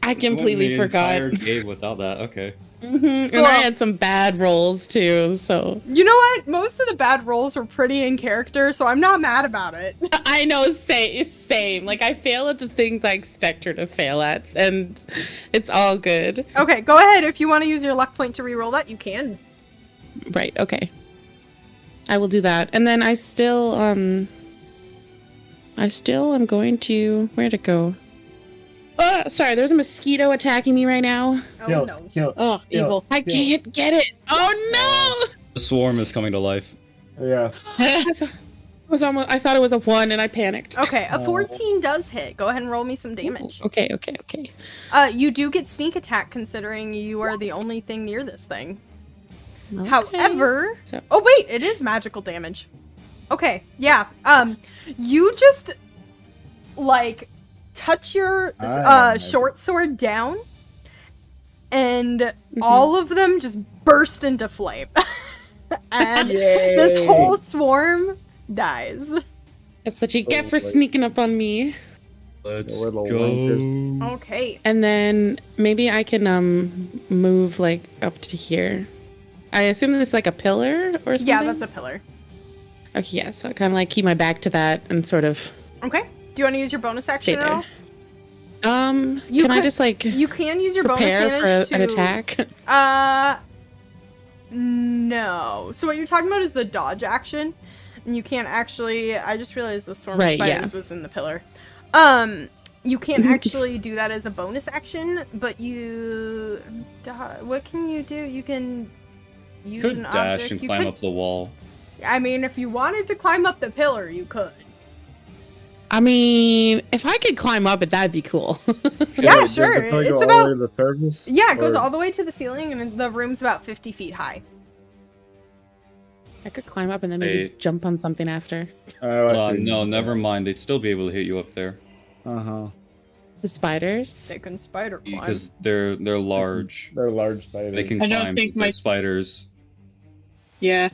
I completely forgot. The entire game without that. Okay. And I had some bad rolls too, so. You know what? Most of the bad rolls were pretty in character, so I'm not mad about it. I know, same. Like, I fail at the things I expect her to fail at, and it's all good. Okay, go ahead. If you want to use your luck point to reroll that, you can. Right, okay. I will do that. And then I still am going to... Where'd it go? Oh, sorry, there's a mosquito attacking me right now. Oh, no. Oh, evil. I can't get it. Oh, no! The swarm is coming to life. Yes. I thought it was a 1 and I panicked. Okay, a 14 does hit. Go ahead and roll me some damage. Okay. You do get sneak attack considering you are the only thing near this thing. Okay. However, So- oh wait, it is magical damage. Okay, yeah. You just like touch your short sword down, and all of them just burst into flame, and this whole swarm dies. That's what you get for sneaking up on me. Let's We're the go. Okay. And then maybe I can move like up to here. I assume this is like a pillar or something? Yeah, that's a pillar. Okay, yeah, so I kind of like keep my back to that and sort of Okay. Do you want to use your bonus stay action at all? there. You Can I could- just like You can use your bonus prepare damage for an attack? No. So what you're talking about is the dodge action, and you can't actually. I just realized the swarm of Right, spiders yeah. was in the pillar. You can't actually do that as a bonus action, but you. What can you do? You can use Could an dash object. and You climb could. up the wall. I mean, if you wanted to climb up the pillar, you could. I mean, if I could climb up it, that'd be cool. Yeah, Does sure. the pillar It's go all the about. way to the surface? Yeah, it goes Or- all the way to the ceiling, and the room's about 50 feet high. I could climb up and then maybe Hey. jump on something after. Oh, I see. No, never mind. They'd still be able to hit you up there Uh-huh. The spiders. They can spider climb. because they're large. They're large spiders. They can I don't climb think because they're my- spiders. Yeah.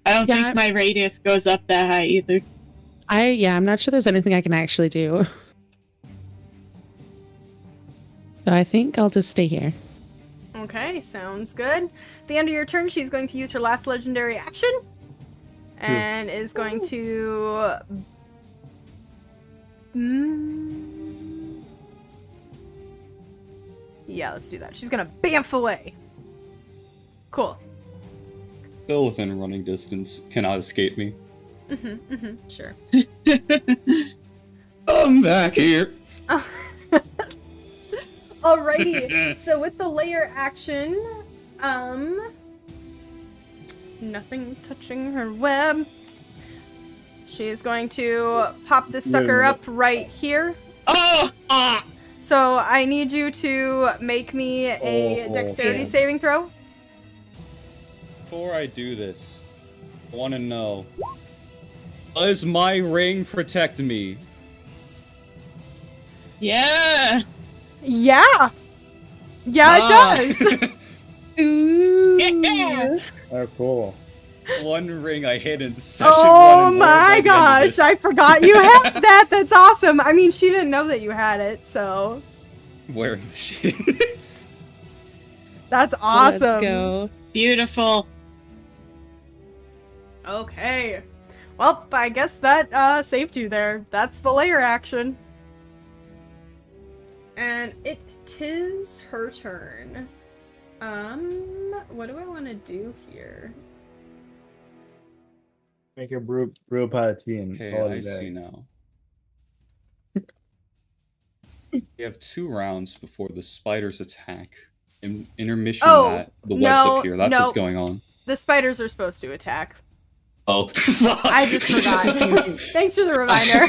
I don't Yeah. think my radius goes up that high either. I'm not sure there's anything I can actually do. So I think I'll just stay here. Okay, sounds good. At the end of your turn, she's going to use her last legendary action. And is going to... Yeah, let's do that. She's going to bamf away. Cool. Still within running distance. Cannot escape me. Sure. I'm back here. Alrighty, so with the layer action, nothing's touching her web. She is going to pop this sucker up right here. Oh! So I need you to make me a dexterity Yeah. saving throw. Before I do this, I want to know: does my ring protect me? Yeah! Yeah! Yeah, it does! Ooh. Yeah! Oh, cool. One ring I hit in session Oh 1 and my more by the end of gosh, this. I forgot you had that. That's awesome. I mean, she didn't know that you had it, so Wearing the shit. that's awesome. Let's go. Beautiful. Okay. Well, I guess that saved you there. That's the layer action. And it is her turn. What do I want to do here? Make a brew a pot of tea and Okay, call it I a day. see now. We have 2 rounds before the spiders attack. In intermission Oh, that the webs no, appear. That's no. what's going on. The spiders are supposed to attack. Oh, I just forgot. Thanks for the reminder.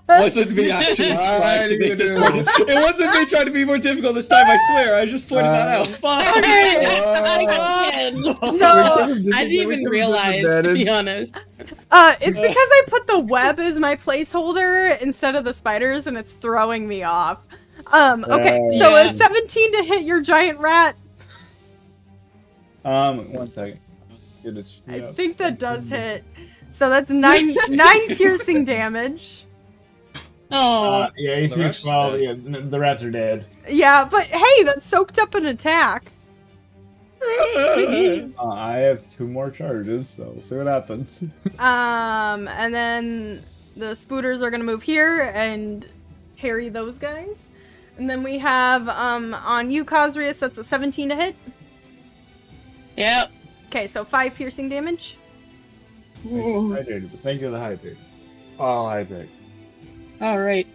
Wasn't me actually trying to make this more. It wasn't me trying to be more difficult this time. I swear. I just pointed that out. Fuck. Okay. So, I didn't even realize, to be honest. it's because I put the web as my placeholder instead of the spiders, and it's throwing me off. Okay, so Yeah. a 17 to hit your giant rat. 1 second. Get it I up. think that does hit. So that's 9 piercing damage. Oh, Yeah, The AC rat's 12. dead. Yeah, the rats are dead. Yeah, but hey, that soaked up an attack. I have 2 more charges, so we'll see what happens. And then the spooters are gonna move here and harry those guys. And then we have on you, Cosrius, that's a 17 to hit. yep. Okay, so 5 piercing damage. Hydrated, but thank you for the hydrate. Oh, hydrate. All right.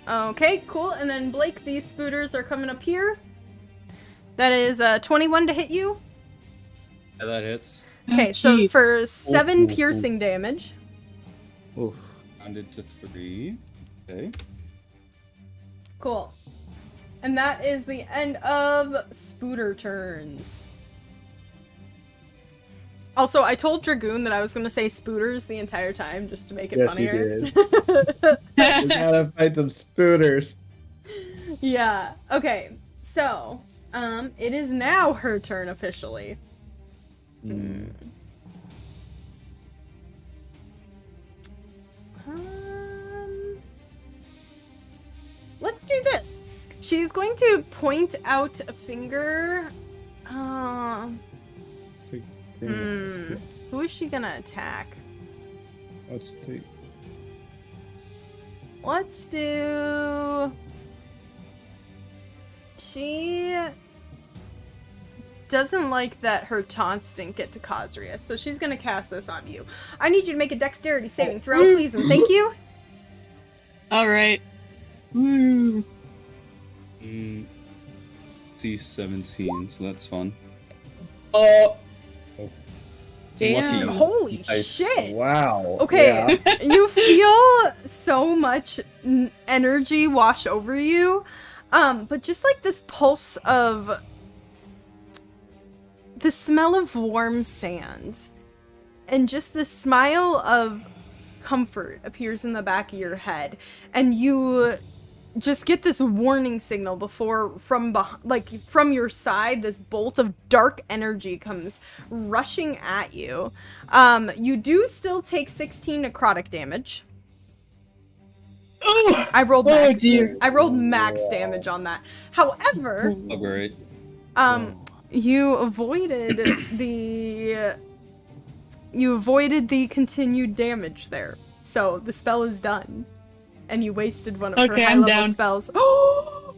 Okay, cool. And then Blake, these spooters are coming up here. That is 21 to hit you. Yeah, that hits. Okay, Oh, so jeez. for 7 Ooh. piercing damage. Oof. Rounded to 3. Okay. Cool. And that is the end of spooter turns. Also, I told Dragoon that I was going to say spooters the entire time just to make it Yes, you funnier. We gotta fight them spooters. Yeah. Okay. So, it is now her turn officially. Let's do this. She's going to point out a finger. Who is she gonna attack? Let's take. Let's do... She doesn't like that her taunts didn't get to Cosrius, so she's gonna cast this on you. I need you to make a dexterity saving throw, please, and thank you. All right. Woo. C17, so that's fun. Oh! It's Damn. lucky. Holy Nice. shit! Wow. Okay, Yeah. you feel so much energy wash over you, but just like this pulse of the smell of warm sand, and just this smile of comfort appears in the back of your head, and you just get this warning signal before from your side. This bolt of dark energy comes rushing at you. You do still take 16 necrotic damage. Oh, I rolled oh max. dear. I rolled max damage on that. However, Oh, great. you avoided the continued damage there. So the spell is done. And you wasted one of her Okay, high I'm level down. spells. Oh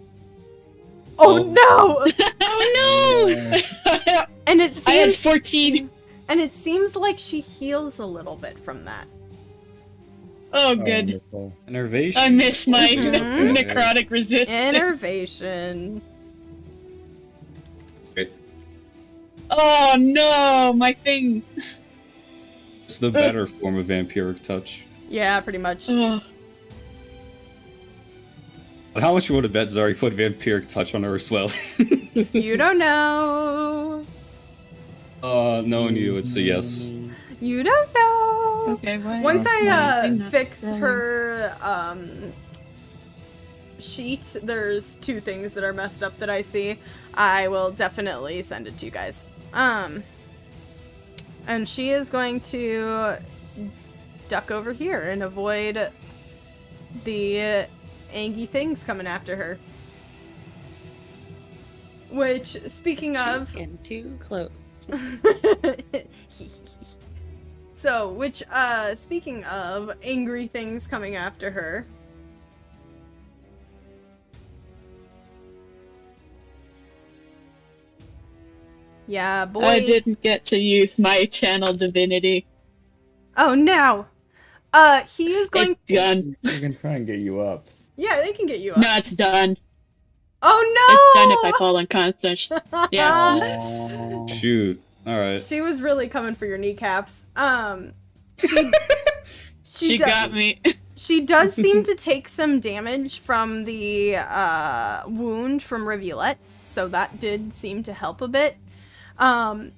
no! Oh no! And it I had seems 14. like she heals a little bit from that. Oh, good. Wonderful. Innervation. I miss my Mhm. necrotic resistance. Innervation. Great. Oh no, my thing. It's the better form of vampiric touch. Yeah, pretty much. Ugh. But how much you would have bet Zari put vampiric touch on her as well? You don't know. Knowing you, it's a yes. You don't know. Okay, well, Once that's my I thing that's fix wrong. her sheet, there's 2 things that are messed up that I see. I will definitely send it to you guys. And she is going to duck over here and avoid the angry things coming after her. Which, speaking of... Getting too close. Speaking of angry things coming after her... Yeah, boy. I didn't get to use my channel divinity. Oh, no. He is going... It's done. We can try and get you up. Yeah, they can get you up. No, it's done. Oh, It's done no! if I fall unconscious. Yeah. Aw. Shoot. Alright. She was really coming for your kneecaps. She She do- got me. She does seem to take some damage from the wound from Rivulet, so that did seem to help a bit. And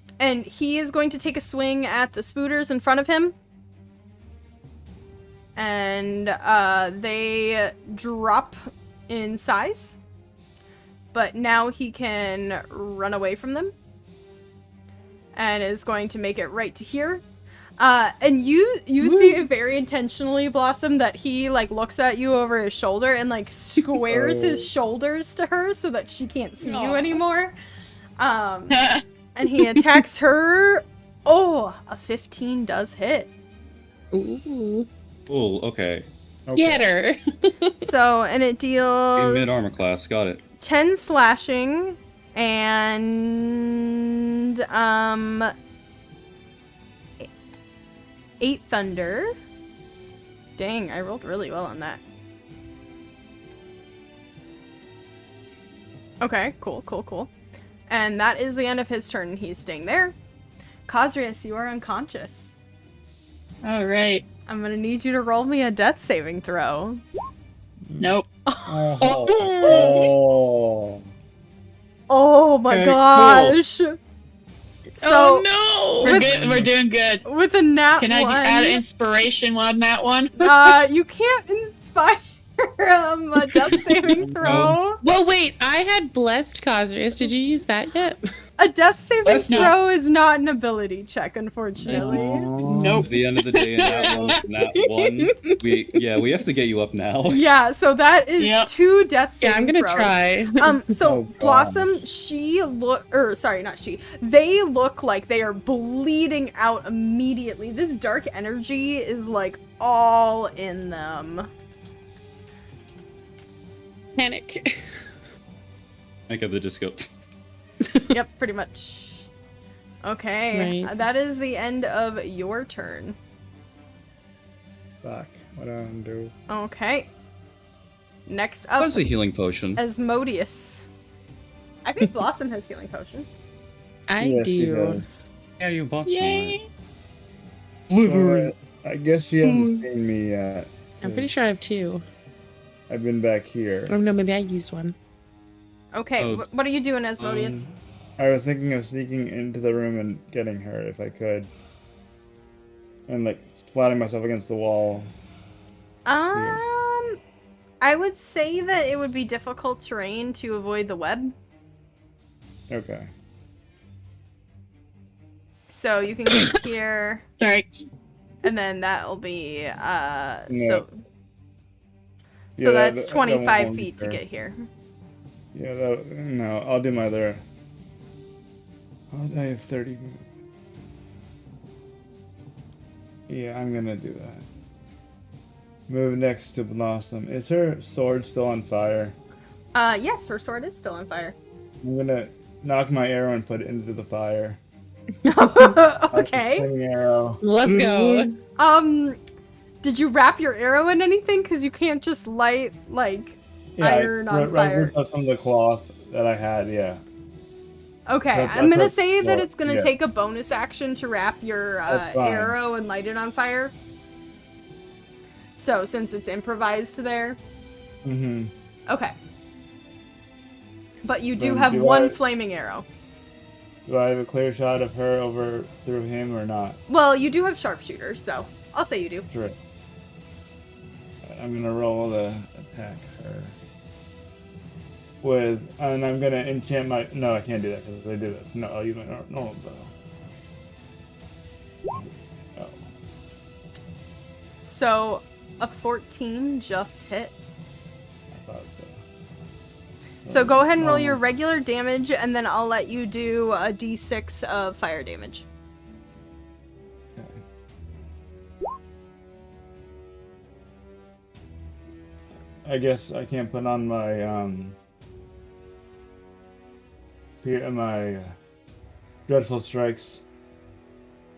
he is going to take a swing at the spooters in front of him. And they drop in size. But now he can run away from them. And is going to make it right to here. And you see very intentionally, Blossom, that he like looks at you over his shoulder and like squares his shoulders to her so that she can't see you anymore. And he attacks her. Oh, a 15 does hit. Ooh. Cool, okay. Get her. So, and it deals In mid-armor class, got it. 10 slashing and 8 thunder. Dang, I rolled really well on that. Okay, cool. And that is the end of his turn. He's staying there. Cosrius, you are unconscious. All right. I'm gonna need you to roll me a death saving throw. Nope. Oh. Oh my Okay, gosh. So, Oh no! We're doing good. with a nat Can I one, add inspiration on that one? you can't inspire a death saving throw. Well, wait. I had blessed Cosrius. Did you use that yet? A death saving That's not- throw is not an ability check, unfortunately. Nope. At the end of the day, in that one, we have to get you up now. Yeah, so that is Yep. 2 death saving Yeah, I'm gonna throws. try. So Oh, God. Blossom, they look like they are bleeding out immediately. This dark energy is like all in them. Panic. Think of the disco. Yep, pretty much. Okay, Right. that is the end of your turn. Fuck. What do I do? Okay. Next up, That's a healing potion. Asmodeus. I think Blossom has healing potions. I Yes, she do. does. Yeah, you bought some. Yay! I guess she hasn't seen me yet. I'm pretty sure I have 2. I've been back here. Oh no, maybe I used one. Okay, Oh, what are you doing, Asmodeus? I was thinking of sneaking into the room and getting her if I could. And like splatting myself against the wall. I would say that it would be difficult terrain to avoid the web. Okay. So you can get here, Sorry. and then that'll be, Yeah. so Yeah, that's that 25 won't feet to work. get here. Yeah, no, I'll do my other. I have 30. Yeah, I'm gonna do that. Move next to Blossom. Is her sword still on fire? Yes, her sword is still on fire. I'm gonna knock my arrow and put it into the fire. Okay. Flaming arrow. Let's go. Did you wrap your arrow in anything? Because you can't just light, like, iron on fire. Right, some of the cloth that I had, yeah. Okay, That's- I'm gonna that's say that what- it's gonna yeah. take a bonus action to wrap your That's fine. arrow and light it on fire. So, since it's improvised there. Mm-hmm. Okay. But you do Then have do one I- flaming arrow. Do I have a clear shot of her over through him or not? Well, you do have sharpshooters, so I'll say you do. Sure. I'm gonna roll to attack her. And I'm gonna enchant my. No, I can't do that because I do this. No, I'll use my normal bow. Oh. So, a 14 just hits. I thought so. So go ahead and roll your regular damage, and then I'll let you do a d6 of fire damage. Okay. I guess I can't put on my dreadful strikes.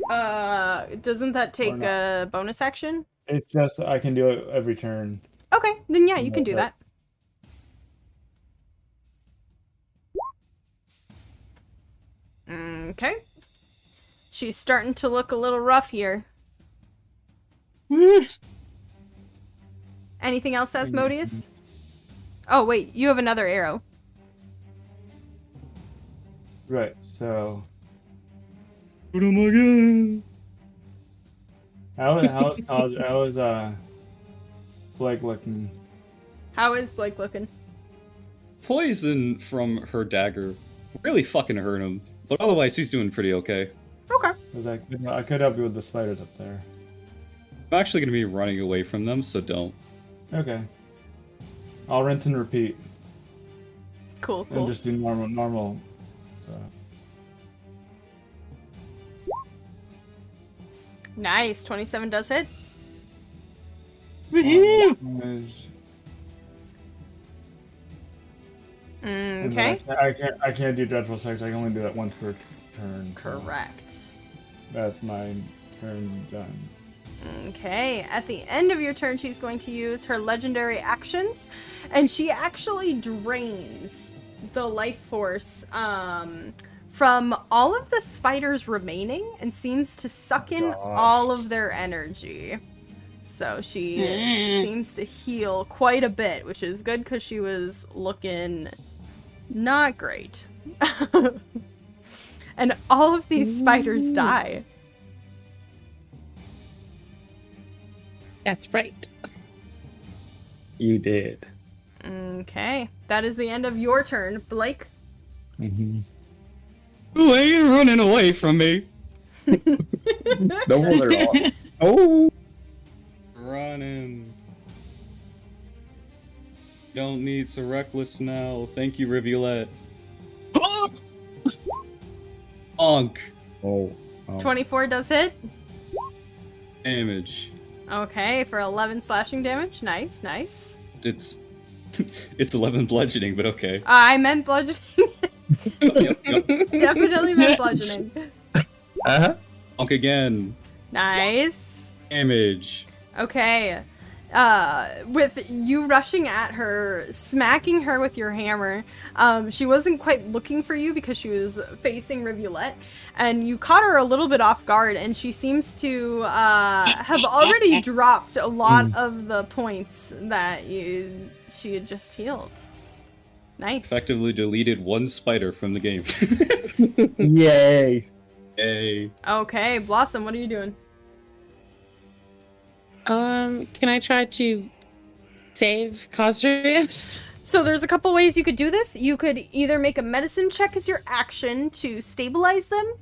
Doesn't that take not? a bonus action? It's just I can do it every turn. Okay, then yeah, you can do Okay. that. Okay. She's starting to look a little rough here. Anything else, Asmodeus? Oh, wait, you have another arrow. Right. So Shoot him again. how is Blake looking? How is Blake looking? Poison from her dagger really fucking hurt him, but otherwise he's doing pretty okay. Okay. Because I could help you with the spiders up there. I'm actually going to be running away from them, so don't. Okay. I'll rinse and repeat. Cool. And just do normal. So. Nice. 27 does hit. And then Okay. I can't do dreadful sex. I can only do that once per turn. So Correct. that's my turn done. Okay, at the end of your turn, she's going to use her legendary actions, and she actually drains the life force from all of the spiders remaining and seems to suck in all of their energy. So she seems to heal quite a bit, which is good because she was looking not great. And all of these spiders die. That's right. You did. Okay, that is the end of your turn, Blake. Mm-hmm. Who ain't running away from me? No one at all. Oh! Running. Don't need so reckless now. Thank you, Rivulet. Onk. Oh. 24 does hit. Damage. Okay, for 11 slashing damage. Nice. It's 11 bludgeoning, but okay. I meant bludgeoning. Yep. Definitely meant bludgeoning. Uh-huh. Onk again. Nice. Damage. Okay. With you rushing at her, smacking her with your hammer, she wasn't quite looking for you because she was facing Rivulet, and you caught her a little bit off guard, and she seems to have already dropped a lot of the points that she had just healed. Nice. Effectively deleted one spider from the game. Yay. Yay. Okay, Blossom, what are you doing? Can I try to save Cosrius? So there's a couple ways you could do this. You could either make a medicine check as your action to stabilize them.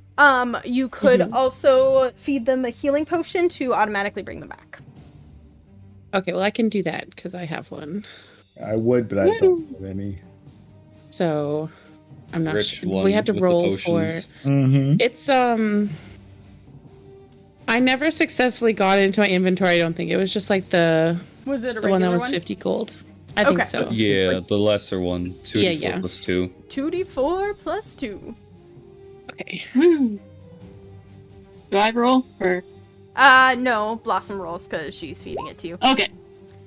You could also feed them a healing potion to automatically bring them back. Okay, well I can do that because I have one. I would, but I don't have any. So I'm not Rich sure. one We have to with the roll for. potions. Mm-hmm. It's I never successfully got it into my inventory. I don't think it was just like the Was it a one that regular was one? 50 gold. I think Okay. so. Yeah, the lesser one. 2d4 Yeah. plus 2. 2d4 plus 2. Okay. Do I roll or No, Blossom rolls because she's feeding it to you. okay?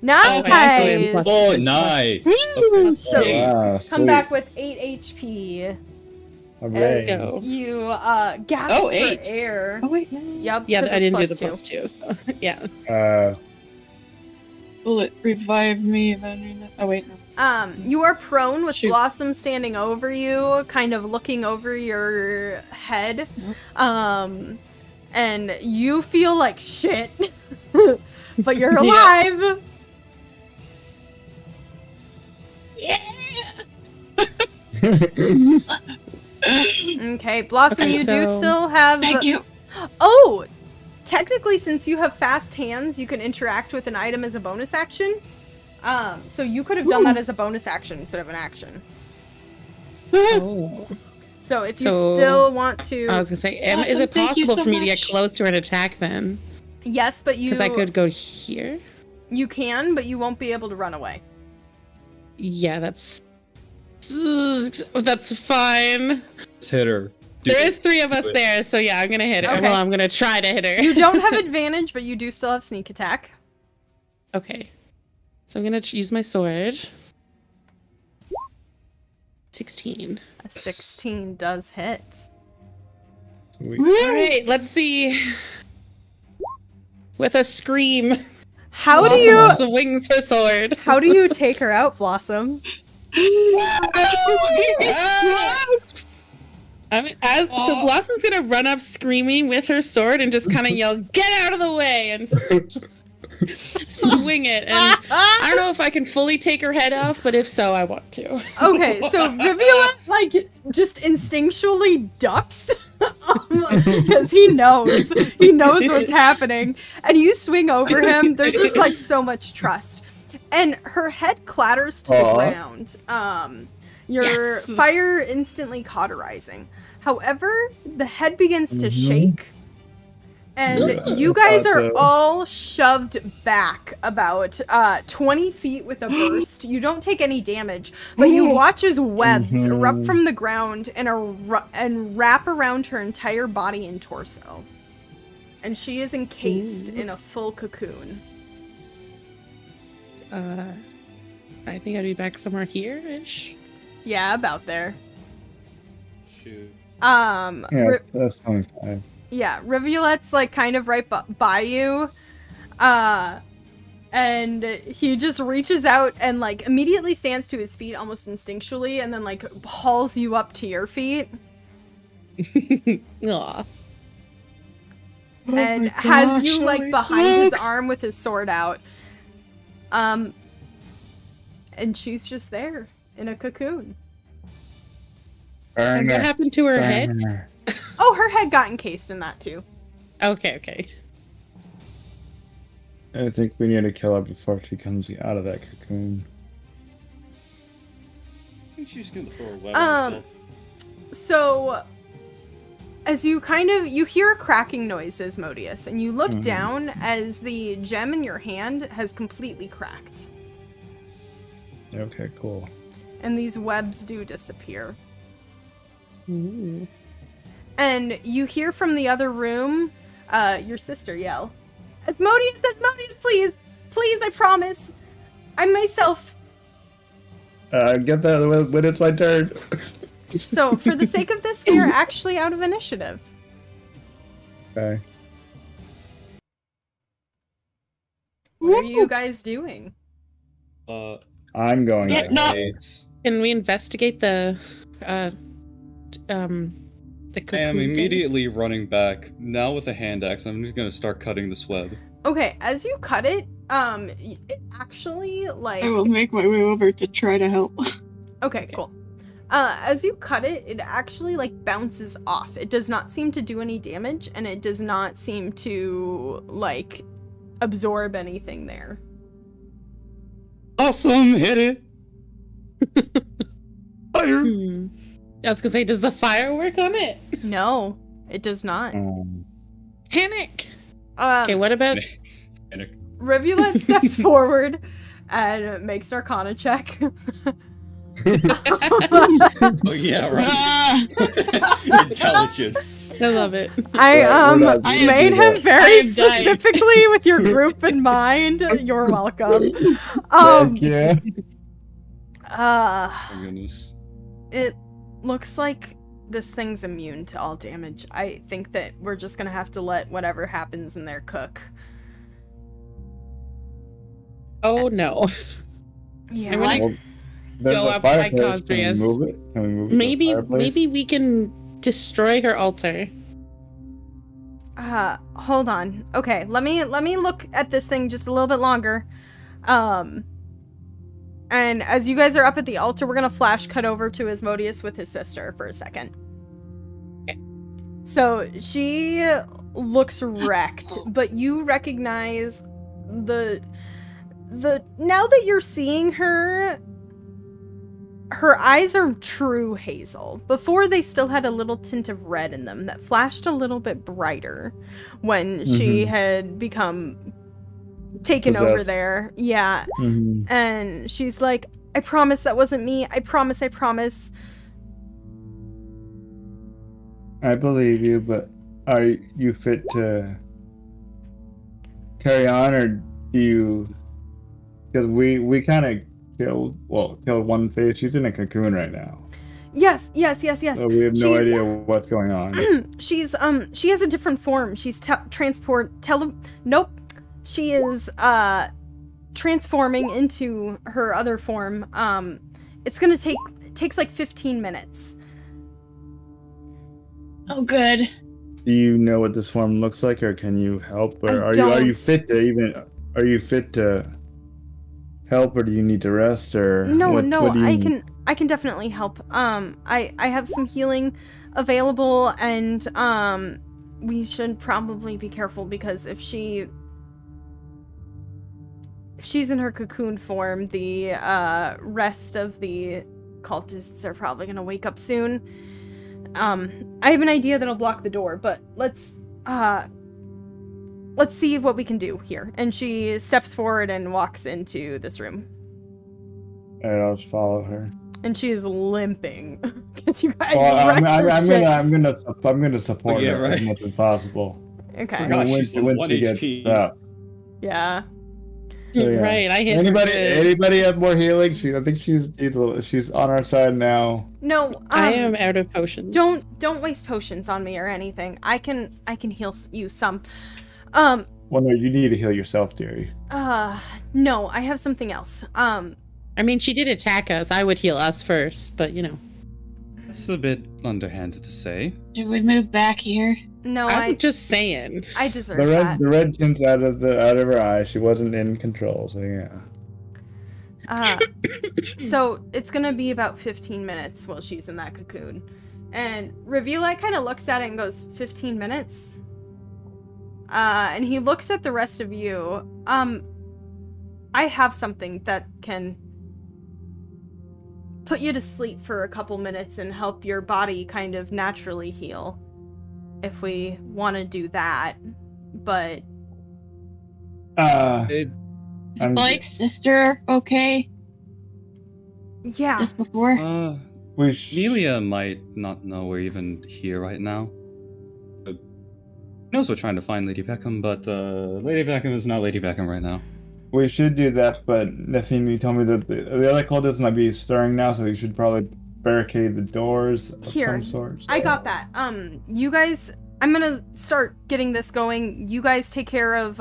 Nice! Okay, plus- Oh, nice! Woo! So- Okay. Wow, Come back with 8 HP All as right. go. you gasp Oh, for 8. air. Oh wait, no. Yep. Yeah, 'cause I it's didn't do plus the 2. plus 2. So yeah. Will it revive me if I do that? Oh wait, no. You are prone with Shoot. Blossom standing over you, kind of looking over your head. And you feel like shit. But you're alive. Okay, Blossom, Okay, you do so- still have Thank you. Oh! Technically, since you have fast hands, you can interact with an item as a bonus action. So you could have done that as a bonus action instead of an action. Oh. So if you So- still want to... I was gonna say, is Awesome, it thank you possible so for me to get much. close to her and attack then? Yes, but you... Because I could go here. You can, but you won't be able to run away. Yeah, that's fine. Just hit her. Do There it. is 3 of us Do it. there, so yeah, I'm gonna hit her. Okay. Well, I'm gonna try to hit her. You don't have advantage, but you do still have sneak attack. Okay. So I'm gonna use my sword. 16. A 16 does hit. Sweet. All right, let's see. With a scream, How do Blossom you... swings her sword. How do you take her out, Blossom? I mean, so Blossom's gonna run up screaming with her sword and just kind of yell, "Get out of the way!" and swing it. And I don't know if I can fully take her head off, but if so, I want to. Okay, so Rivulet, like, just instinctually ducks because he knows what's happening. And you swing over him. There's just like so much trust. And her head clatters to the ground. Your fire instantly cauterizing. However, the head begins to shake. And you guys are all shoved back about 20 feet with a burst. You don't take any damage, but you watch as webs erupt from the ground and wrap around her entire body and torso. And she is encased in a full cocoon. I think I'd be back somewhere here-ish. Yeah, about there. Shoot. Yeah, that's 25. Yeah, Rivulet's like kind of right by you. And he just reaches out and like immediately stands to his feet almost instinctually and then like hauls you up to your feet. Aw. And has you like behind his arm with his sword out. And she's just there in a cocoon. And what happened to her head? Oh, her head got encased in that too. Okay. I think we need to kill her before she comes out of that cocoon. I think she's gonna throw a web on herself. So as you hear cracking noises, Modius, and you look down as the gem in your hand has completely cracked. Okay, cool. And these webs do disappear. Ooh. And you hear from the other room, your sister yell, Asmodeus, please, I promise. I'm myself. Get that when it's my turn. So, for the sake of this, we are actually out of initiative. Okay. What are you guys doing? I'm going. Can we investigate the cocoon I am thing? immediately running back. Now with a hand axe, I'm just gonna start cutting this web. Okay, as you cut it, it actually, like... I will make my way over to try to help. Okay, cool. As you cut it, it actually, like, bounces off. It does not seem to do any damage, and it does not seem to, like, absorb anything there. Awesome! Hit it! Fire! I was gonna say, does the fire work on it? No, it does not. Panic! Okay, what about... Panic. Rivulet steps forward and makes an Arcana check. Oh yeah, right. Intelligence. I love it. I may have very am dying. specifically with your group in mind. You're welcome. Yeah. Oh goodness. It looks like this thing's immune to all damage. I think that we're just gonna have to let whatever happens in there cook. Oh no. Yeah. I'm gonna go up by Cosrius. Can we move it? Can we move it to the fireplace? Maybe we can destroy her altar. Hold on. Okay, let me look at this thing just a little bit longer. And as you guys are up at the altar, we're gonna flash cut over to Asmodeus with his sister for a second. Okay. So she looks wrecked, but you recognize the now that you're seeing her eyes are true hazel. Before, they still had a little tint of red in them that flashed a little bit brighter when she had become taken over there. Yeah. And she's like, I promise that wasn't me. I promise. I believe you, but are you fit to carry on, or do you... Because we kind of killed one face. She's in a cocoon right now. Yes. So we have no idea what's going on. She has a different form. She's nope. She is transforming into her other form. It's gonna takes like 15 minutes. Oh, good. Do you know what this form looks like, or can you help, or are you fit to help, or do you need to rest, or No, I can definitely help. I have some healing available, and we should probably be careful because if she's in her cocoon form, the rest of the cultists are probably going to wake up soon. I have an idea that'll block the door, but let's see what we can do here. And she steps forward and walks into this room. Alright, I'll just follow her. And she is limping because you guys Well, wrecked her shit. I'm gonna support Yeah, her right. as much as possible. Okay. Forgot When she's she- on when 1 she gets HP. up. Yeah. So, yeah. Right, I hit her Anybody good. have more healing? I think she's on our side now. No, I am out of potions. Don't waste potions on me or anything. I can heal you some. Well, no, you need to heal yourself, dearie. No, I have something else. I mean, she did attack us. I would heal us first, but you know. That's a bit underhanded to say. Should we move back here? No, I'm just saying. I deserve The that. red tint's out of her eye. She wasn't in control, so yeah. So it's gonna be about 15 minutes while she's in that cocoon. And Revila kind of looks at it and goes, 15 minutes? And he looks at the rest of you. I have something that can put you to sleep for a couple minutes and help your body kind of naturally heal. If we want to do that. But It, Is Blake's sister okay? yeah. Just before? Amelia might not know we're even here right now. She knows we're trying to find Lady Beckhem, but Lady Beckhem is not Lady Beckhem right now. We should do that, but Nefimi told me that the other cultists might be stirring now, so we should probably barricade the doors of Here, some sort. I got that. You guys, I'm gonna start getting this going. You guys take care of,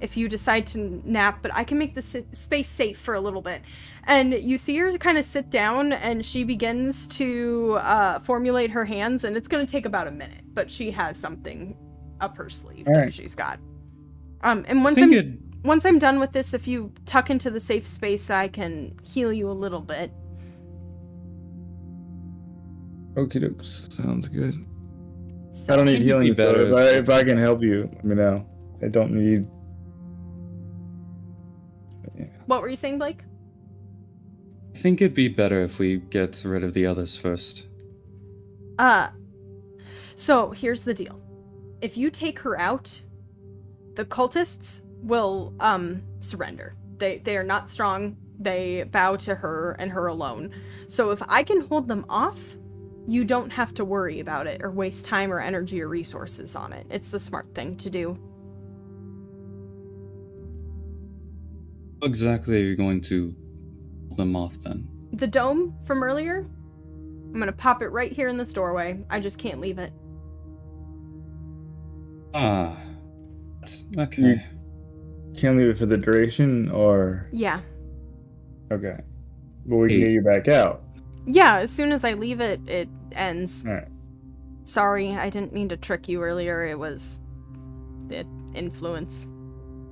if you decide to nap, but I can make the space safe for a little bit. And you see her kind of sit down, and she begins to formulate her hands, and it's gonna take about a minute, but she has something up her sleeve that Alright. she's got. And once I'm done with this, if you tuck into the safe space, I can heal you a little bit. Okie dokes. Sounds good. So, I don't need healing, be better so if I can help you, let me know. I don't need. Yeah. what were you saying, Blake? I think it'd be better if we get rid of the others first. So here's the deal. If you take her out, the cultists will surrender. They are not strong. They bow to her and her alone. So if I can hold them off, you don't have to worry about it or waste time or energy or resources on it. It's the smart thing to do. How exactly are you going to hold them off then? The dome from earlier, I'm gonna pop it right here in this doorway. I just can't leave it. Ah. Okay. Can't leave it for the duration, or Yeah. okay, but we can Hey. get you back out. Yeah, as soon as I leave it, it ends. All right. Sorry, I didn't mean to trick you earlier. It was the influence.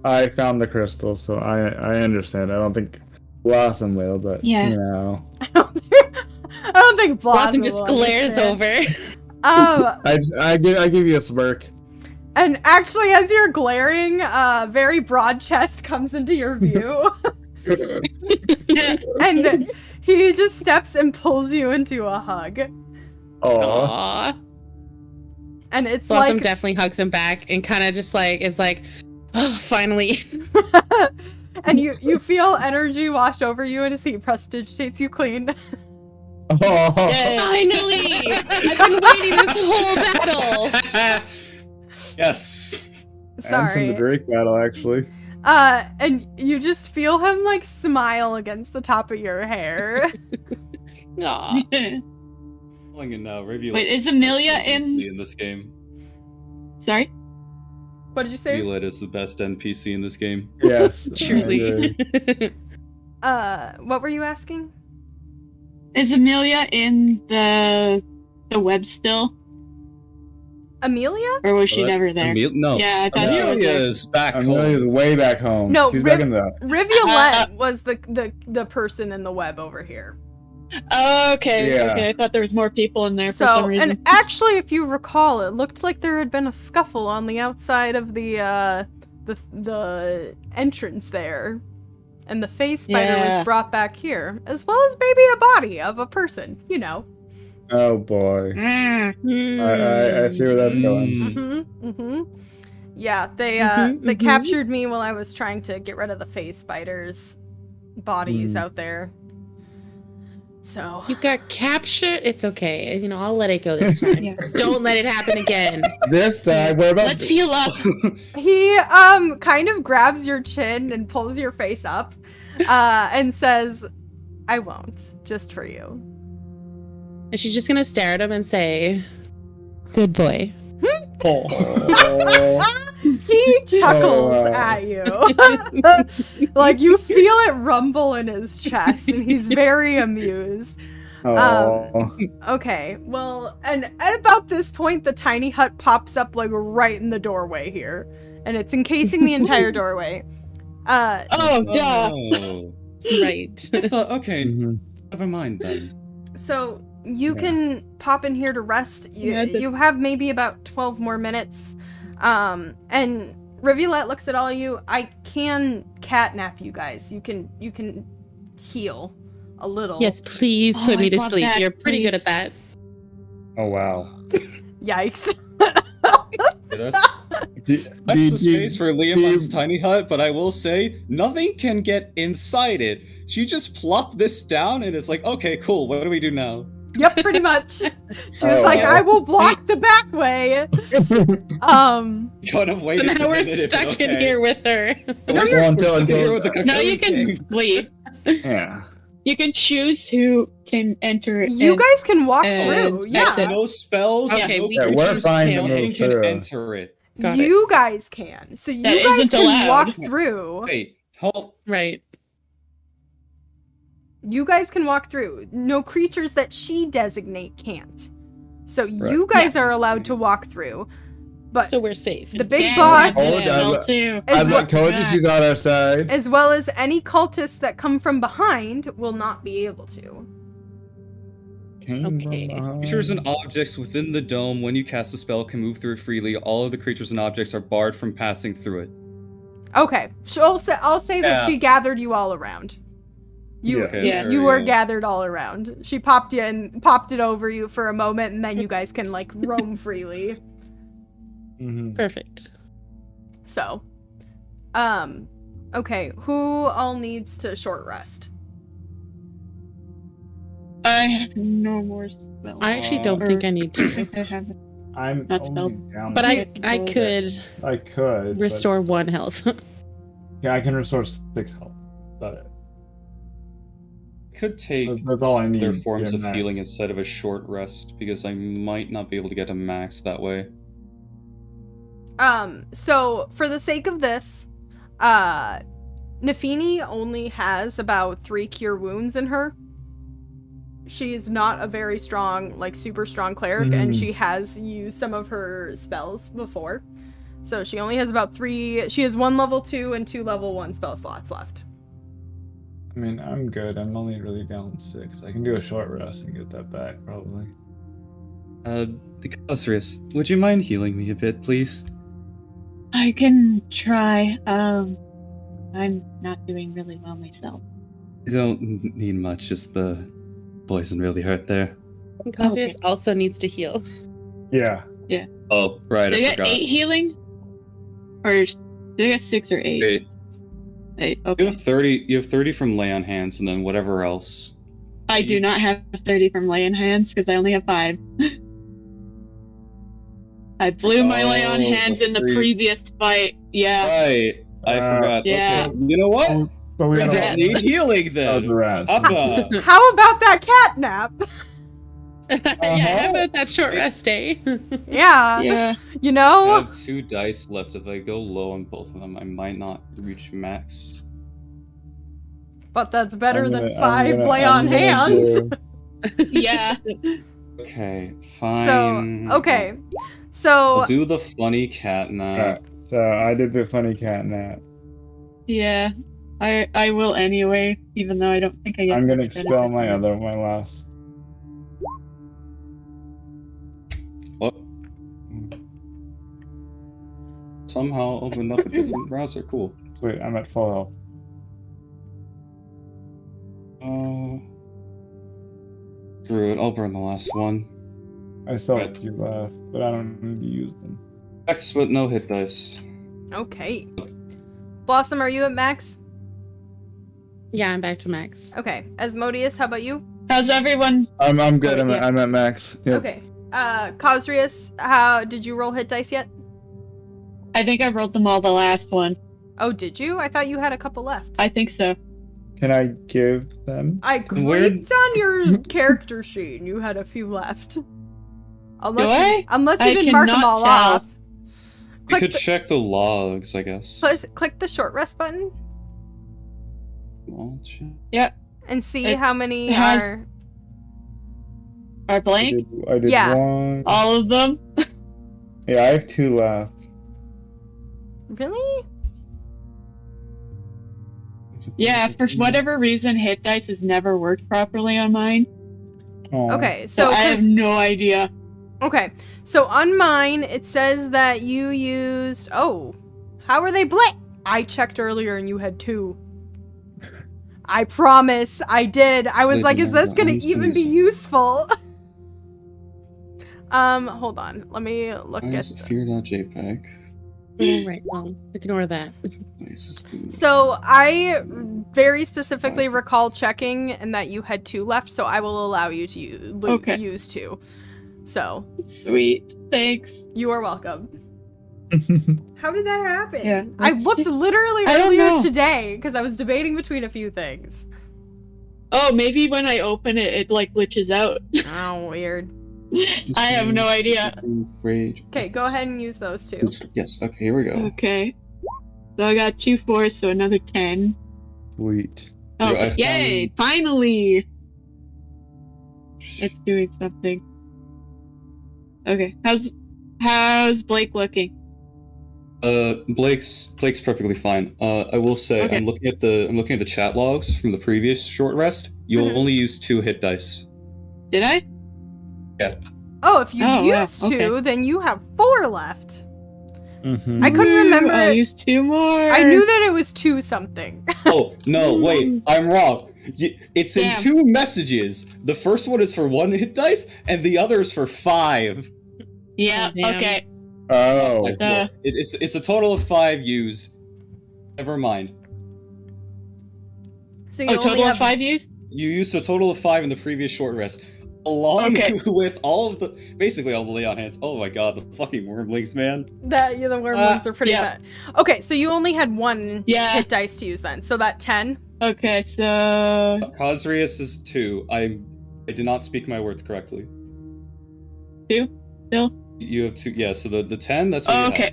I found the crystal, so I understand. I don't think Blossom will, but Yeah. you know. I don't think Blossom just will glares understand. over. I give you a smirk. And actually, as you're glaring, very broad chest comes into your view. And he just steps and pulls you into a hug. Oh, Aww. And it's Blossom like... definitely hugs him back and kind of just like is like, oh, finally. and you feel energy wash over you and he prestidigitates you clean. oh. Finally! I've been waiting this whole battle. Yes. And from Sorry. the Drake battle, actually. And you just feel him like smile against the top of your hair. Aw. Calling it now. Review Wait, is Amelia in this game? Sorry? What did you say? Violet is the best NPC in this game. Yes. Truly. What were you asking? Is Amelia in the web still? Amelia? Or was she Well, never there? No. Yeah, I thought she was Amelia there. is back Amelia's home. way back home. No, She's back in the. Rivulet was the person in the web over here. Okay, Yeah. okay. I thought there was more people in there for some So, reason. and actually, if you recall, it looked like there had been a scuffle on the outside of the entrance there, and the phase spider was Yeah. brought back here, as well as maybe a body of a person. You know. Oh boy. Mm. I see where that's going. Mm-hmm. Mm-hmm. Yeah, they Mhm. captured me while I was trying to get rid of the phase spiders' bodies out there. So You got captured. It's okay. You know, I'll let it go this time. Yeah. Don't let it happen again. This time, what about Let's heal up. he kind of grabs your chin and pulls your face up, and says, "I won't, just for you." And she's just gonna stare at him and say, "Good boy." Oh. He chuckles Oh, wow. at you. Like you feel it rumble in his chest, and he's very amused. Oh. Okay, well, and at about this point, the tiny hut pops up like right in the doorway here, and it's encasing the entire doorway. Oh, duh. Oh. Right. I thought, okay, Mhm. never mind then. So you Yeah. can pop in here to rest. You have maybe about 12 more minutes. And Rivulet looks at all of you. I can catnap you guys. You can heal a little. Yes, please Oh, put me I to want sleep. that, You're pretty good please. at that. Oh wow. Yikes. That's the space for Liamon's tiny hut, but I will say, nothing can get inside it. She just plopped this down and it's like, okay, cool, what do we do now? Yep, pretty much. She was Oh, like, wow. I will block the back way. Kind of So waited now a we're minute, stuck in okay. here with her. Well, until No, you can leave. yeah. You can choose who can enter. You and- guys can walk and through. exit. Yeah. No spells, Okay, no we Yeah, can we're creatures, fine to nothing move can through. enter it. Got it. You guys can. So you That guys isn't can allowed. walk through. Wait, hold. Right. You guys can walk through. No creatures that she designate can't. So Right. you guys are allowed to walk through. But So we're safe. the big Yeah, boss, that's Hold on. it, too. As I'm well- not told you she's on our side. as well as any cultists that come from behind, will not be able to. Okay. Creatures and objects within the dome, when you cast a spell, can move through it freely. All of the creatures and objects are barred from passing through it. Okay, I'll say that Yeah. she gathered you all around. You, Yeah. Okay, Yeah. sure, you were yeah. gathered all around. She popped you and popped it over you for a moment, and then you guys can like roam freely. Mhm. Perfect. So, okay, who all needs to short rest? I have no more spells. I actually don't think I need to. I haven't. I'm Not only spelled. down But to- I could I could restore 1 health. But, yeah, I can restore 6 health. About it. Could take That's all I need. other forms to of get max. healing instead of a short rest, because I might not be able to get a max that way. So for the sake of this, Nafini only has about 3 cure wounds in her. She's not a very strong, like super strong cleric, and she has used some of her spells before. So she only has about 3, she has 1 level 2 and 2 level 1 spell slots left. I mean, I'm good. I'm only really down 6. I can do a short rest and get that back, probably. Decosrius, would you mind healing me a bit, please? I can try. I'm not doing really well myself. I don't need much, just the poison really hurt there. Cosrius also needs to heal. Yeah. Oh, right, Did I I get forgot. 8 healing? Or did I get 6 or 8? Wait, 8. you Okay. have 30. You have 30 from lay on hands, and then whatever else. I do not have 30 from lay in hands because I only have 5. I blew my lay on Oh, hands in the 3. previous fight. Yeah. Right, I forgot. Yeah. Okay, you know what? But we I don't don't need healing Oh, then. the rest. Uppa. How about that cat nap? Yeah, how about that short rest day? Yeah, Yeah. you I know? have 2 dice left. If I go low on both of them, I might not reach max. But that's better I'm than gonna- 5 lay I'm on gonna hands. do- Yeah. Okay, So, fine. okay. So, I'll do the funny cat nap. Alright, so I did the funny cat nap. Yeah. I will anyway, even though I don't think I get. I'm gonna much benefit expel from it. my last. What? Somehow opened up a different browser. Cool. Wait, I'm at full health. Screw it. I'll burn the last one. I still Right. have 2 left, but I don't need to use them. X with no hit dice. Okay. Blossom, are you at max? Yeah, I'm back to max. Okay. Asmodeus, how about you? How's everyone? I'm good. Oh, yeah. I'm at max. Yep. Okay. Cosrius, how did you roll hit dice yet? I think I rolled them all the last one. Oh, did you? I thought you had a couple left. I think so. Can I give them? I Where- clicked on your character sheet and you had a few left. Unless Do you, I? Unless you I didn't mark them cannot all tell. off. You Click could the, check the logs, I guess. click the short rest button I'll check. and see It how many has- are. Are blank? I did Yeah. 1. All of them? Yeah, I have 2 left. Really? Yeah, for whatever reason, hit dice has never worked properly on mine. Aw. Okay, So so I have 'cause- no idea. okay, so on mine it says that you used. Oh, how are they blank? I checked earlier and you had 2. I promise, I did. I was Wait, like, is no, this gonna I'm just even gonna be say- useful? Hold on. Let me look Why at. is it fear.jpg? Right, well, ignore that. So I very specifically recall checking and that you had 2 left, so I will allow you to Okay. use 2. So Sweet. Thanks. you are welcome. How did that happen? Yeah, I let's looked see. literally I don't earlier know. today because I was debating between a few things. Oh, maybe when I open it, it like glitches out. Oh, weird. I have no idea. Okay, go ahead and use those 2. Yes, okay, here we go. Okay. So I got 2 4s, so another 10. Sweet. Oh, I found- yay! Finally! It's doing something. Okay, how's Blake looking? Blake's perfectly fine. I will say Okay. I'm looking at the chat logs from the previous short rest. You'll Mhm. only use 2 hit dice. Did I? Oh, if you Oh, wow, used 2, then you have 4 left. Mm-hmm. I couldn't Woo, remember I'll it. use 2 more. I knew that it was 2 something. Oh no, wait, I'm wrong. It's in Damn. 2 messages. The first one is for 1 hit dice, and the other is for 5. Yeah. Oh, damn. Okay. Oh. Like, look, it's a total of 5 used. Never mind. So you Oh, only total have of 5 use? You used a total of 5 in the previous short rest, along Okay. with basically all the Leon hands. Oh my god, the fucking wormlings, man. that. Yeah, the wormlings are pretty yeah. bad. Okay, so you only had 1 Yeah. hit dice to use then. So that 10. Okay, so Cosrius is 2. I did not speak my words correctly. 2 still. You have 2. Yeah, so the 10. That's what Oh, you okay. have.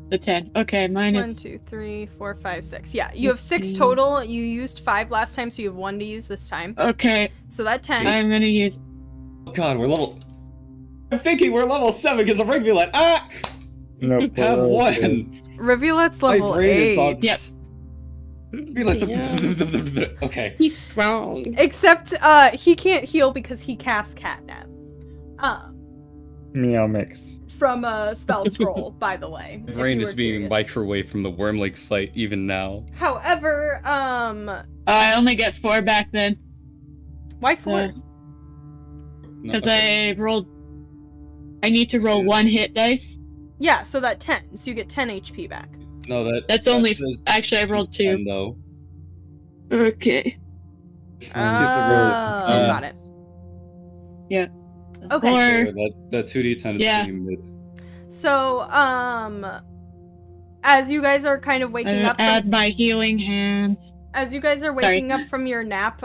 The 10. Okay, mine 1, is 2, 3, 4, 5, 6. Yeah, you have 6 15. total. You used 5 last time, so you have 1 to use this time. okay. So that 10. I'm gonna use. Oh god, we're level. I'm thinking we're level 7 because of Regulate. Ah, Nope. have we're 1. okay. Rivulet's My level brain is 8. on- Yep. Regulate. Okay. He's strong. Except he can't heal because he casts catnap. Meow mix. From a spell scroll, by the way. My if brain you is were being curious. microwave from the wormling fight even now. However, I only get 4 back then why 4? No, because okay. I rolled. I need to roll Yeah. 1 hit dice. Yeah, so that 10. So you get 10 HP back. No, That's only. says Actually, I rolled 2. 10, though. Okay. You Oh, have to roll- got it. Yeah. Okay. Or that 2d10 is Yeah. pretty mid. So, as you guys are kind of waking up, add my healing hands. as you guys are Sorry. waking up from your nap,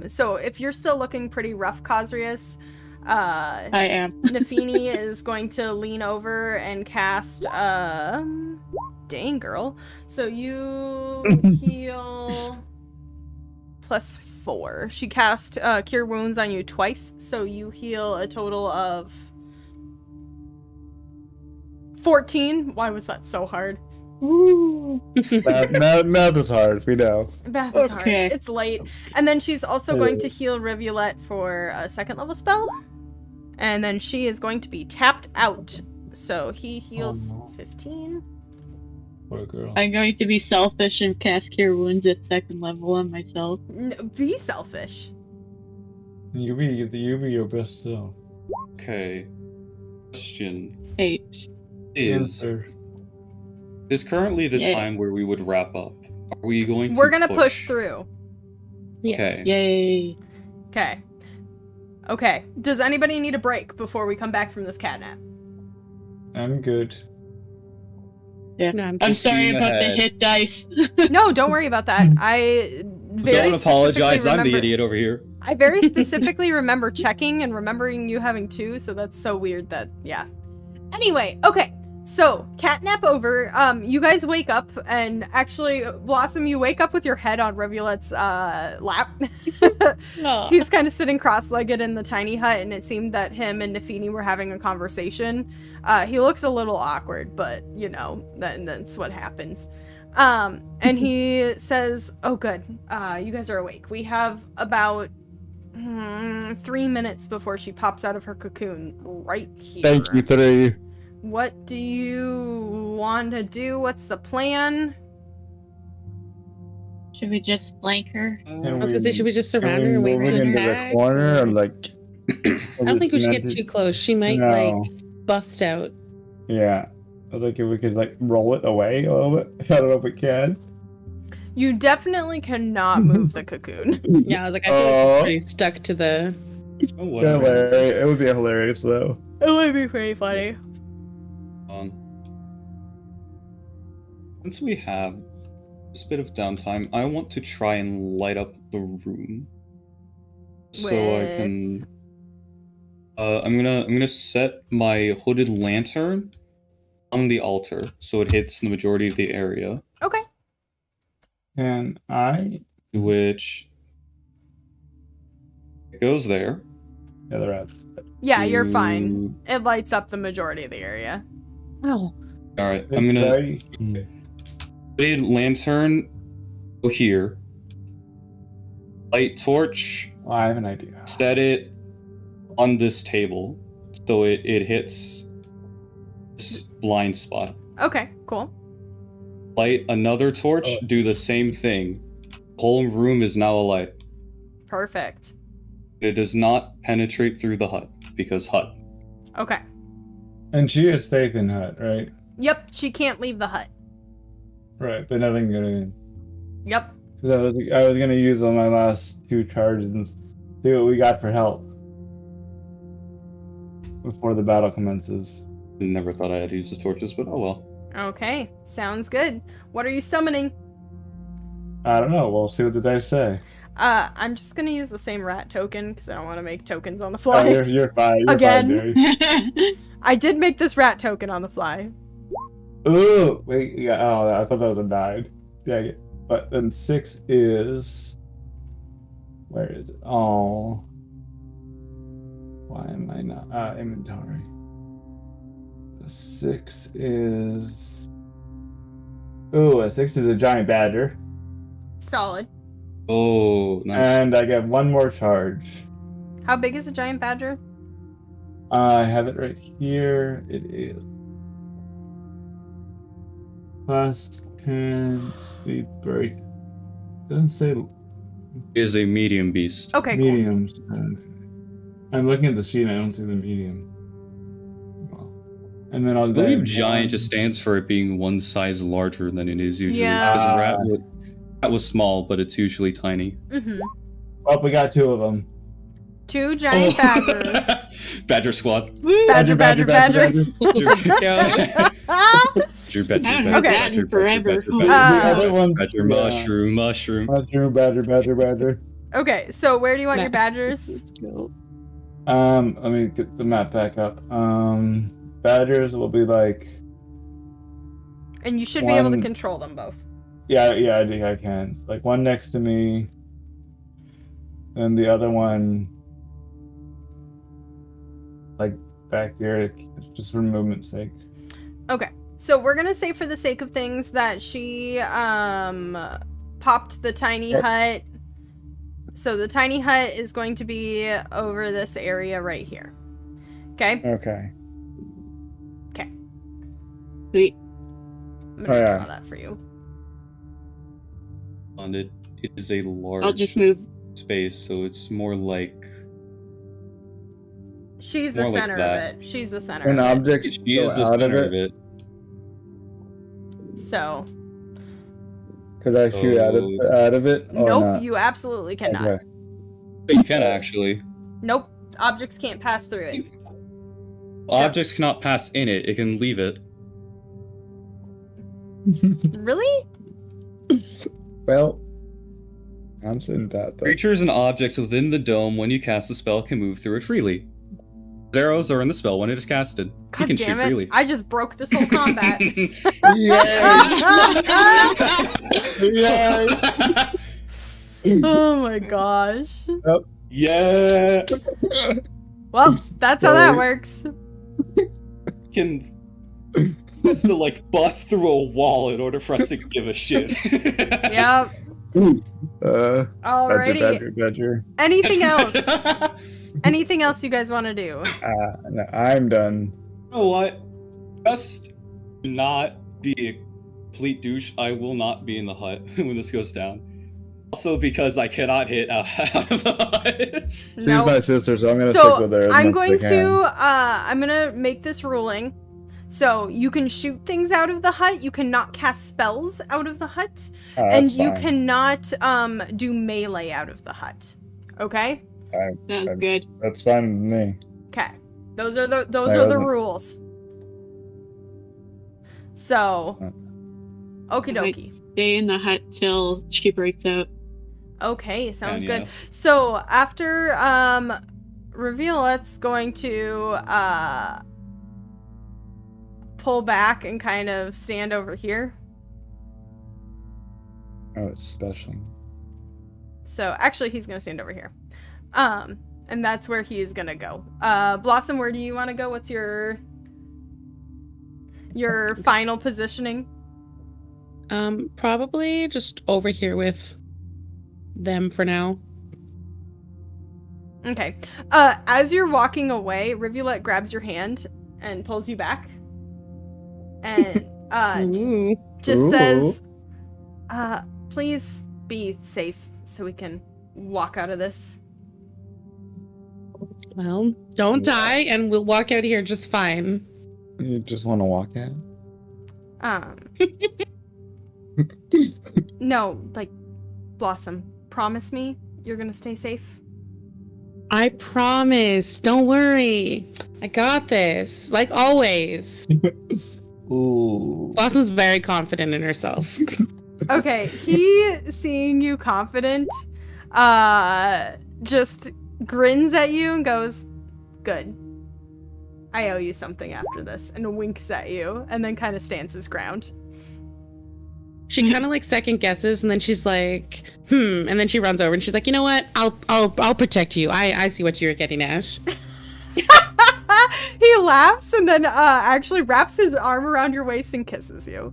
so if you're still looking pretty rough, Cosrius, I am. Nafini is going to lean over and cast, dang girl. So you heal +4. She cast Cure Wounds on you twice, so you heal a total of 14. Why was that so hard? Ooh. Math is hard, we know. Math is hard. Okay. It's late. And then she's also going to heal Rivulet for a 2nd level spell. And then she is going to be tapped out. So he heals 15. Poor girl. I'm going to be selfish and cast Cure Wounds at 2nd level on myself. Be selfish. You be your best self. Okay. Question 8. is currently the Yay. time where we would wrap up. Are we going to We're going to push through. Yes. Okay. Yay. Okay. Okay. Does anybody need a break before we come back from this catnap? I'm good. Yeah. No, I'm I'm Just sorry seeing about ahead. the hit dice. No, don't worry about that. I very Don't apologize. specifically I'm the remember- idiot over here. I very specifically remember checking and remembering you having 2, so that's so weird that, yeah. Anyway, okay. So, catnap over. You guys wake up, and actually, Blossom, you wake up with your head on Rivulet's lap. Aw. He's kind of sitting cross-legged in the tiny hut, and it seemed that him and Nafini were having a conversation. He looks a little awkward, but, you know, that's what happens. And he says, oh, good. You guys are awake. We have about 3 minutes before she pops out of her cocoon right here. Thank you, 3. What do you want to do? What's the plan? Should we just flank her? I was gonna say, should we just surround her and wait to into attack? the corner, or like? I don't think we should get too close. She might No. like bust out. Yeah, I was like, if we could like roll it away a little bit. I don't know if we can. You definitely cannot move the cocoon. Yeah, I was like, I feel like we're pretty stuck to the. Oh, whatever. Hilarious. It would be hilarious though. It would be pretty funny. Since we have this bit of downtime, I want to try and light up the room. So I can. I'm gonna set my hooded lantern on the altar so it hits the majority of the area. Okay. And I. Which it goes there. Yeah, the rats. Yeah, you're fine. It lights up the majority of the area. Oh. Alright, I'm gonna Right? hooded lantern go here. Light torch, Oh, I have an idea. set it on this table so it hits this blind spot. Okay, cool. Light another torch, do the same thing. The whole room is now alight. Perfect. It does not penetrate through the hut because hut. Okay. And she is safe in hut, right? Yep, she can't leave the hut. Right, but nothing good. Yep. Because I was gonna use on my last 2 charges and see what we got for help before the battle commences. Never thought I had to use the torches, but oh well. Okay, sounds good. What are you summoning? I don't know. We'll see what the dice say. I'm just gonna use the same rat token because I don't want to make tokens on the Oh, fly. you're fine. You're Again? fine, Jerry. I did make this rat token on the fly. Ooh, wait. Yeah. Oh, I thought that was a 9. Yeah. But then 6 is. Where is it? Oh. Why am I not? Inventory. 6 is. Ooh, a 6 is a giant badger. Solid. Oh, nice. And I get 1 more charge. How big is a giant badger? I have it right here. It is. Plus 10 speed break. Doesn't say It is a medium beast. Okay, cool. mediums. I'm looking at the sheet and I don't see the medium. And then I'll I believe get giant one- just stands for it being one size larger than it is usually. Yeah. Because rat was small, but it's usually tiny. Mm-hmm. Oh, we got 2 of them. 2 giant badgers. Badger squad. Badger, badger, badger. Badger, badger, I haven't badger, heard Okay. that in forever. The Uh, other one. badger, yeah. mushroom. Mushroom, badger. Okay, so where do you want your Nice. badgers? Let's go. Let me get the map back up. Badgers will be like. And you should be able to One- control them both. Yeah, I think I can. Like one next to me, and the other one, like back here, just for movement's sake. Okay, So we're gonna say, for the sake of things, that she popped the tiny hut. So the tiny hut is going to be over this area right here. Okay? Okay. Okay. Sweet. I'm gonna draw that for you. And it is a large I'll just move. space, so it's more like She's the more like center of that. it. She's the center An of object she go is the out of center of it. it. So, Could I shoot out of it? Or nope, not? you absolutely cannot. Okay. But you can actually. Nope, objects can't pass through it. Objects cannot pass in it. It can leave it. Really? Well, I'm saying that. But... Creatures and objects within the dome, when you cast a spell, can move through it freely. Arrows are in the spell when it is casted. God you can damn shoot it! freely. I just broke this whole combat. Yeah. Oh my gosh. Yeah. Well, that's how that works. Can has to like bust through a wall in order for us to give a shit. Yep. Alrighty. Badger. Anything else? Anything else you guys want to do? No, I'm done. You know what? Just not be a complete douche. I will not be in the hut when this goes down. Also because I cannot hit out of the hut. She's Nope. my sister, so I'm gonna So stick with her. I'm going to I'm gonna make this ruling. So you can shoot things out of the hut. You cannot cast spells out of the hut, and you cannot do melee out of the hut. Okay. Sounds good. That's fine with me. Okay. Those are the rules. So, okie dokie. Stay in the hut till she breaks out. Okay, sounds Yeah. good. So after Revealet's going to pull back and kind of stand over here. Oh, it's special. So actually he's gonna stand over here. And that's where he's gonna go. Blossom, where do you want to go? What's your final positioning? Probably just over here with them for now. Okay. As you're walking away, Rivulet grabs your hand and pulls you back. And Ooh. just Ooh. says, please be safe so we can walk out of this. Well, don't die, and we'll walk out of here just fine. You just want to walk out? No, like, Blossom, promise me you're gonna stay safe? I promise. Don't worry. I got this. Like always. Ooh. Blossom's very confident in herself. Okay, he, seeing you confident, just grins at you and goes, good. I owe you something after this, and winks at you, and then kind of stands his ground. She kind of like second guesses, and then she's like, and then she runs over and she's like, you know what? I'll protect you. I see what you're getting at. He laughs and then actually wraps his arm around your waist and kisses you.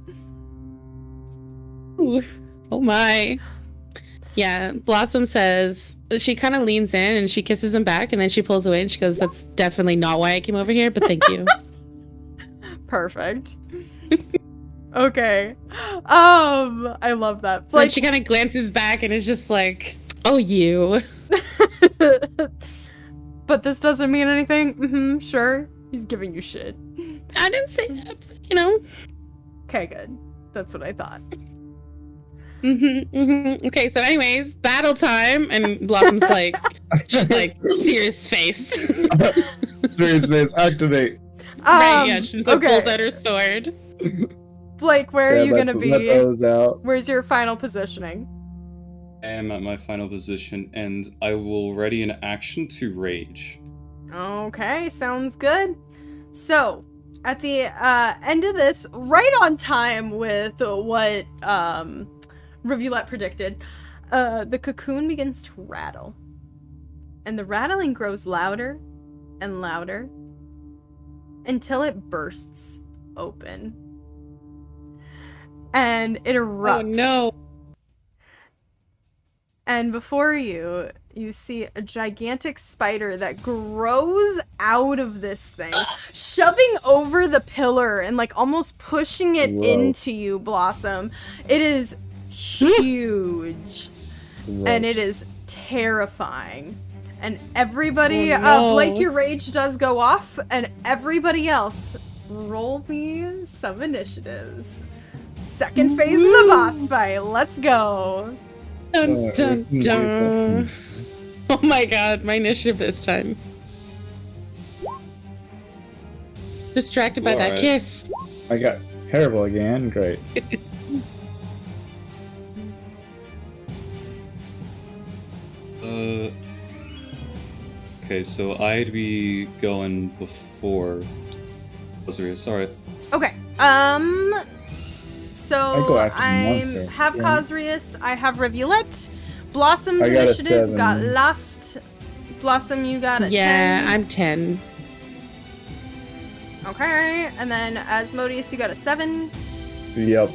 Ooh. Oh my. Yeah, Blossom says, she kind of leans in and she kisses him back, and then she pulls away and she goes, that's definitely not why I came over here, but thank you. Perfect. Okay. I love that. Like, Like, she kind of glances back and is just like, oh, you. but this doesn't mean anything. Sure. He's giving you shit. I didn't say that, but, you know. Okay, good. That's what I thought. Okay, so anyways, battle time, and Blossom's like, she's like, serious face. Serious face, activate. Right, yeah, she just like okay. pulls out her sword. Blake, where are you gonna Let be? those out. Where's your final positioning? I am at my final position, and I will ready an action to rage. Okay, sounds good. So, at the end of this, right on time with what Rivulet predicted, the cocoon begins to rattle. And the rattling grows louder and louder until it bursts open. and it erupts. Oh no. And before you, you see a gigantic spider that grows out of this thing, shoving over the pillar and like almost pushing it Whoa. into you, Blossom. It is huge and it is terrifying. And everybody, Oh, no. Blake, your rage does go off, and everybody else, roll me some initiatives. Second phase of the boss fight. Let's go. Dun, dun, we can do dun. Oh my god, my initiative this time. Distracted by that Alright. kiss. I got terrible again. Great. Okay, so I'd be going before Ozarius. Alright. Okay. I So go after I monster. have Yeah. Cosrius, I have Rivulet, Blossom's I got a initiative 7. got lost. Blossom, you got a Yeah, 10. I'm 10. Okay, and then Asmodeus, you got a 7. Yep.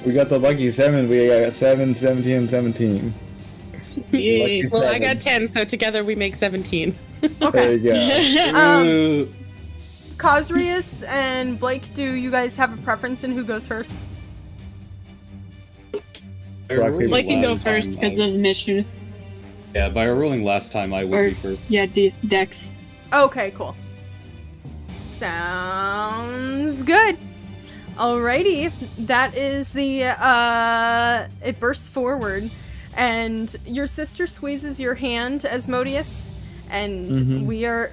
We got the lucky 7. We got 7, 17, and 17. Yay. Lucky Well, I 7. got 10, so together we make 17. Okay. There you go. Um, Cosrius and Blake, do you guys have a preference in who goes first? Blake can go Last first time because of the mission. Yeah, by our ruling last time, I would Or- be first. Yeah, Dex. Okay, cool. Sounds good. Alrighty, that is the, it bursts forward, and your sister squeezes your hand, Asmodeus, and Mhm. we are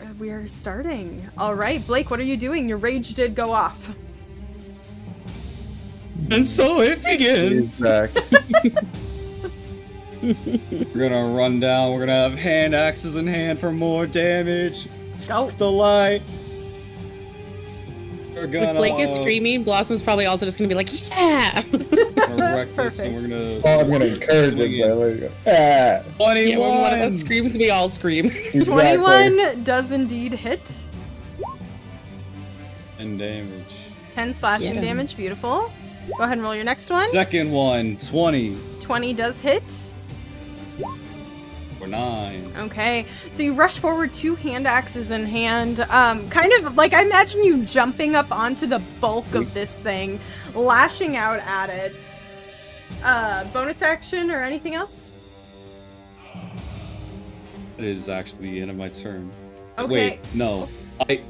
starting. Alright, Blake, what are you doing? Your rage did go off. And so it begins! Exactly. We're gonna run down, we're gonna have hand axes in hand for more damage. Go. The light. We're If gonna Blake is screaming, Blossom's probably also just gonna be like, yeah! wreck this and Perfect. we're gonna Oh, I'm gonna encourage swing it, but in. there you go. Ah, 21! Yeah, when one of us screams, we all scream. exactly. 21 does indeed hit. And damage. 10 slashing Yeah. damage, beautiful. Go ahead and roll your next one. Second one, 20 20 does hit. for 9. Okay, so you rush forward, 2 hand axes in hand, kind of like I imagine you jumping up onto the bulk of this thing, lashing out at it. Bonus action or anything else? That is actually the end of my turn. Okay. Wait, no. I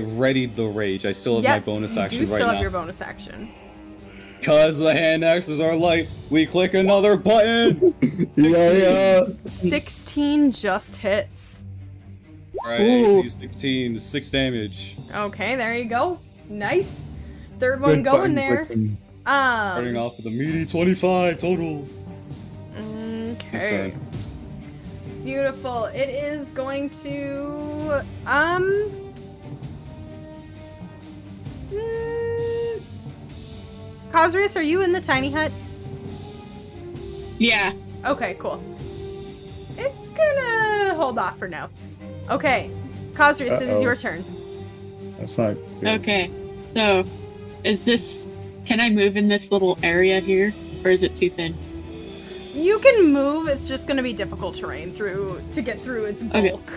readied the rage. I still have Yes, my bonus you action do right still now. have your bonus action. Cause the hand axes are light, we click another button! Yeah. 16 just hits. Alright, Ooh. AC 16, 6 damage. Okay, there you go. Nice. Third one Good going button there. clicking. Starting off with a meaty 25 total. Okay. turn. Beautiful. It is going to Cosrius, are you in the tiny hut? Yeah. Okay, cool. It's gonna hold off for now. Okay. Cosrius, it is Uh-oh. your turn. That's not good. Okay. So, is this? Can I move in this little area here, or is it too thin? You can move, it's just gonna be difficult terrain to get through its Okay. bulk.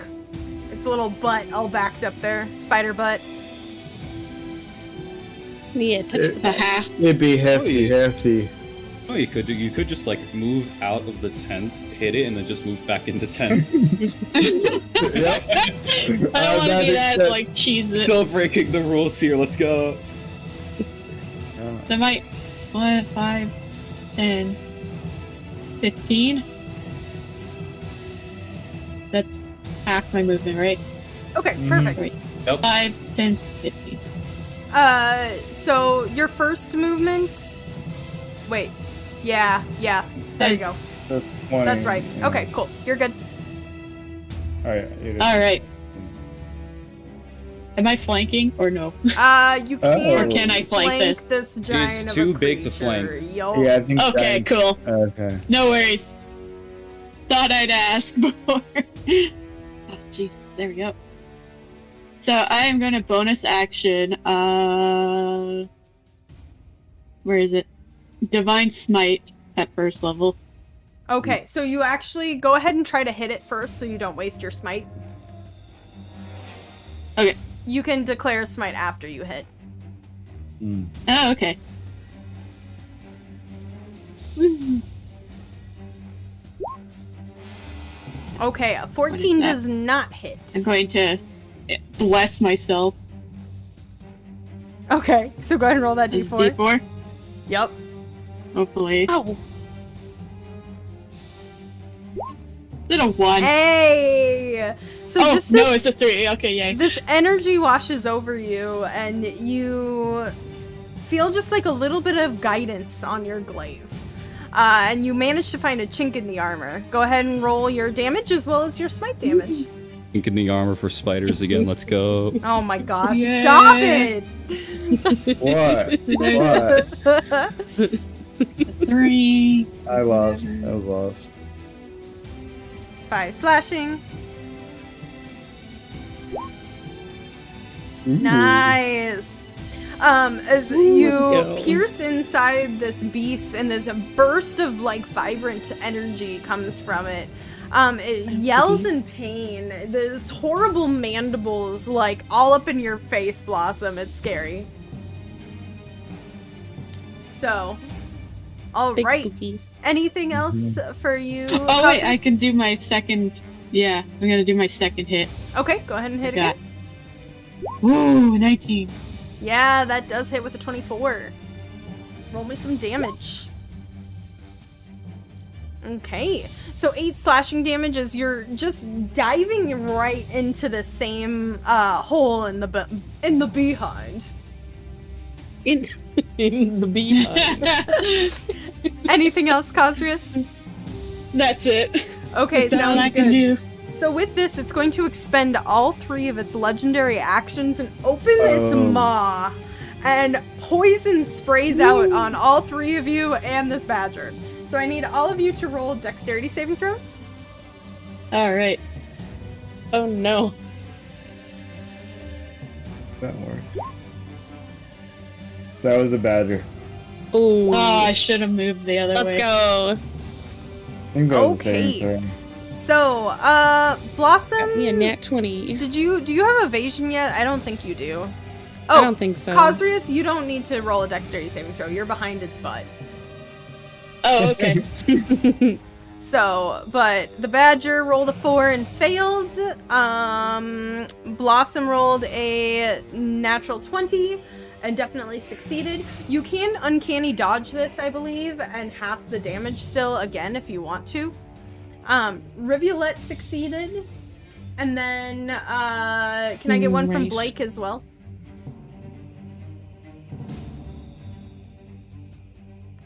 Its little butt all backed up there. Spider butt. Yeah, touch the back. Haha. It'd be hefty. Oh, you could just like move out of the tent, hit it, and then just move back in the tent. Yep. I don't want to be that like cheese it. Still breaking the rules here. Let's go. So I might 1, 5, 10, 15. That's half my movement, right? Okay, Mhm. perfect. Yep. 5, 10, 15. So your first movement. Wait. Yeah. There you go. That's 20. That's right. Yeah. Okay, cool. You're good. Alright. All right. Am I flanking or no? You Uh-oh. can't Or can I flank this giant of too a big to creature. flank. Yo. Yeah, I think Okay, cool. Okay. No worries. Thought I'd ask before. Oh, jeez. There we go. So I am going to bonus action. Where is it? Divine Smite at first level. Okay, so you actually go ahead and try to hit it first so you don't waste your smite. Okay. You can declare a smite after you hit. Oh, okay. Woo. Okay, a What 14 is that? does not hit. I'm going to bless myself. Okay, so go ahead and roll that Is d4. D4? Yep. Hopefully. Oh, Is it a 1? Hey! So oh, just no, this, it's a 3. Okay, yay. this energy washes over you, and you feel just like a little bit of guidance on your glaive. And you manage to find a chink in the armor. Go ahead and roll your damage as well as your smite damage. Ink in the armor for spiders again. Let's go. Oh my gosh, Yeah. stop it! What? 3. I lost. I was lost. 5 slashing. Ooh. Nice. As you go. pierce inside this beast and this burst of like vibrant energy comes from it. It yells in pain. This horrible mandibles like all up in your face, Blossom. It's scary. So, all big right. spooky. Anything else for you? Oh, wait, I Cosmos? can do my second. Yeah, I'm going to do my second hit. Okay, go ahead and hit Got- again. Woo, 19. Yeah, that does hit with a 24. Roll me some damage. Okay, so 8 slashing damage as you're just diving right into the same hole in the behind. In the beehive. Anything else, Cosrius? That's it. Okay, That's all I sounds can good. do. So with this, it's going to expend all 3 of its legendary actions and open its Oh. maw. And poison sprays out on all 3 of you and this badger. So I need all of you to roll dexterity saving throws. Alright. Oh no. That worked. That was a badger. Ooh. Oh, I should have moved the other way. Let's go. I think that was the Okay. same thing. So, Blossom, Yeah, nat 20. do you have evasion yet? I don't think you do. I Oh, don't think so. Cosrius, you don't need to roll a dexterity saving throw. You're behind its butt. Oh, okay. So, but the badger rolled a 4 and failed. Blossom rolled a natural 20 and definitely succeeded. You can uncanny dodge this, I believe, and half the damage still again if you want to. Rivulet succeeded. And then, can I get one from Right. Blake as well?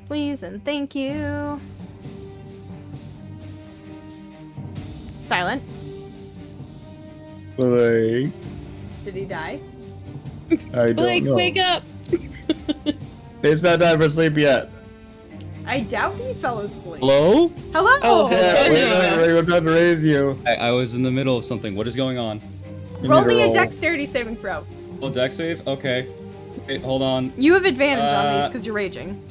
Please and thank you. Silent. Blake, Did he die? I don't Blake, know. wake up! It's not time for sleep yet. I doubt he fell asleep. Hello? Hello? Oh, Yeah, no. we're trying to raise you. I was in the middle of something. What is going on? You Roll need to me a roll. dexterity saving throw. Oh, deck save? Okay. Wait, hold on. You have advantage on these Uh, because you're raging.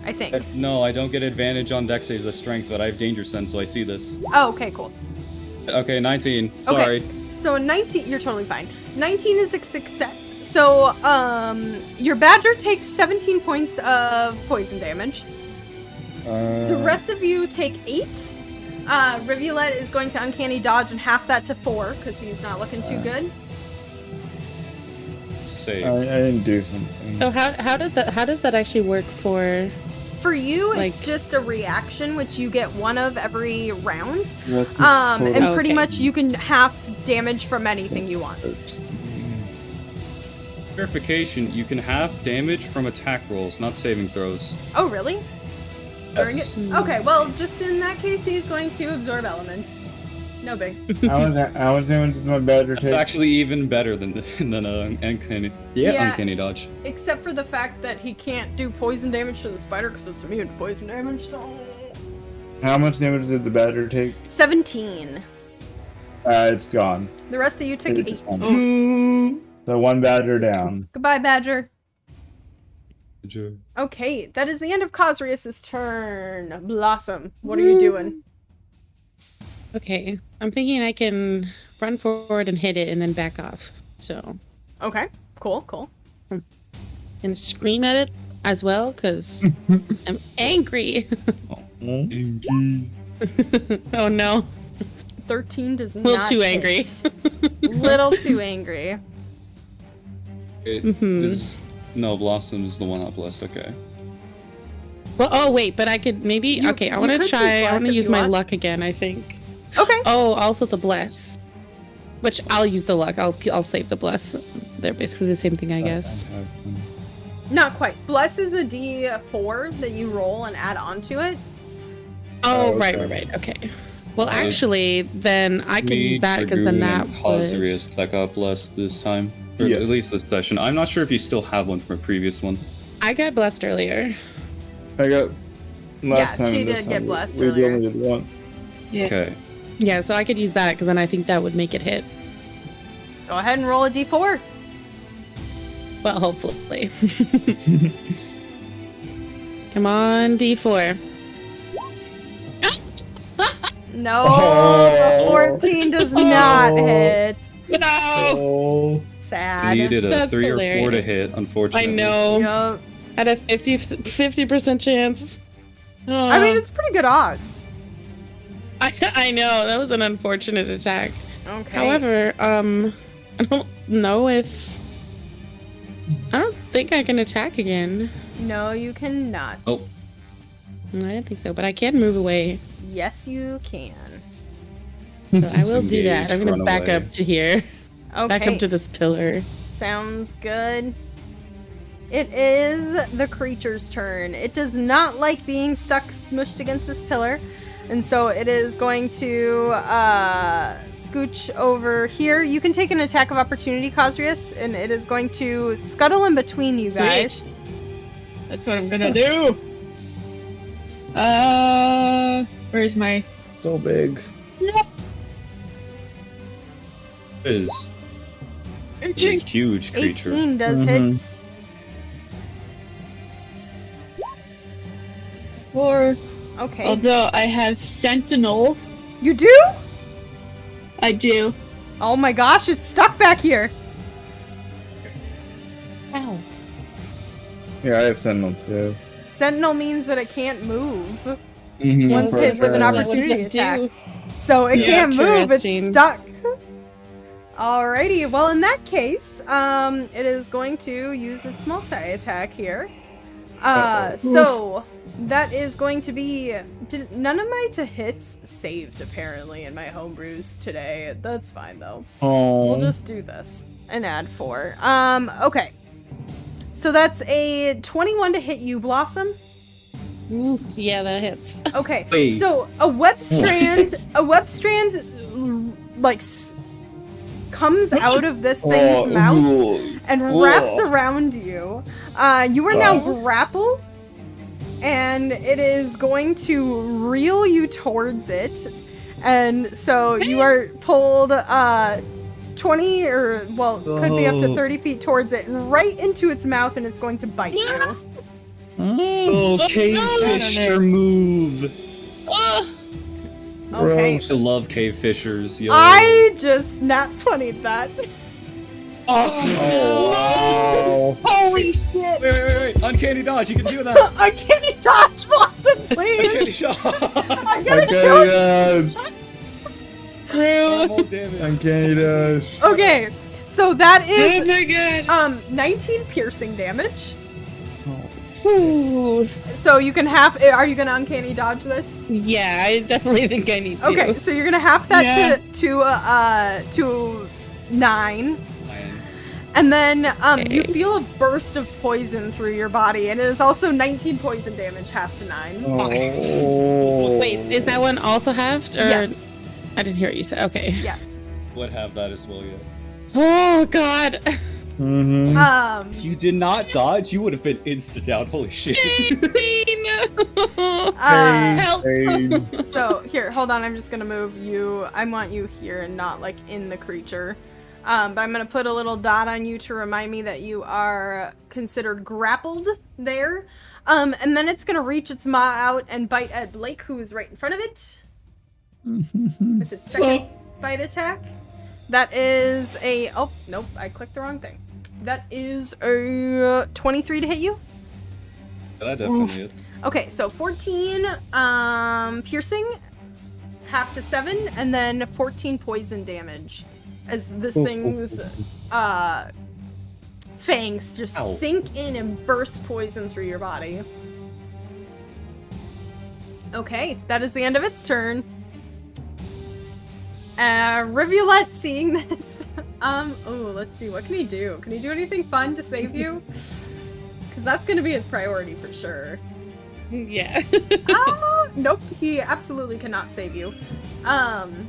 I think. No, I don't get advantage on deck saves as strength, but I have danger sense, so I see this. Oh, okay, cool. Okay, 19. Sorry. So a 19, you're totally fine. 19 is a success. So, your badger takes 17 points of poison damage. The rest of you take 8. Rivulet is going to uncanny dodge and half that to 4 because he's not looking too good. It's a save. I didn't do something. So how does that actually work for? For you, it's Like- just a reaction, which you get one of every round. What's the And total? pretty Okay. much you can half damage from anything you want. Clarification, you can half damage from attack rolls, not saving throws. Oh, really? During Yes. it? Okay, well, just in that case, he's going to absorb elements. No big. How much damage does my badger That's take? actually even better than uncanny. Yeah. Uncanny dodge. Except for the fact that he can't do poison damage to the spider because it's immune to poison damage, so... How much damage did the badger take? 17. It's gone. The rest of you took It 8. just went. So 1 badger down. Goodbye, Badger. Sure. Okay, that is the end of Cosrius's turn. Blossom, what are you doing? Okay, I'm thinking I can run forward and hit it and then back off. So, Okay, cool. and scream at it as well because I'm angry. Oh no. 13 does Little not too hit. angry. Little too angry. No, Blossom is the one up list. Okay. Well, oh wait, but I could maybe. Okay, I want you to could try. use I want bless to if use you my want. luck again. I think. Okay. Oh, also the bless, which I'll use the luck. I'll save the bless. They're basically the same thing, I guess. Not quite. Bless is a D4 that you roll and add onto it. Oh, okay. right. Okay. Well, actually, then I could use that because then that would. Cosrius that got blessed this time, or Yes. at least this session. I'm not sure if you still have one from a previous one. I got blessed earlier. I got last time. she and this did get time blessed we earlier. only did one. Yeah. Okay. Yeah, so I could use that because then I think that would make it hit. Go ahead and roll a D4. Well, hopefully. Come on, D4. No, Oh. the 14 does not Oh. hit. No! Oh. Sad. You needed a That's 3 or 4 to hilarious. hit, unfortunately. I know. Yup. At a 50% chance. I mean, it's pretty good odds. I know. That was an unfortunate attack. Okay. However, I don't know if... I don't think I can attack again. No, you cannot. Oh. I didn't think so, but I can move away. Yes, you can. So I will do that. I'm Disengage, going to run back away. up to here. Okay. Back up to this pillar. Sounds good. It is the creature's turn. It does not like being stuck, smushed against this pillar. And so it is going to scooch over here. You can take an attack of opportunity, Cosrius, and it is going to scuttle in between you guys. That's what I'm gonna do. Where's my? So big. It is a huge creature. 18 does hit. 4. Okay. Although I have Sentinel, You do? I do. Oh my gosh, it's stuck back here. Ow. Yeah, I have Sentinel too. Sentinel means that it can't move. Mm-hmm. Once What hit does with an that- opportunity what does that attack. do? So it Yeah, can't move, it's interesting. stuck. Alrighty, well in that case, it is going to use its multi-attack here. So that is going to be... none of my to hits saved apparently in my homebrews today. That's fine though. Oh. We'll just do this and add 4. Okay. So that's a 21 to hit you, Blossom. Oof, yeah, that hits. Okay, Wait. so a web strand, like comes out of this thing's mouth and wraps around you. You are now grappled, and it is going to reel you towards it, and so you are pulled 20 or well, could be up to 30 feet towards it, and right into its mouth, and it's going to bite you. Oh, cave fisher move. Okay. I love cave fishers. Yo. I just nat 20'd that. Oh, wow. Holy shit! Wait. Uncanny dodge. You can do that. Uncanny dodge, Blossom, please. Uncanny shot. I gotta go. Normal damage. Uncanny dash. Okay, so that Oh is my god! 19 piercing damage. Ooh. So you can half. Are you gonna uncanny dodge this? Yeah, I definitely think I need to. Okay, so you're gonna half that Yeah. to 9. And then you Okay. feel a burst of poison through your body, and it is also 19 poison damage, half to 9. Oh. Wait, is that one also halved? Or... Yes. I didn't hear what you said. Okay. Yes. Would have that as well, yeah. Oh god. Mm-hmm. If you did not dodge, you would have been insta down. Holy shit. 18! No. Uh, Help. So here, hold on. I'm just gonna move you. I want you here and not like in the creature. But I'm gonna put a little dot on you to remind me that you are considered grappled there. And then it's gonna reach its maw out and bite at Blake, who is right in front of it, with its second bite attack. That is a oh nope, I clicked the wrong thing. That is a 23 to hit you. That definitely is. Okay, so 14 piercing, half to 7, and then 14 poison damage as this thing's fangs just sink in and burst poison through your body. Okay, that is the end of its turn. Rivulet, seeing this, oh, let's see, what can he do? Can he do anything fun to save you? Because that's going to be his priority for sure. Yeah. Nope, he absolutely cannot save you. And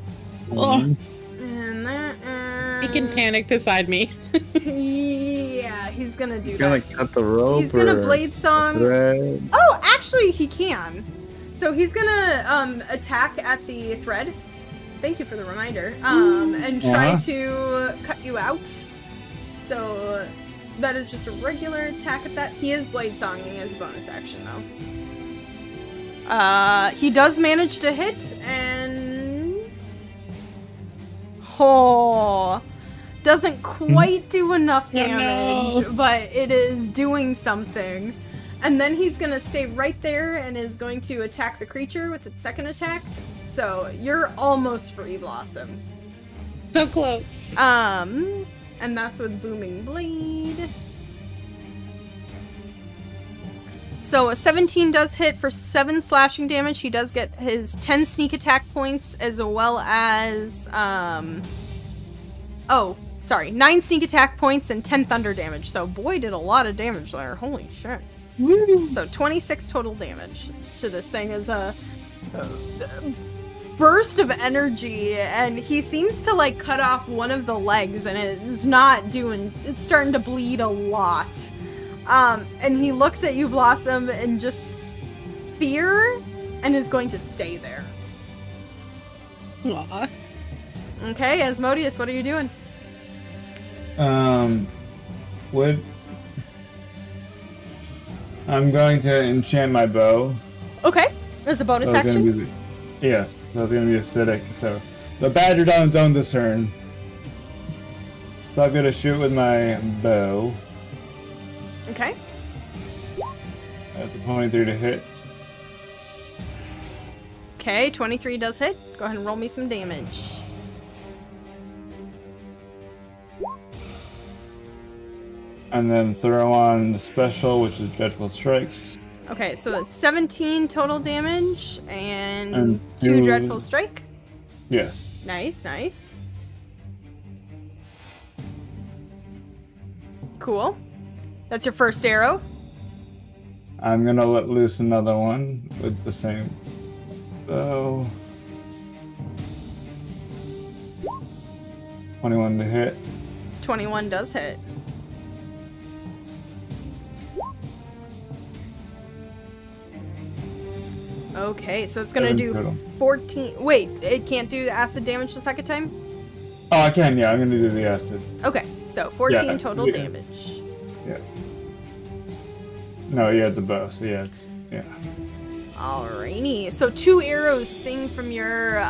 that, He can panic beside me. yeah, he's gonna do He's that. gonna cut the rope. He's gonna or blade song. thread? Oh, actually, he can. So he's gonna attack at the thread. Thank you for the reminder. And try to cut you out. So that is just a regular attack at that. He is blade songing as a bonus action though. He does manage to hit and doesn't quite do enough damage, but it is doing something. And then he's gonna stay right there and is going to attack the creature with its second attack. So you're almost free, Blossom. So close. And that's with Booming Blade. So a 17 does hit for 7 slashing damage. He does get his 10 sneak attack points as well as 9 sneak attack points and 10 thunder damage. So boy, did a lot of damage there. Holy shit. Woo. So 26 total damage to this thing as a burst of energy, and he seems to like cut off one of the legs, and it's starting to bleed a lot. And he looks at you, Blossom, and just fear, and is going to stay there. Aww. Okay, Asmodeus, what are you doing? I'm going to enchant my bow. Okay, as a bonus action. Yes, so it's gonna be acidic. So the badger doesn't own this turn. So I'm gonna shoot with my bow. Okay. That's a 23 to hit. Okay, 23 does hit. Go ahead and roll me some damage. And then throw on the special, which is Dreadful Strikes. Okay, so that's 17 total damage and 2 Dreadful Strike. Yes. Nice, nice. Cool. That's your first arrow. I'm gonna let loose another one with the same bow. 21 to hit. 21 does hit. Okay, so it's gonna do total. 14. Wait, it can't do acid damage the second time? Oh, I can, yeah, I'm gonna do the acid. Okay, so 14 Yeah, total yeah. damage. Yeah. No, yeah, it's a bow, so yeah, it's, yeah. Alrighty, so 2 arrows sing from your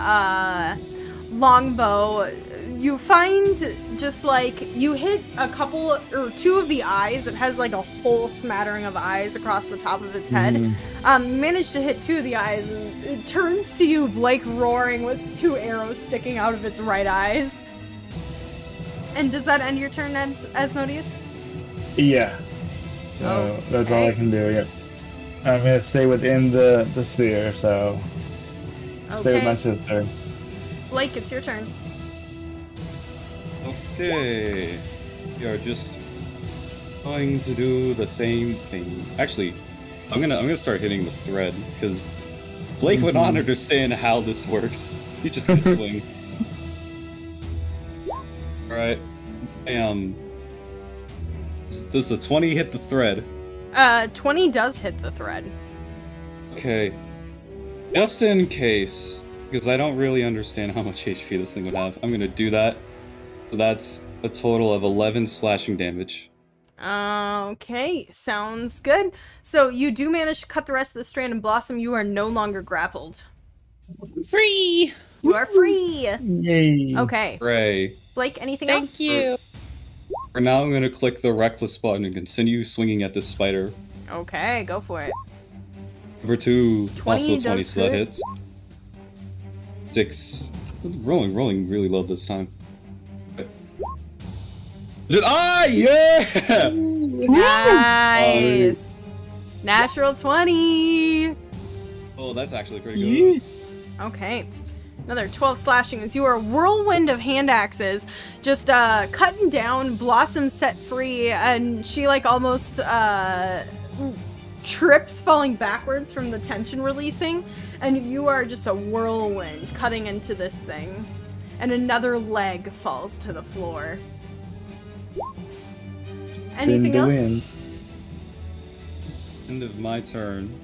longbow. You find just like you hit a couple or 2 of the eyes. It has like a whole smattering of eyes across the top of its head. You managed to hit 2 of the eyes, and it turns to you, Blake, roaring with 2 arrows sticking out of its right eyes. And does that end your turn, Asmodeus? Yeah. So that's all I can do, yep. I'm gonna stay within the sphere, so stay with my sister. Blake, it's your turn. Okay. We are just going to do the same thing. Actually, I'm gonna start hitting the thread, because Blake would not understand how this works. He's just gonna swing. Alright. Does the 20 hit the thread? 20 does hit the thread. Okay. Just in case, because I don't really understand how much HP this thing would have, I'm gonna do that. So that's a total of 11 slashing damage. Okay, sounds good. So you do manage to cut the rest of the strand, and Blossom, you are no longer grappled. Free! You are free! Yay. Okay. Hooray. Blake, anything else? Thank you. For now, I'm gonna click the reckless button and continue swinging at this spider. Okay, go for it. Number 2, 20 also 20, does so that hit. hits. 6. Rolling really low this time. Yeah! Nice! Natural 20! Oh, that's actually pretty good. Okay. Another 12 slashing as you are a whirlwind of hand axes, just cutting down. Blossom set free, and she like almost trips, falling backwards from the tension releasing, and you are just a whirlwind cutting into this thing, and another leg falls to the floor. Anything Spin to else? win. End of my turn.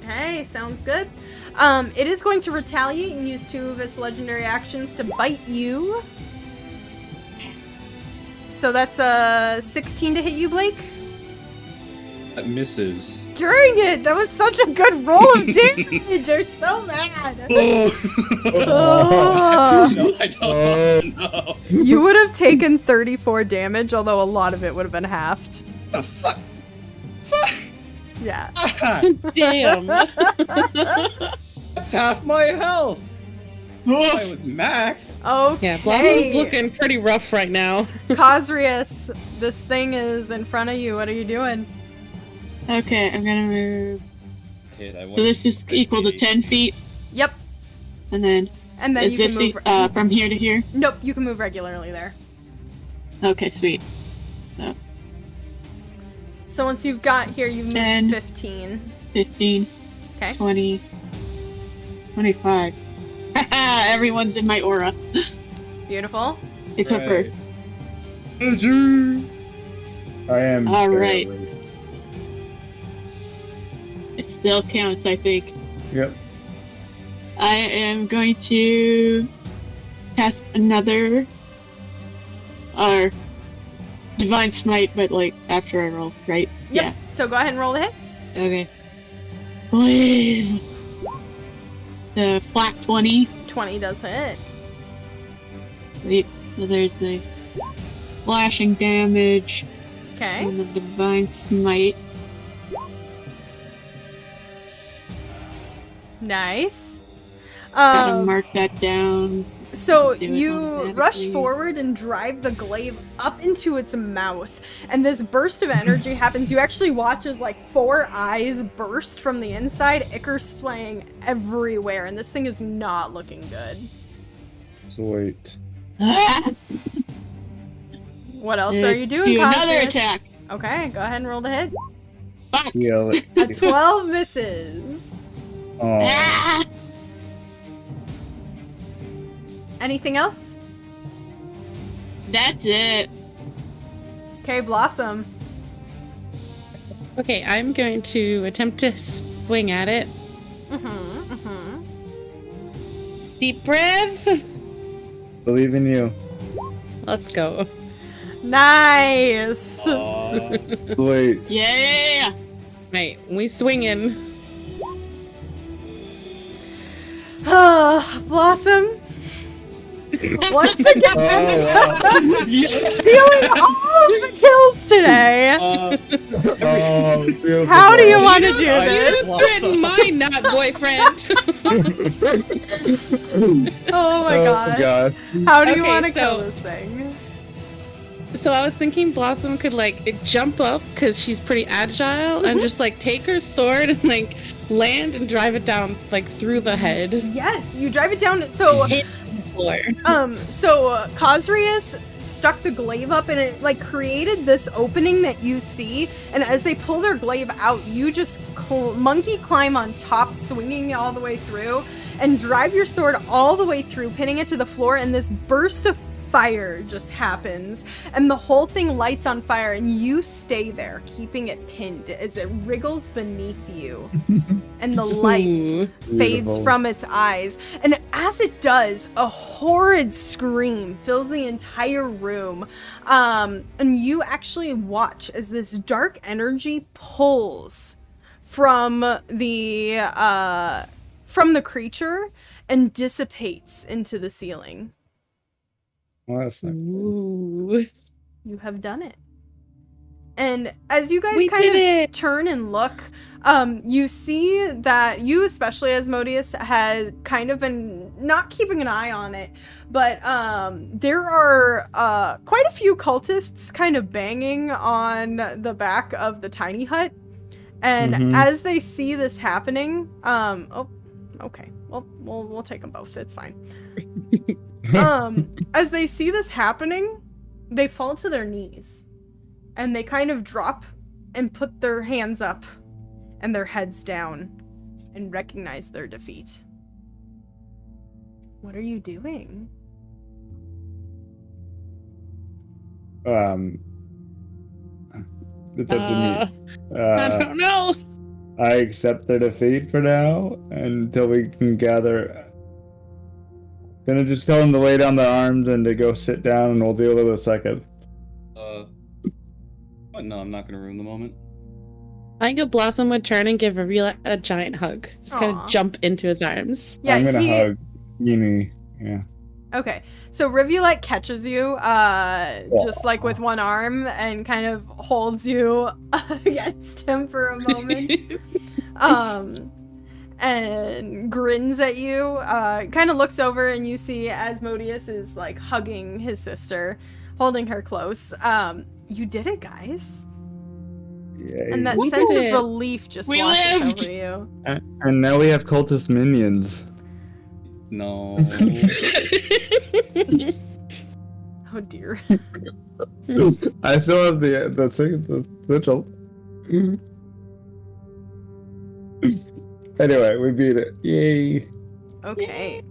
Okay, sounds good. It is going to retaliate and use 2 of its legendary actions to bite you. So that's a 16 to hit you, Blake. That misses. Dang it! That was such a good roll of damage! I'm so mad! Oh! Oh. No, I don't know. You would have taken 34 damage, although a lot of it would have been halved. The fuck? Yeah. Damn. That's half my health. I was max. Okay. Yeah, Blossom's looking pretty rough right now. Cosrius, this thing is in front of you. What are you doing? Okay, I'm gonna move. Hit, I So this is equal to 10 feet, Yep. and then And then is you this can move. from here to here? Nope, you can move regularly there. Okay, sweet. So once you've got here, you've moved 10. 15. 15, Okay. 20, 25. Everyone's in my aura. Beautiful. Except for... I am. All right. barely. It still counts, I think. Yep. I am going to cast another Divine Smite, but like after I roll, right? Yep. So go ahead and roll the hit. Yeah. Okay. Please. The flat 20. 20 does hit. Wait, so there's the slashing damage Okay. and the Divine Smite. Nice. Gotta mark that down. So Do it you rush automatically. forward and drive the glaive up into its mouth, and this burst of energy happens. You actually watch as like 4 eyes burst from the inside, ichor splaying everywhere, and this thing is not looking good. Sweet. What else are you doing, Do another Cautious? attack. Okay, go ahead and roll the hit. Fuck. Yeah. A 12 misses. Oh. Ah! Anything else? That's it. Okay, Blossom. Okay, I'm going to attempt to swing at it. Deep breath. Believe in you. Let's go. Nice. Sweet. Yeah. Right, we swinging. Blossom. Once again, Oh, wow. stealing all of the kills today. Oh, beautiful. How do you want to do You this? threatened my not boyfriend. Oh my god. How do you Okay, want to kill so- this thing? So I was thinking Blossom could like jump up because she's pretty agile and just like take her sword and like land and drive it down like through the head. Yes, you drive it down. So, Hit the floor. Cosrius stuck the glaive up and it like created this opening that you see. And as they pull their glaive out, you just monkey climb on top, swinging all the way through, and drive your sword all the way through, pinning it to the floor. And this burst of fire just happens, and the whole thing lights on fire, and you stay there, keeping it pinned as it wriggles beneath you, and the life Ooh. fades Beautiful. from its eyes. And as it does, a horrid scream fills the entire room, and you actually watch as this dark energy pulls from the creature and dissipates into the ceiling. Well, that's not good. Ooh. You have done it. And as you guys We kind did of it. turn and look, you see that you, especially Asmodeus, had kind of been not keeping an eye on it, but there are quite a few cultists kind of banging on the back of the tiny hut. And Mhm. as they see this happening, oh, okay, well, we'll take them both. It's fine. As they see this happening, they fall to their knees, and they kind of drop and put their hands up and their heads down and recognize their defeat. What are you doing? It's up to me. I don't know. I accept their defeat for now until we can gather. Gonna just tell them to lay down their arms and to go sit down, and we'll deal with it in a second. But no, I'm not gonna ruin the moment. I think a Blossom would turn and give Reveal a giant hug. Just kind Aw. of jump into his arms. Yeah, I'm gonna he... hug Yini. Yeah. Okay, so Rivulet catches you, just like with one arm, and kind of holds you against him for a moment, and grins at you, kind of looks over, and you see Asmodeus is like hugging his sister, holding her close. You did it, guys. Yay. And that We sense did of it. relief just We washes lived. over you. And now we have cultist minions. No. Oh dear. I still have the sigil. Anyway, we beat it. Yay. Okay.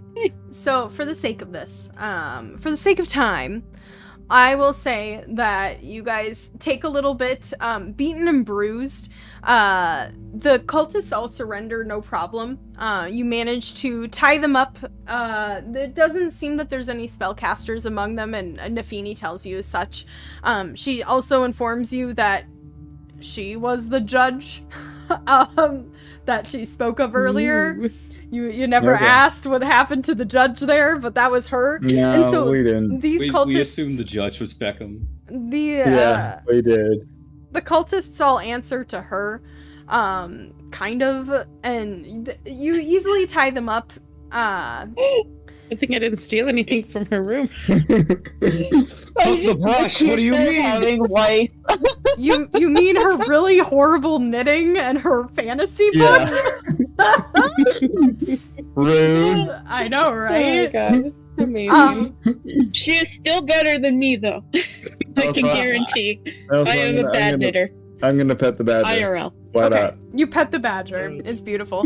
So, for the sake of this, for the sake of time, I will say that you guys take a little bit, beaten and bruised. The cultists all surrender, no problem. You manage to tie them up. It doesn't seem that there's any spellcasters among them, and Nafini tells you as such. She also informs you that she was the judge that she spoke of earlier. Ooh. You never Okay. asked what happened to the judge there, but that was her. No, And so we didn't. these we cultists, assumed the judge was Beckham. Yeah, we did. the cultists all answer to her, kind of, and you easily tie them up. I think I didn't steal anything from her room. Took the brush. What do you mean? Having wife. You mean her really horrible knitting and her fantasy Yeah. books? Rude. I know, Oh my right? god. Amazing. She is still better than me, though. I can Also, guarantee. Also, I am a bad knitter. I'm gonna pet the badger. IRL. Why Okay. not? You pet the badger. It's beautiful.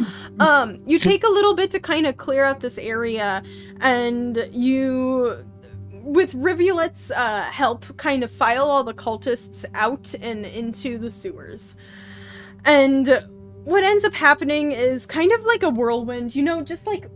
You take a little bit to kind of clear out this area, and you, with Rivulet's help, kind of file all the cultists out and into the sewers. And what ends up happening is kind of like a whirlwind, you know, just like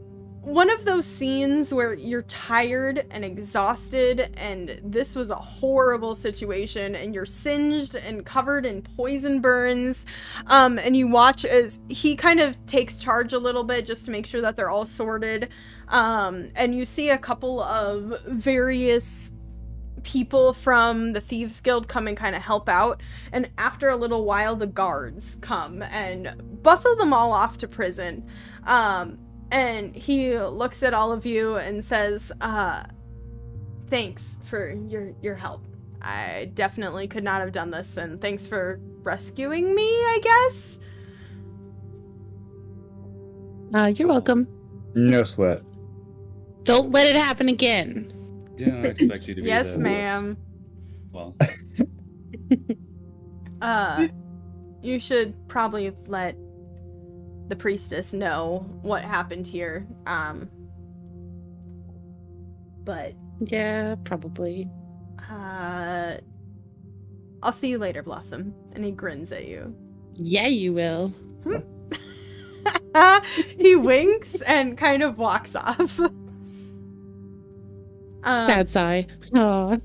one of those scenes where you're tired and exhausted, and this was a horrible situation, and you're singed and covered in poison burns, and you watch as he kind of takes charge a little bit just to make sure that they're all sorted, and you see a couple of various people from the Thieves Guild come and kind of help out, and after a little while the guards come and bustle them all off to prison. And he looks at all of you and says, thanks for your help. I definitely could not have done this, and thanks for rescuing me, I guess? You're welcome. No sweat. Don't let it happen again. Yeah, I expect you to be Yes, the ma'am. Well, You should probably let the priestess know what happened here. But Yeah, probably. I'll see you later, Blossom. And he grins at you. Yeah, you will. He winks and kind of walks off. Sad sigh. Aw.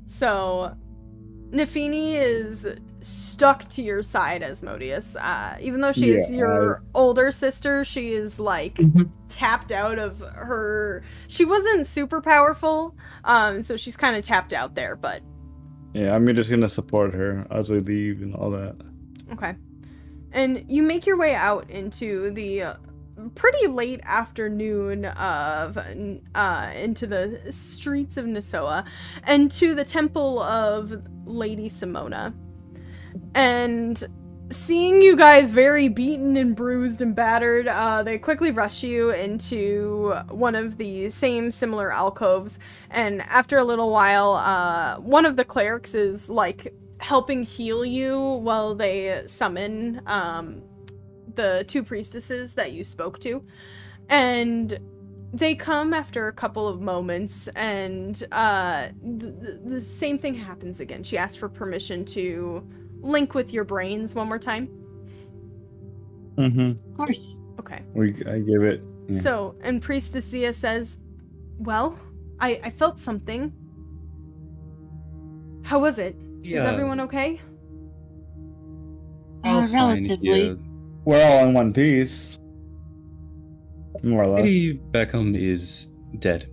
So, Nafini is stuck to your side, Asmodeus. Even though she is your older sister, she is like tapped out of her. She wasn't super powerful, so she's kind of tapped out there. But yeah, I'm just gonna support her as we leave and all that. okay, and you make your way out into the pretty late afternoon of into the streets of Nasoa and to the temple of Lady Simona. And seeing you guys very beaten and bruised and battered, they quickly rush you into one of the similar alcoves. And after a little while, one of the clerics is like helping heal you while they summon the two priestesses that you spoke to. And they come after a couple of moments, and the same thing happens again. She asks for permission to link with your brains one more time. Of course. Okay. I give it. Yeah. So, and Priestess Zia says, well, I felt something. How was it? Is everyone okay? Relatively. We're all in one piece. More or less. Lady Beckhem is dead.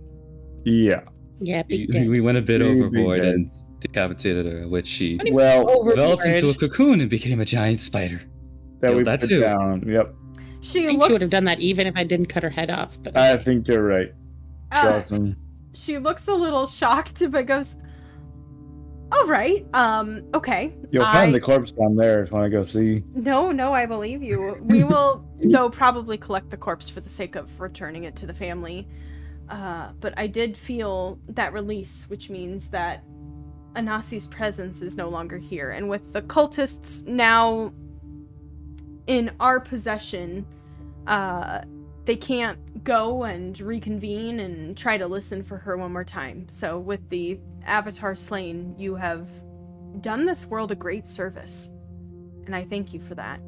Yeah. Yeah, big dead. We went a bit Big overboard dead. and decapitated her, which she Well, developed into a cocoon and became a giant spider. that we that put too. down. Yep. She I think looks. she would have done that even if I didn't cut her head off. But I think you're right. uh, Awesome. she looks a little shocked, but goes, all right, okay. You'll find the corpse down there if you want to go see. No, I believe you. We will, though, probably collect the corpse for the sake of returning it to the family. But I did feel that release, which means that Anasi's presence is no longer here. And with the cultists now in our possession, they can't go and reconvene and try to listen for her one more time. So with the Avatar slain, you have done this world a great service. And I thank you for that.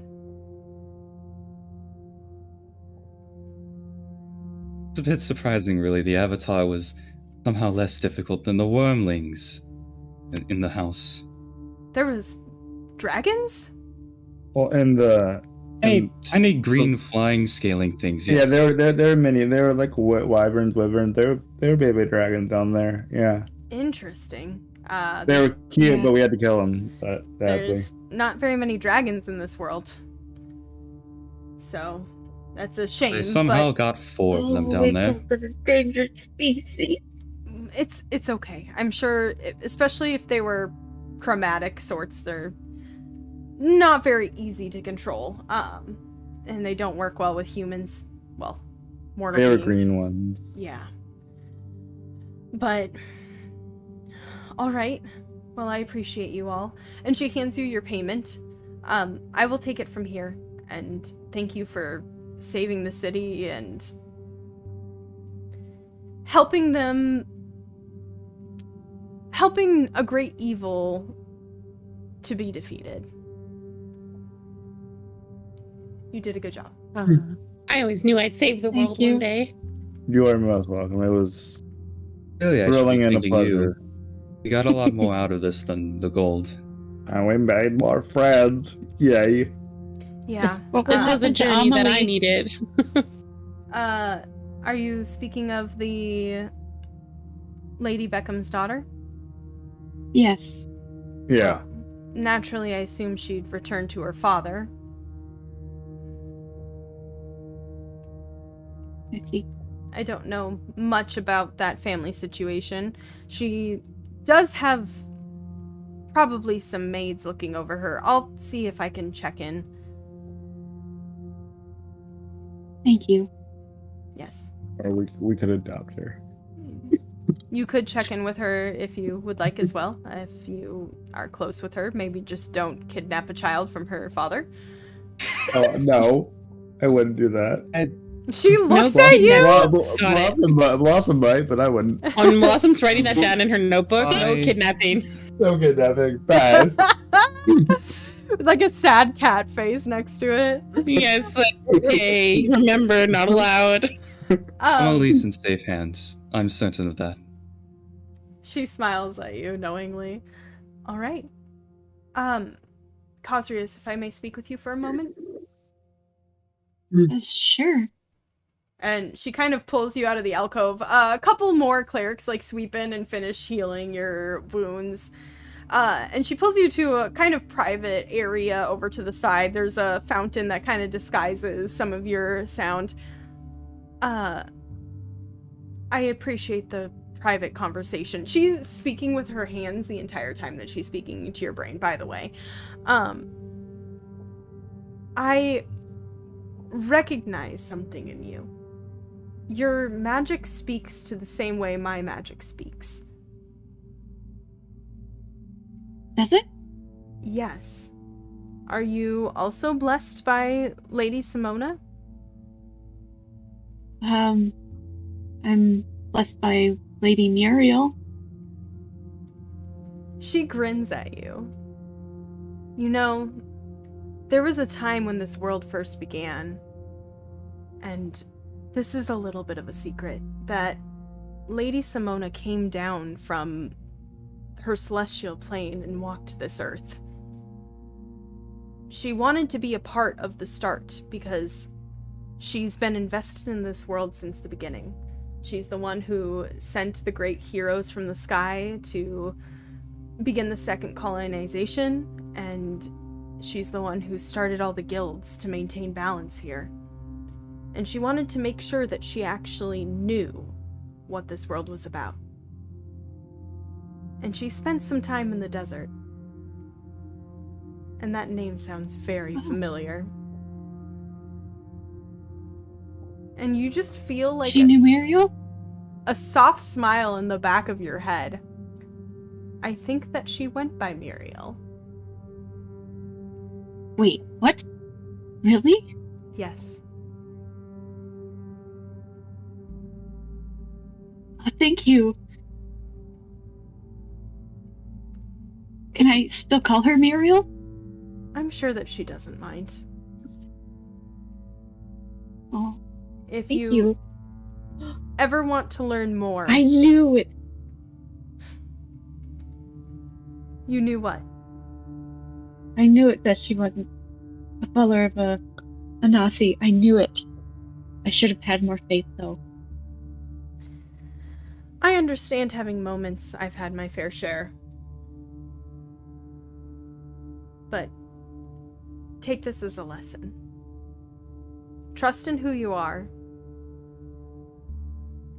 It's a bit surprising, really. The Avatar was somehow less difficult than the Wormlings in the house. There was dragons? Well, and the Tiny green flying scaling things. yeah, Yes. there are many. They were like wyverns. They were baby dragons down there. Yeah, Interesting. they were cute, yeah. but we had to kill them. But sadly, There's not very many dragons in this world. So, that's a shame. They somehow but got 4 of them Oh, down there. it's an endangered species. it's okay. I'm sure, especially if they were chromatic sorts, they're not very easy to control. And they don't work well with humans. Well, mortal they were beings. green ones. Yeah. But, all right. Well, I appreciate you all. And she hands you your payment. I will take it from here. And thank you for saving the city and helping a great evil to be defeated. You did a good job. I always knew I'd save the Thank world you. one day. You are most welcome. It was Really, I should be thrilling and a thanking you. pleasure. We got a lot more out of this than the gold. And we made more friends. Yay! Yeah. What This was a happened to journey that I Amelie? needed. Are you speaking of the Lady Beckhem's daughter? Yes. Yeah. Naturally, I assume she'd return to her father. I see. I don't know much about that family situation. She does have probably some maids looking over her. I'll see if I can check in. Thank you. Yes. Or we could adopt her. You could check in with her if you would like as well. If you are close with her, maybe just don't kidnap a child from her father. Oh no, I wouldn't do that. She looks No at you. kidnapping. Blossom might, but I wouldn't. On Blossom's writing that down in her notebook. No I- kidnapping. No kidnapping. Bad. Like a sad cat face next to it. Yes, like, okay, remember, not allowed. Emily's in safe hands. I'm certain of that. She smiles at you knowingly. All right. Cosrius, if I may speak with you for a moment. Sure. And she kind of pulls you out of the alcove. A couple more clerics like sweep in and finish healing your wounds. And she pulls you to a kind of private area over to the side. There's a fountain that kind of disguises some of your sound. I appreciate the private conversation. She's speaking with her hands the entire time that she's speaking to your brain, by the way. I recognize something in you. Your magic speaks to the same way my magic speaks. Does it? Yes. Are you also blessed by Lady Simona? I'm blessed by Lady Muriel. She grins at you. You know, there was a time when this world first began, and this is a little bit of a secret, that Lady Simona came down from her celestial plane and walked this earth. She wanted to be a part of the start because she's been invested in this world since the beginning. She's the one who sent the great heroes from the sky to begin the second colonization, and she's the one who started all the guilds to maintain balance here. And she wanted to make sure that she actually knew what this world was about. And she spent some time in the desert. And that name sounds very familiar. And you just feel like She knew Muriel? a soft smile in the back of your head. I think that she went by Muriel. Wait, what? Really? Yes. Oh, thank you. Can I still call her Muriel? I'm sure that she doesn't mind. Oh, If thank you you. ever want to learn more, I knew it. you knew what? I knew it that she wasn't a follower of a Nazi. I knew it. I should have had more faith, though. I understand having moments. I've had my fair share. But take this as a lesson. Trust in who you are,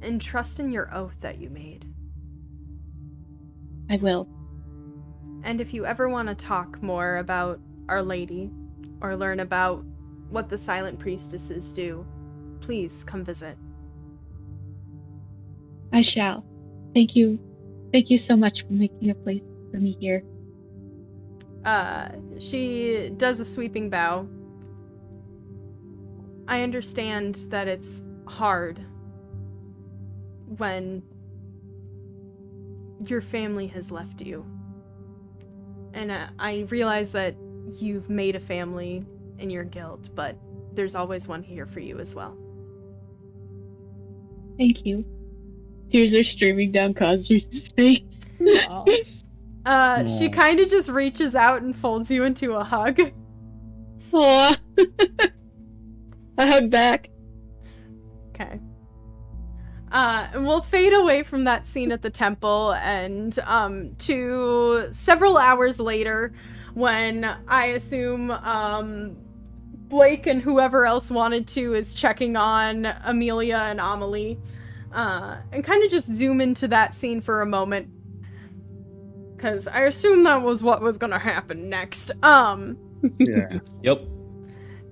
and trust in your oath that you made. I will. And if you ever want to talk more about Our Lady, or learn about what the Silent Priestesses do, please come visit. I shall. Thank you. Thank you so much for making a place for me here. She does a sweeping bow. I understand that it's hard when your family has left you. And I realize that you've made a family in your guild, but there's always one here for you as well. Thank you. Tears are streaming down Cosby's face. She kind of just reaches out and folds you into a hug. Aw. I hug back. Okay. And we'll fade away from that scene at the temple and to several hours later when I assume Blake and whoever else wanted to is checking on Amelia and Amelie. And kind of just zoom into that scene for a moment. Because I assume that was what was gonna happen next. Yeah. Yep.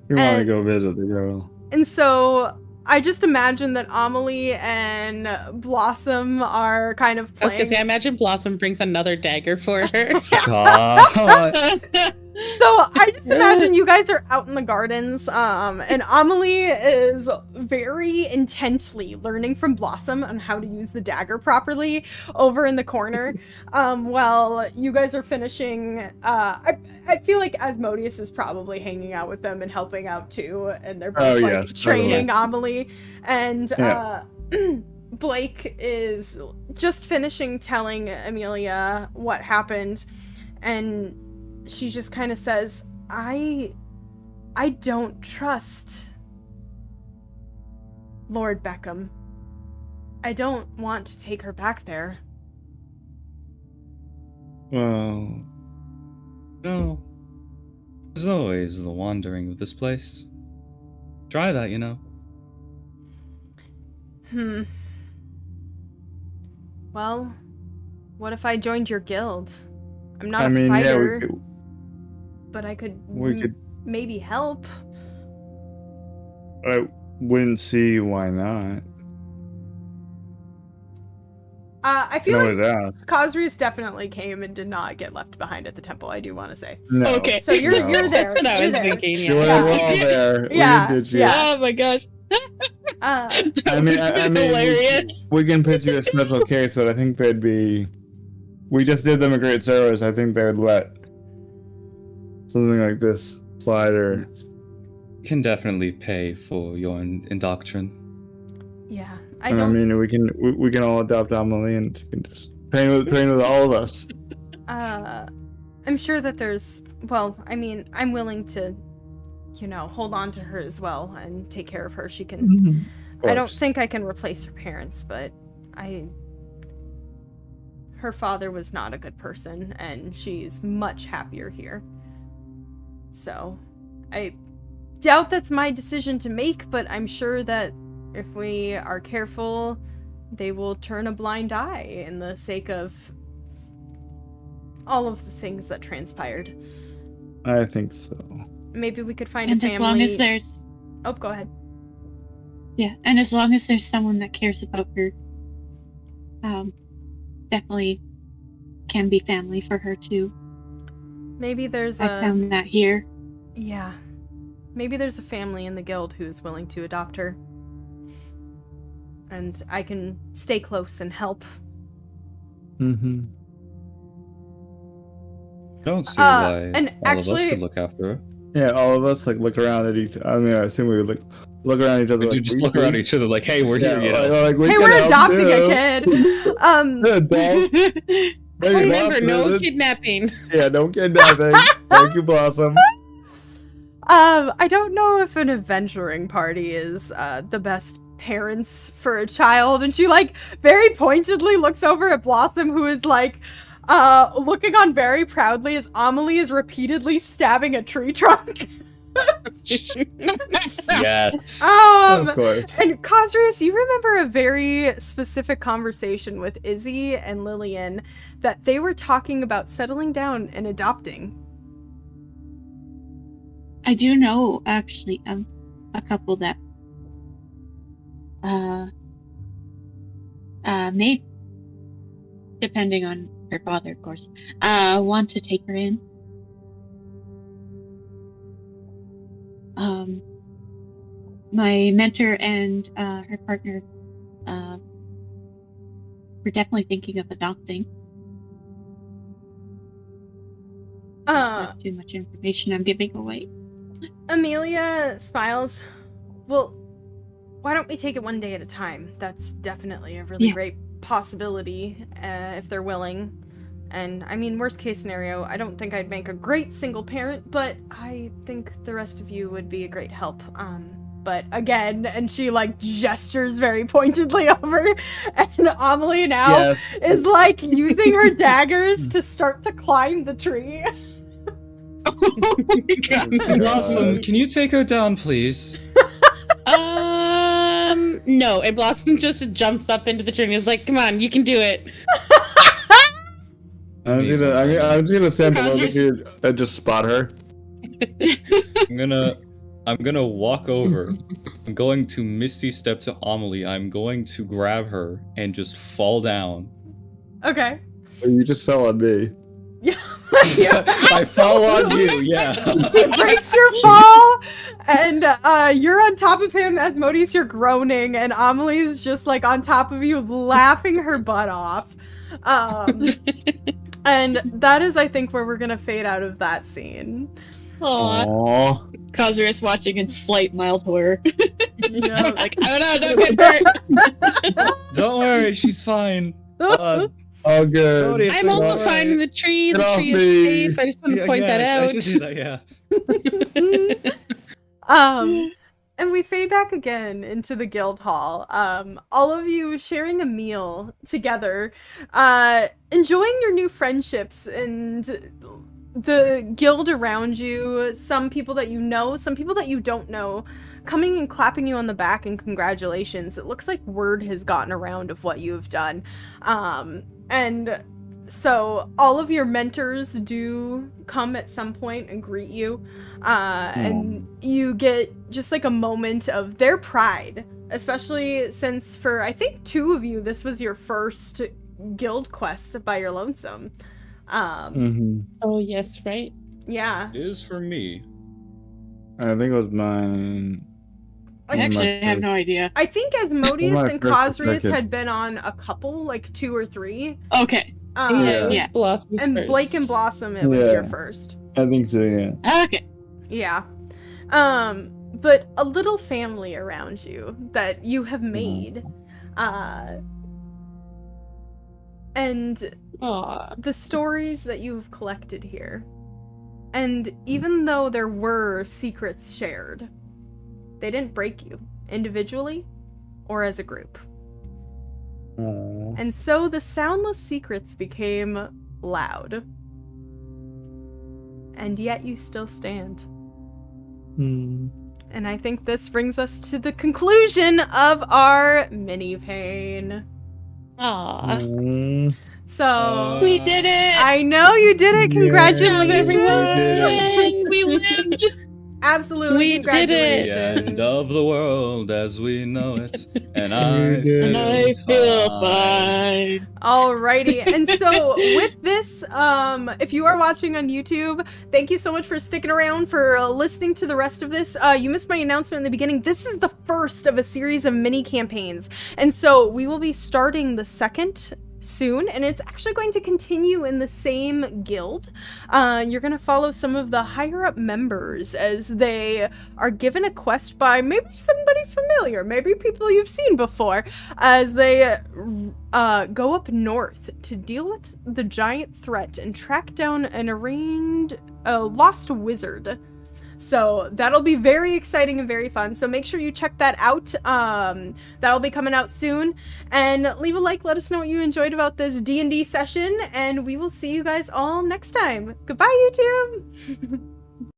We want to go visit the girl. And so I just imagine that Amelie and Blossom are kind of I was playing. gonna say, I imagine Blossom brings another dagger for her. God. Though I just imagine you guys are out in the gardens, and Amelie is very intently learning from Blossom on how to use the dagger properly over in the corner. While you guys are finishing, I feel like Asmodeus is probably hanging out with them and helping out too, and they're both training Amelie, and Blake is just finishing telling Amelia what happened, and she just kind of says, I don't trust Lord Beckhem. I don't want to take her back there. Well, no. There's always the wandering of this place. Try that, you know. Well, what if I joined your guild? I'm not a fighter, but I could maybe help. I wouldn't see why not. I feel like Cosrius definitely came and did not get left behind at the temple, I do want to say. No. Okay. So you're there. That's what I was thinking. Yeah. We're all there. Oh my gosh. I mean, hilarious. We can pitch you a special case, but I think they'd be. We just did them a great service. I think they would let something like this slide. Or Can definitely pay for your indoctrination. Yeah, I mean, we can all adopt Amelie and you can just train with all of us. I'm sure that there's. Well, I mean, I'm willing to, hold on to her as well and take care of her. She can. I don't think I can replace her parents, but her father was not a good person, and she's much happier here. So, I doubt that's my decision to make, but I'm sure that if we are careful, they will turn a blind eye in the sake of all of the things that transpired. I think so. Maybe we could find a family. As long as there's... Oh, go ahead. Yeah, and as long as there's someone that cares about her, definitely can be family for her too. Maybe there's I found that here. Yeah. Maybe there's a family in the guild who's willing to adopt her. And I can stay close and help. I don't see why and all actually, of us could look after her. Yeah, all of us look around at each. I mean, I assume we would look around each other. We just look around each other like, hey, we're here. Hey, we're adopting a kid. Remember, no kidnapping. Yeah, no kidnapping. Thank you, Blossom. I don't know if an adventuring party is the best parents for a child, and she very pointedly looks over at Blossom, who is looking on very proudly as Amelie is repeatedly stabbing a tree trunk. Yes. Of course. And Cosrius, you remember a very specific conversation with Izzy and Lillian that they were talking about settling down and adopting. I do know, actually, a couple that may, depending on her father, of course, want to take her in. My mentor and her partner were definitely thinking of adopting. Not too much information I'm giving away. Amelia smiles. Well, why don't we take it one day at a time? That's definitely a really great possibility, if they're willing. And, I mean, worst case scenario, I don't think I'd make a great single parent, but I think the rest of you would be a great help. But again, and she, gestures very pointedly over, and Amelie now is, using her daggers to start to climb the tree. Oh my God. Blossom, can you take her down, please? No, and Blossom just jumps up into the tree and is like, come on, you can do it. I'm gonna stand below the dude and just spot her. I'm gonna walk over. I'm going to Misty step to Amelie. I'm going to grab her and just fall down. Okay. You just fell on me. Yeah. I fall on you, yeah. He breaks your fall, and you're on top of him. Asmodeus, you're groaning, and Amelie's just like on top of you, laughing her butt off. And that is, I think, where we're gonna fade out of that scene. Aww. Aww. Kazuri's watching in slight mild horror. Yeah. Like, oh no, don't get hurt. Don't worry, she's fine. Oh, good. Cody, I'm all also right. fine in the tree. Get The off tree me. is safe. I just want to Yeah, point that I out. should do that, yeah. And we fade back again into the guild hall. All of you sharing a meal together, enjoying your new friendships and the guild around you. Some people that you know, some people that you don't know, coming and clapping you on the back and congratulations. It looks like word has gotten around of what you have done. And so all of your mentors do come at some point and greet you. And you get just like a moment of their pride, especially since for, I think, 2 of you, this was your first guild quest by your lonesome. Oh, yes, right? Yeah. It is for me. I think it was mine. I actually have no idea. I think Asmodeus My and first Cosrius second. had been on a couple, like 2 or 3. Okay. Yeah, it was Yeah. Blossom's And first. Blake and Blossom, it was your Yeah. first. I think so, yeah. Okay. Yeah. But a little family around you that you have made. And Aw. the stories that you have collected here. And even though there were secrets shared, they didn't break you individually or as a group. Aww. And so the soundless secrets became loud. And yet you still stand. And I think this brings us to the conclusion of our Minipaign. Aw. So We did it! I know you did it. Yeah. Congratulations. Yay, we lived! Absolutely. We did it. The Congratulations. end of the world as we know it. And We did And I feel fine. Alrighty, and so with this, if you are watching on YouTube, thank you so much for sticking around, for listening to the rest of this. You missed my announcement in the beginning. This is the first of a series of mini campaigns, and so we will be starting the second soon, and it's actually going to continue in the same guild. You're going to follow some of the higher up members as they are given a quest by maybe somebody familiar, maybe people you've seen before, as they go up north to deal with the giant threat and track down an lost wizard. So that'll be very exciting and very fun. So make sure you check that out. That'll be coming out soon. And leave a like, let us know what you enjoyed about this D&D session. And we will see you guys all next time. Goodbye, YouTube!